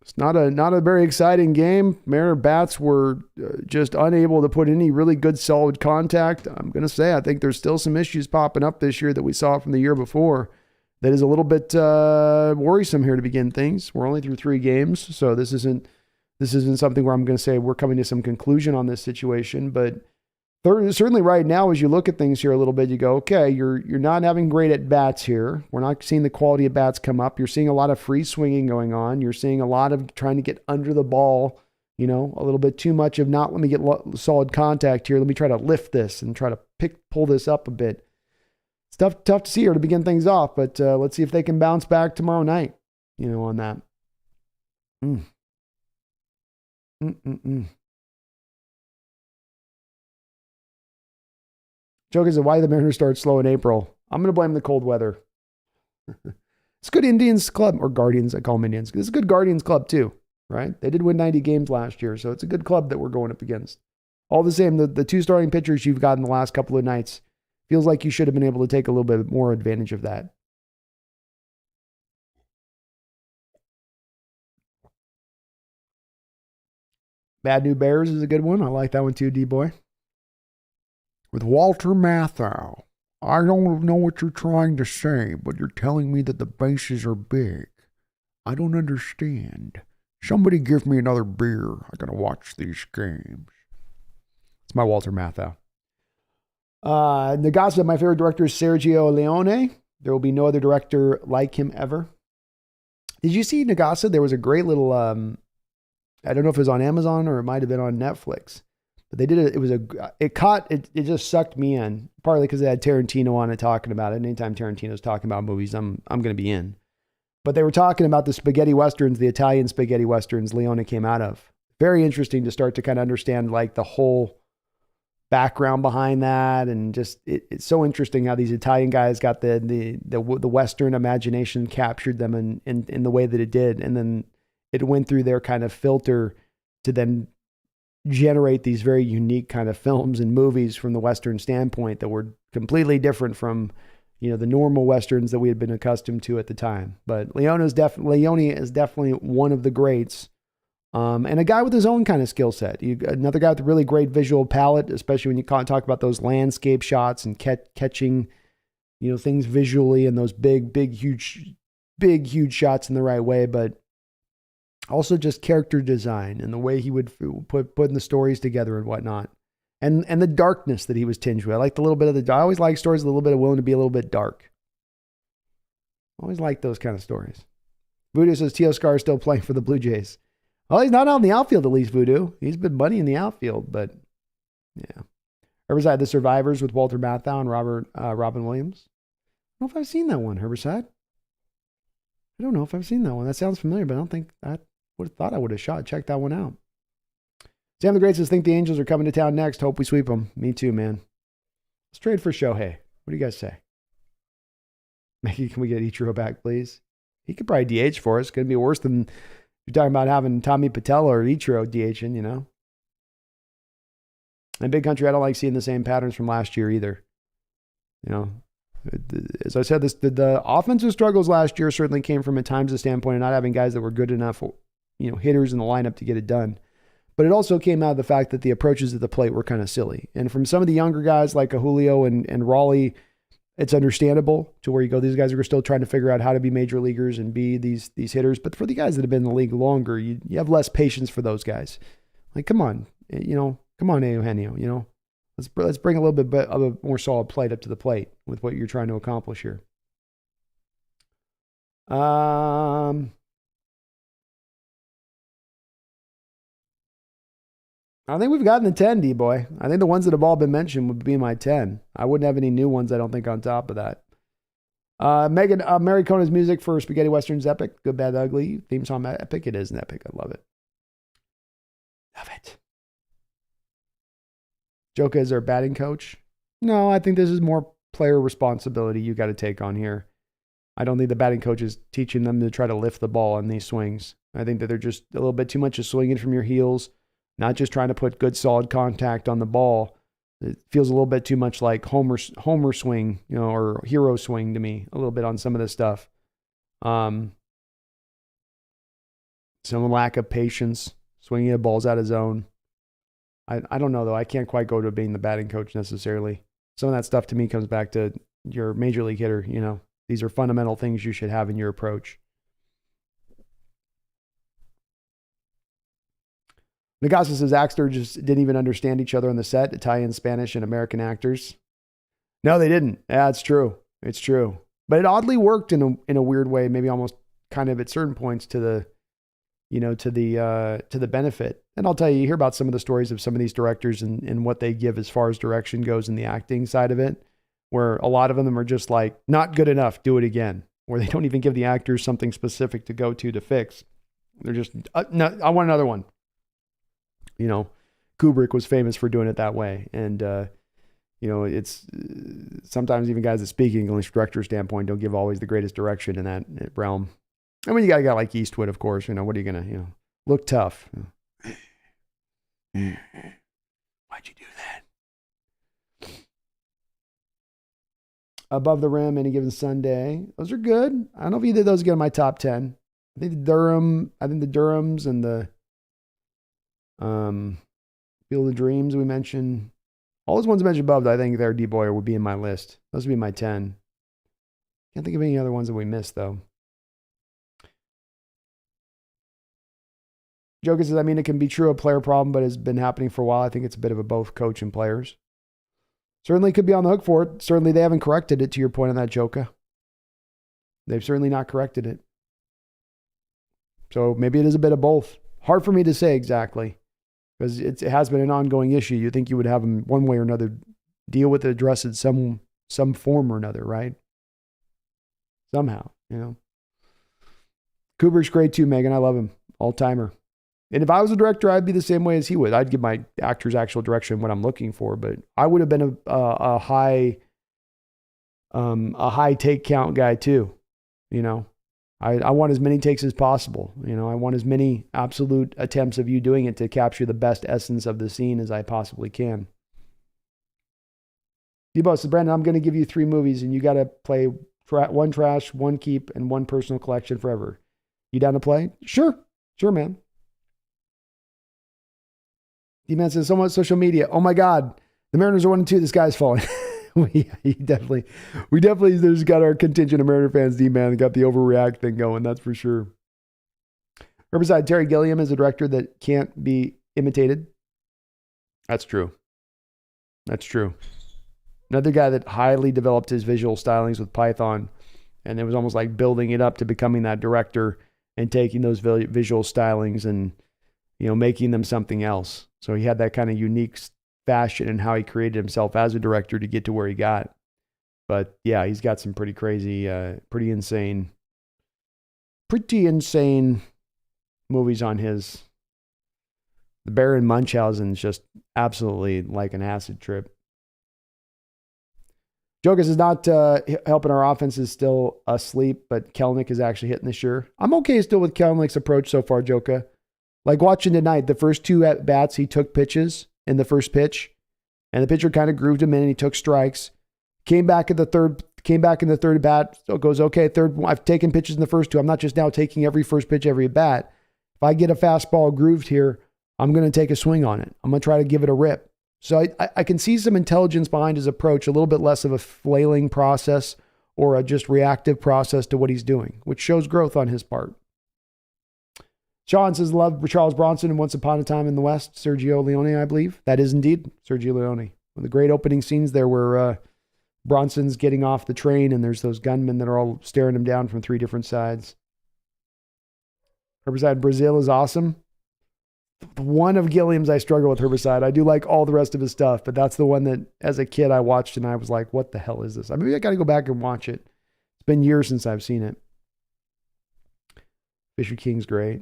it's not a very exciting game. Mariner bats were just unable to put any really good solid contact. I'm going to say I think there's still some issues popping up this year that we saw from the year before. That is a little bit worrisome here to begin things. We're only through 3 games, so this isn't something where I'm going to say we're coming to some conclusion on this situation. But certainly right now, as you look at things here a little bit, you go, okay, you're not having great at bats here. We're not seeing the quality of bats come up. You're seeing a lot of free swinging going on. You're seeing a lot of trying to get under the ball. A little bit too much of not let me get solid contact here. Let me try to lift this and try to pull this up a bit. It's tough to see here to begin things off, but let's see if they can bounce back tomorrow night, on that. Joke is why the Mariners start slow in April. I'm going to blame the cold weather. It's a good Indians club, or Guardians, I call them Indians. It's a good Guardians club too, right? They did win 90 games last year, so it's a good club that we're going up against. All the same, the 2 starting pitchers you've got in the last couple of nights, feels like you should have been able to take a little bit more advantage of that. Bad New Bears is a good one. I like that one too, D-Boy. With Walter Matthau. I don't know what you're trying to say, but you're telling me that the bases are big. I don't understand. Somebody give me another beer. I gotta watch these games. It's my Walter Matthau. Nagasa, my favorite director is Sergio Leone. There will be no other director like him ever. Did you see Nagasa? There was a great little, I don't know if it was on Amazon or it might have been on Netflix, but they did it. It just sucked me in, partly because they had Tarantino on it talking about it. And anytime Tarantino's talking about movies, I'm going to be in. But they were talking about the spaghetti westerns, the Italian spaghetti westerns Leone came out of. Very interesting to start to kind of understand like the whole background behind that, and just it's so interesting how these Italian guys got the Western imagination, captured them in the way that it did, and then it went through their kind of filter to then generate these very unique kind of films and movies from the Western standpoint that were completely different from, the normal Westerns that we had been accustomed to at the time. But Leone is definitely one of the greats. And a guy with his own kind of skill set. Another guy with a really great visual palette, especially when you talk about those landscape shots and catching, things visually and those big, huge shots in the right way. But also just character design and the way he would put in the stories together and whatnot. And the darkness that he was tinged with. I like I always like stories with a little bit of willing to be a little bit dark. Always like those kind of stories. Voodoo says Teoscar is still playing for the Blue Jays. Well, he's not out in the outfield, at least, Voodoo. He's been money in the outfield, but yeah. Herbicide, The Survivors with Walter Matthau and Robin Williams. I don't know if I've seen that one, Herbicide. I don't know if I've seen that one. That sounds familiar, but I don't think I would have thought I would have checked that one out. Sam the Great says, think the Angels are coming to town next. Hope we sweep them. Me too, man. Let's trade for Shohei. What do you guys say? Maybe can we get Ichiro back, please? He could probably DH for us. It's going to be worse than you're talking about having Tommy Patel or Ichiro DHing, And Big Country, I don't like seeing the same patterns from last year either. As I said, the offensive struggles last year certainly came from at times the standpoint of not having guys that were good enough, hitters in the lineup to get it done. But it also came out of the fact that the approaches at the plate were kind of silly. And from some of the younger guys like Julio and Raleigh, it's understandable to where you go, these guys are still trying to figure out how to be major leaguers and be these hitters. But for the guys that have been in the league longer, you have less patience for those guys. Like, come on, come on, Eugenio, let's bring a little bit of a more solid plate up to the plate with what you're trying to accomplish here. I think we've gotten the 10, D-Boy. I think the ones that have all been mentioned would be my 10. I wouldn't have any new ones, I don't think, on top of that. Megan, Mary Kona's music for Spaghetti Western's epic. Good, Bad, Ugly. Theme song epic. It is an epic. I love it. Love it. Joka is our batting coach. No, I think this is more player responsibility you got to take on here. I don't think the batting coach is teaching them to try to lift the ball on these swings. I think that they're just a little bit too much of swinging from your heels, not just trying to put good, solid contact on the ball. It feels a little bit too much like Homer swing, or hero swing to me, a little bit on some of this stuff. Some lack of patience, swinging the balls out of zone. I don't know, though. I can't quite go to being the batting coach necessarily. Some of that stuff to me comes back to your major league hitter. These are fundamental things you should have in your approach. Nagasa says Axter just didn't even understand each other on the set, Italian, Spanish, and American actors. No, they didn't. Yeah, it's true. It's true. But it oddly worked in a weird way, maybe almost kind of at certain points to the benefit. And I'll tell you, you hear about some of the stories of some of these directors and what they give as far as direction goes in the acting side of it, where a lot of them are just like, not good enough, do it again. Where they don't even give the actors something specific to go to fix. They're just, no, I want another one. Kubrick was famous for doing it that way. And, it's sometimes even guys that speak English, director standpoint, don't give always the greatest direction in that realm. I mean, you got a guy like Eastwood, of course. What are you going to, look tough? Why'd you do that? Above the Rim, Any Given Sunday. Those are good. I don't know if either of those get in my top 10. I think the Durhams and the Field of Dreams we mentioned. All those ones mentioned above, I think they're D-Boy would be in my list. Those would be my 10. Can't think of any other ones that we missed, though. Joker says, it can be true a player problem, but it's been happening for a while. I think it's a bit of a both coach and players. Certainly could be on the hook for it. Certainly they haven't corrected it, to your point on that, Joker. They've certainly not corrected it. So maybe it is a bit of both. Hard for me to say exactly, because it has been an ongoing issue. You think you would have them one way or another deal with it, address it some form or another, right? Somehow, Kubrick's great too, Megan. I love him. All-timer. And if I was a director, I'd be the same way as he would. I'd give my actors actual direction what I'm looking for, but I would have been a high take count guy too. You know, I want as many takes as possible. You know, I want as many absolute attempts of you doing it to capture the best essence of the scene as I possibly can. Debo says, Brandon, I'm going to give you 3 movies and you got to play 1 trash, 1 keep, and 1 personal collection forever. You down to play? Sure, man. D-Man says, someone on social media, oh my God, the Mariners are 1-2. This guy's falling. we definitely, there's got our contingent of Mariner fans, D-Man, that got the overreact thing going. That's for sure. Riverside, Terry Gilliam is a director that can't be imitated. That's true. Another guy that highly developed his visual stylings with Python, and it was almost like building it up to becoming that director and taking those visual stylings and, you know, making them something else. So he had that kind of unique fashion in how he created himself as a director to get to where he got. But yeah, he's got some pretty crazy, pretty insane movies on his. The Baron Munchausen is just absolutely like an acid trip. Jokas is not helping our offense, is still asleep, but Kelnick is actually hitting this year. I'm okay still with Kelnick's approach so far, Joka. Like watching tonight, the first 2 at-bats, he took pitches in the first pitch, and the pitcher kind of grooved him in, and he took strikes. Came back in the third at bat, so it goes, okay, third, I've taken pitches in the first 2. I'm not just now taking every first pitch, every at bat. If I get a fastball grooved here, I'm going to take a swing on it. I'm going to try to give it a rip. So I can see some intelligence behind his approach, a little bit less of a flailing process or a just reactive process to what he's doing, which shows growth on his part. Sean says, love Charles Bronson and Once Upon a Time in the West, Sergio Leone, I believe. That is indeed Sergio Leone. One of the great opening scenes there where Bronson's getting off the train and there's those gunmen that are all staring him down from 3 different sides. Herbicide Brazil is awesome. One of Gilliam's I struggle with, Herbicide. I do like all the rest of his stuff, but that's the one that as a kid I watched and I was like, what the hell is this? I mean, I got to go back and watch it. It's been years since I've seen it. Fisher King's great.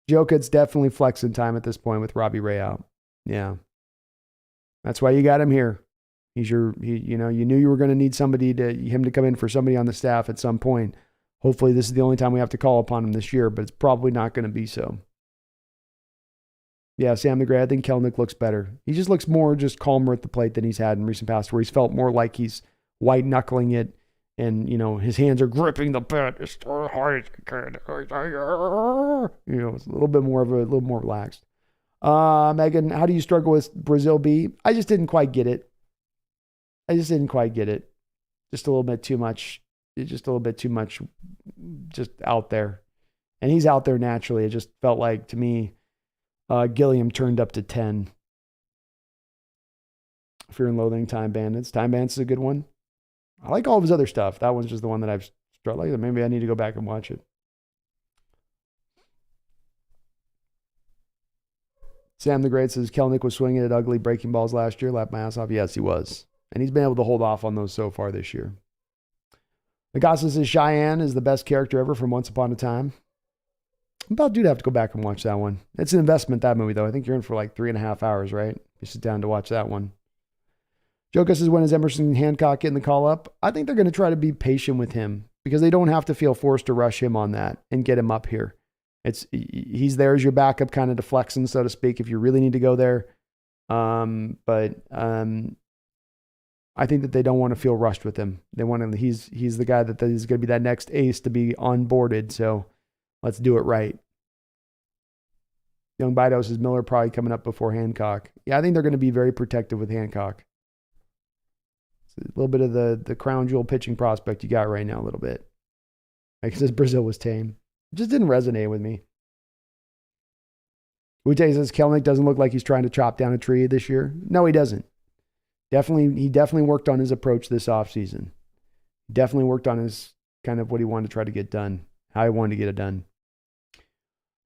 Jokic's definitely flexing time at this point with Robbie Ray out. Yeah. That's why you got him here. You knew you were going to need him to come in for somebody on the staff at some point. Hopefully this is the only time we have to call upon him this year, but it's probably not going to be so. Yeah, Sam the Gray, I think Kelnick looks better. He just looks more just calmer at the plate than he's had in recent past, where he's felt more like he's white knuckling it and, you know, his hands are gripping the bat as hard as he can. You know, it's a little more relaxed. Megan, how do you struggle with Brazil B? I just didn't quite get it. Just a little bit too much. Just a little bit too much just out there. And he's out there naturally. It just felt like, to me, Gilliam turned up to 10. Fear and Loathing, Time Bandits. Time Bandits is a good one. I like all of his other stuff. That one's just the one that I've struggled with. Maybe I need to go back and watch it. Sam the Great says, Kelnick was swinging at ugly breaking balls last year. Laughed my ass off. Yes, he was. And he's been able to hold off on those so far this year. Agasa says, Cheyenne is the best character ever from Once Upon a Time. I'm about due to have to go back and watch that one. It's an investment, that movie, though. I think you're in for like 3.5 hours, right? You sit down to watch that one. Joker says, when is Emerson Hancock getting the call up? I think they're going to try to be patient with him because they don't have to feel forced to rush him on that and get him up here. He's there as your backup, kind of deflecting, so to speak, if you really need to go there. But I think that they don't want to feel rushed with him. They want him. He's the guy that is going to be that next ace to be onboarded. So let's do it right. Young Bido says Miller probably coming up before Hancock. Yeah, I think they're going to be very protective with Hancock. It's a little bit of the crown jewel pitching prospect you got right now, a little bit. Like it says Brazil was tame. It just didn't resonate with me. Wu-Tang says Kelnick doesn't look like he's trying to chop down a tree this year. No, he doesn't. He definitely worked on his approach this offseason. Definitely worked on his kind of what he wanted to try to get done, how he wanted to get it done.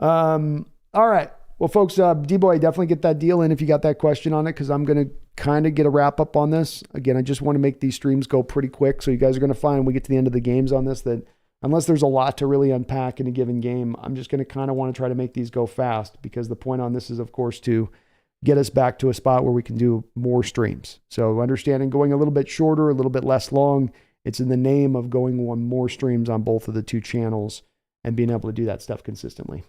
All right. Well, folks, D-Boy, definitely get that deal in if you got that question on it, because I'm going to kind of get a wrap up on this. Again, I just want to make these streams go pretty quick, so you guys are going to find when we get to the end of the games on this that unless there's a lot to really unpack in a given game, I'm just going to kind of want to try to make these go fast, because the point on this is, of course, to get us back to a spot where we can do more streams. So understanding going a little bit shorter, a little bit less long, it's in the name of going on more streams on both of the two channels and being able to do that stuff consistently.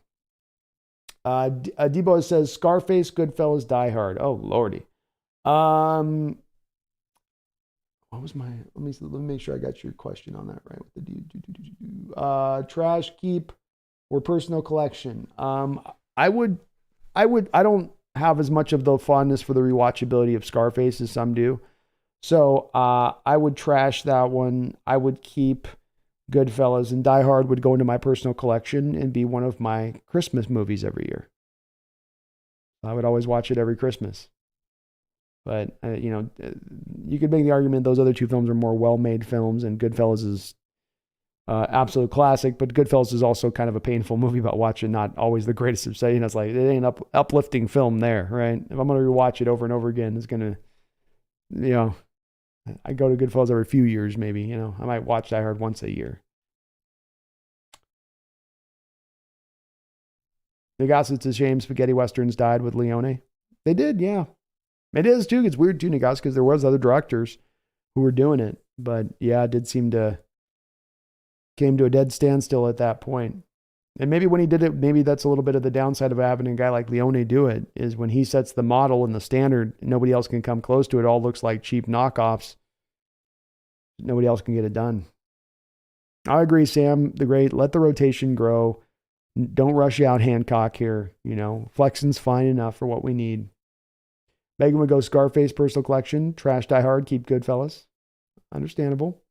Debo says, Scarface, Goodfellas, Die Hard. Oh, Lordy. What was my, let me make sure I got your question on that right. With the trash, keep, or personal collection. I don't have as much of the fondness for the rewatchability of Scarface as some do. So I would trash that one. I would keep Goodfellas, and Die Hard would go into my personal collection and be one of my Christmas movies every year. I would always watch it every Christmas. But, you could make the argument those other two films are more well-made films, and Goodfellas is absolute classic, but Goodfellas is also kind of a painful movie about watching, not always the greatest of saying. It's like, it ain't uplifting film there, right? If I'm going to rewatch it over and over again, it's going to, I go to Goodfellas every few years, maybe, I might watch Die Hard once a year. The guys, it's a shame spaghetti westerns died with Leone. They did, yeah. It is too. It's weird too, Nagas, because there was other directors who were doing it, but yeah, it did seem to came to a dead standstill at that point. And maybe when he did it, maybe that's a little bit of the downside of having a guy like Leone do it, is when he sets the model and the standard, nobody else can come close to it. It all looks like cheap knockoffs. Nobody else can get it done. I agree, Sam the Great. Let the rotation grow. Don't rush out Hancock here. Flexing's fine enough for what we need. Megan would go Scarface, personal collection, trash Die Hard, keep Goodfellas. Understandable.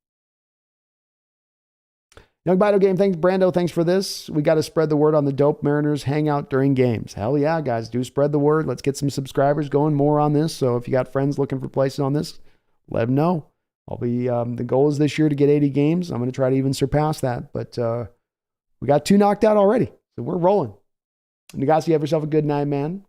Young Bido Game, thanks. Brando, thanks for this. We got to spread the word on the Dope Mariners hangout during games. Hell yeah, guys, do spread the word. Let's get some subscribers going more on this. So if you got friends looking for places on this, let them know. I'll be, the goal is this year to get 80 games. I'm going to try to even surpass that, but we got 2 knocked out already. So we're rolling. Nagasi, have yourself a good night, man.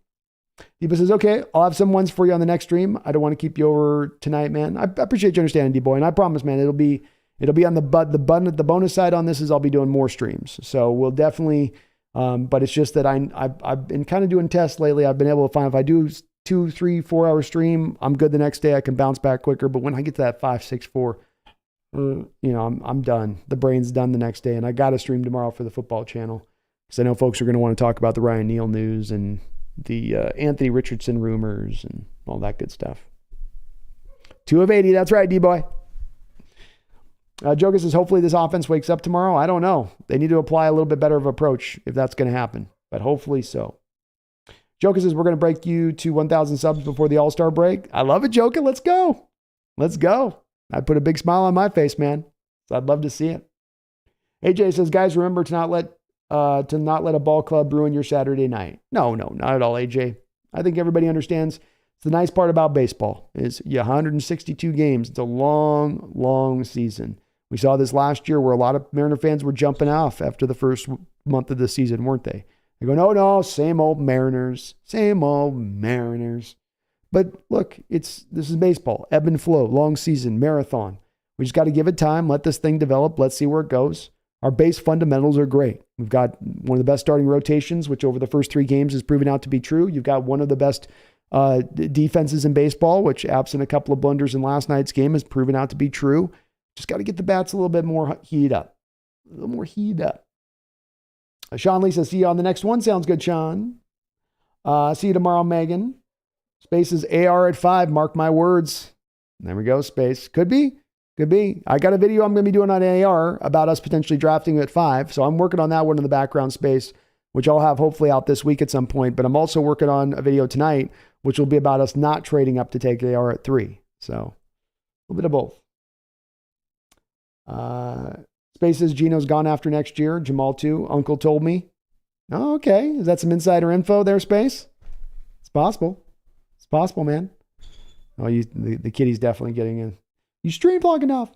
Debo says, okay, I'll have some ones for you on the next stream. I don't want to keep you over tonight, man. I appreciate you understanding, D-Boy. And I promise, man, it'll be on the bonus side on this is I'll be doing more streams. So we'll definitely, but it's just that I've been kind of doing tests lately. I've been able to find if I do 2, 3, 4 hour stream, I'm good the next day. I can bounce back quicker. But when I get to that 5, 6, 4, I'm done. The brain's done the next day. And I got to stream tomorrow for the football channel, because I know folks are going to want to talk about the Ryan Neal news and the Anthony Richardson rumors and all that good stuff. 2 of 80. That's right, D-Boy. Joker says, hopefully this offense wakes up tomorrow. I don't know. They need to apply a little bit better of approach if that's going to happen, but hopefully so. Joker says, we're going to break you to 1,000 subs before the All-Star break. I love it, Joker. Let's go. Let's go. I'd put a big smile on my face, man. So I'd love to see it. AJ says, guys, remember to not let a ball club ruin your Saturday night. No, not at all, AJ. I think everybody understands. It's the nice part about baseball is 162 games. It's a long, long season. We saw this last year where a lot of Mariner fans were jumping off after the first month of the season, weren't they? They go, no, same old Mariners. But look, this is baseball. Ebb and flow, long season, marathon. We just got to give it time, let this thing develop. Let's see where it goes. Our base fundamentals are great. We've got one of the best starting rotations, which over the first 3 games has proven out to be true. You've got one of the best defenses in baseball, which absent a couple of blunders in last night's game has proven out to be true. Just got to get the bats a little bit more heated up. Sean Lee says, see you on the next one. Sounds good, Sean. See you tomorrow, Megan. Space is AR at 5. Mark my words. There we go, Space. Could be. I got a video I'm going to be doing on AR about us potentially drafting at 5. So I'm working on that one in the background, Space, which I'll have hopefully out this week at some point. But I'm also working on a video tonight, which will be about us not trading up to take AR at 3. So a little bit of both. Spaces, Gino's gone after next year. Jamal too. Uncle told me. Oh, okay. Is that some insider info there, Space? It's possible. It's possible, man. Oh, the kitty's definitely getting in. You stream long enough.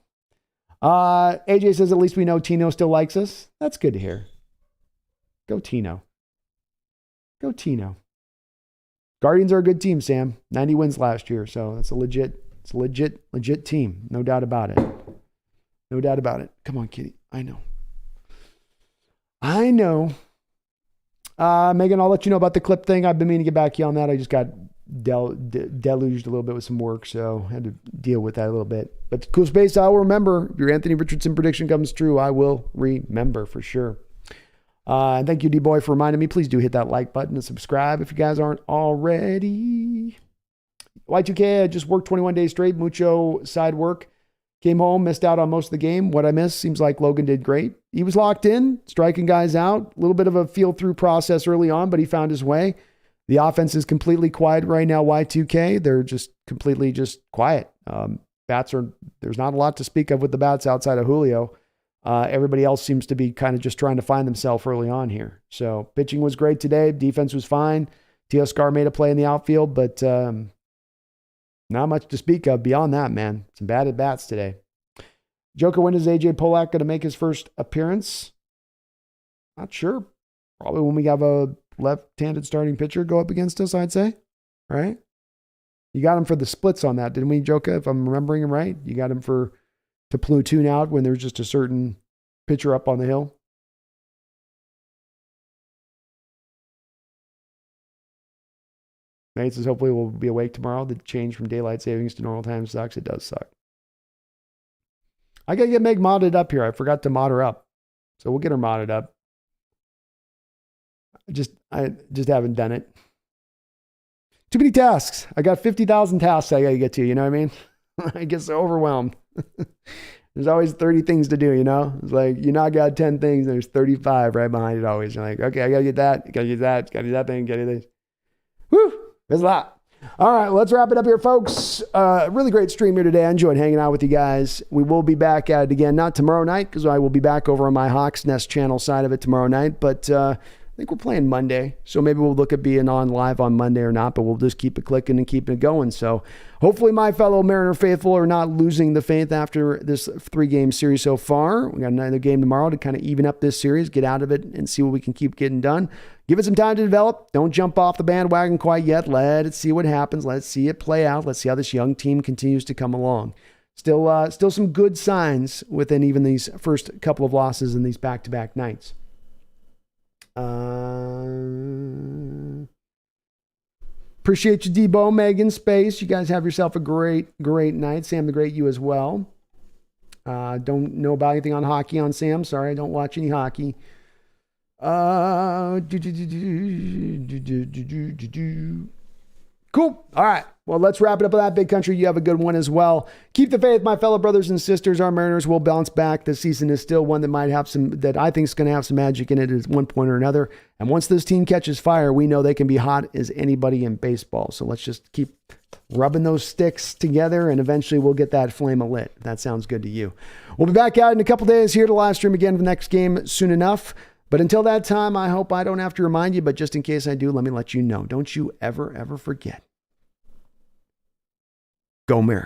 AJ says, at least we know Tino still likes us. That's good to hear. Go Tino. Guardians are a good team, Sam. 90 wins last year, so it's a legit team. No doubt about it. Come on, kitty. I know. I know. Megan, I'll let you know about the clip thing. I've been meaning to get back to you on that. I just got deluged a little bit with some work, so I had to deal with that a little bit. But Cool Space, I will remember. If your Anthony Richardson prediction comes true, I will remember for sure. And thank you, D-Boy, for reminding me. Please do hit that like button and subscribe if you guys aren't already. Y2K, I just worked 21 days straight, mucho side work. Came home, missed out on most of the game. What I missed, seems like Logan did great. He was locked in, striking guys out. A little bit of a feel-through process early on, but he found his way. The offense is completely quiet right now, Y2K. They're just completely just quiet. There's not a lot to speak of with the bats outside of Julio. Everybody else seems to be kind of just trying to find themselves early on here. So pitching was great today. Defense was fine. Teoscar made a play in the outfield, but not much to speak of beyond that, man. Some bad at-bats today. Joker, when is AJ Polak going to make his first appearance? Not sure. Probably when we have a left-handed starting pitcher go up against us, I'd say. Right? You got him for the splits on that, didn't we, Joker? If I'm remembering him right. You got him to platoon out when there's just a certain pitcher up on the hill. Nate says, hopefully we'll be awake tomorrow. The change from daylight savings to normal time sucks. It does suck. I got to get Meg modded up here. I forgot to mod her up. So we'll get her modded up. I just haven't done it. Too many tasks. I got 50,000 tasks I got to get to, you know what I mean? I get so overwhelmed. There's always 30 things to do, you know? It's like, you knock out 10 things, there's 35 right behind it always. You're like, okay, I got to get that. Got to get that. Got to do that thing. Got to do this. Whew. There's a lot. All right, let's wrap it up here, folks. Really great stream here today. I enjoyed hanging out with you guys. We will be back at it again, not tomorrow night, because I will be back over on my Hawks Nest channel side of it tomorrow night, but I think we're playing Monday, so maybe we'll look at being on live on Monday or not, but we'll just keep it clicking and keeping it going. So hopefully my fellow Mariner faithful are not losing the faith after this 3-game series so far. We got another game tomorrow to kind of even up this series, get out of it, and see what we can keep getting done. Give it some time to develop. Don't jump off the bandwagon quite yet. Let it see what happens. Let's see it play out. Let's see how this young team continues to come along. Still some good signs within even these first couple of losses in these back-to-back nights. Appreciate you, Debo, Megan, Space. You guys have yourself a great night. Sam the Great, you as well. Don't know about anything on hockey on Sam. Sorry, I don't watch any hockey. Cool. All right. Well, let's wrap it up with that, Big Country. You have a good one as well. Keep the faith, my fellow brothers and sisters. Our Mariners will bounce back. The season is still one that might have that I think is going to have some magic in it at one point or another. And once this team catches fire, we know they can be hot as anybody in baseball. So let's just keep rubbing those sticks together, and eventually we'll get that flame lit. That sounds good to you. We'll be back out in a couple days here to live stream again for the next game soon enough. But until that time, I hope I don't have to remind you, but just in case I do, let me let you know. Don't you ever forget. Go Mariners.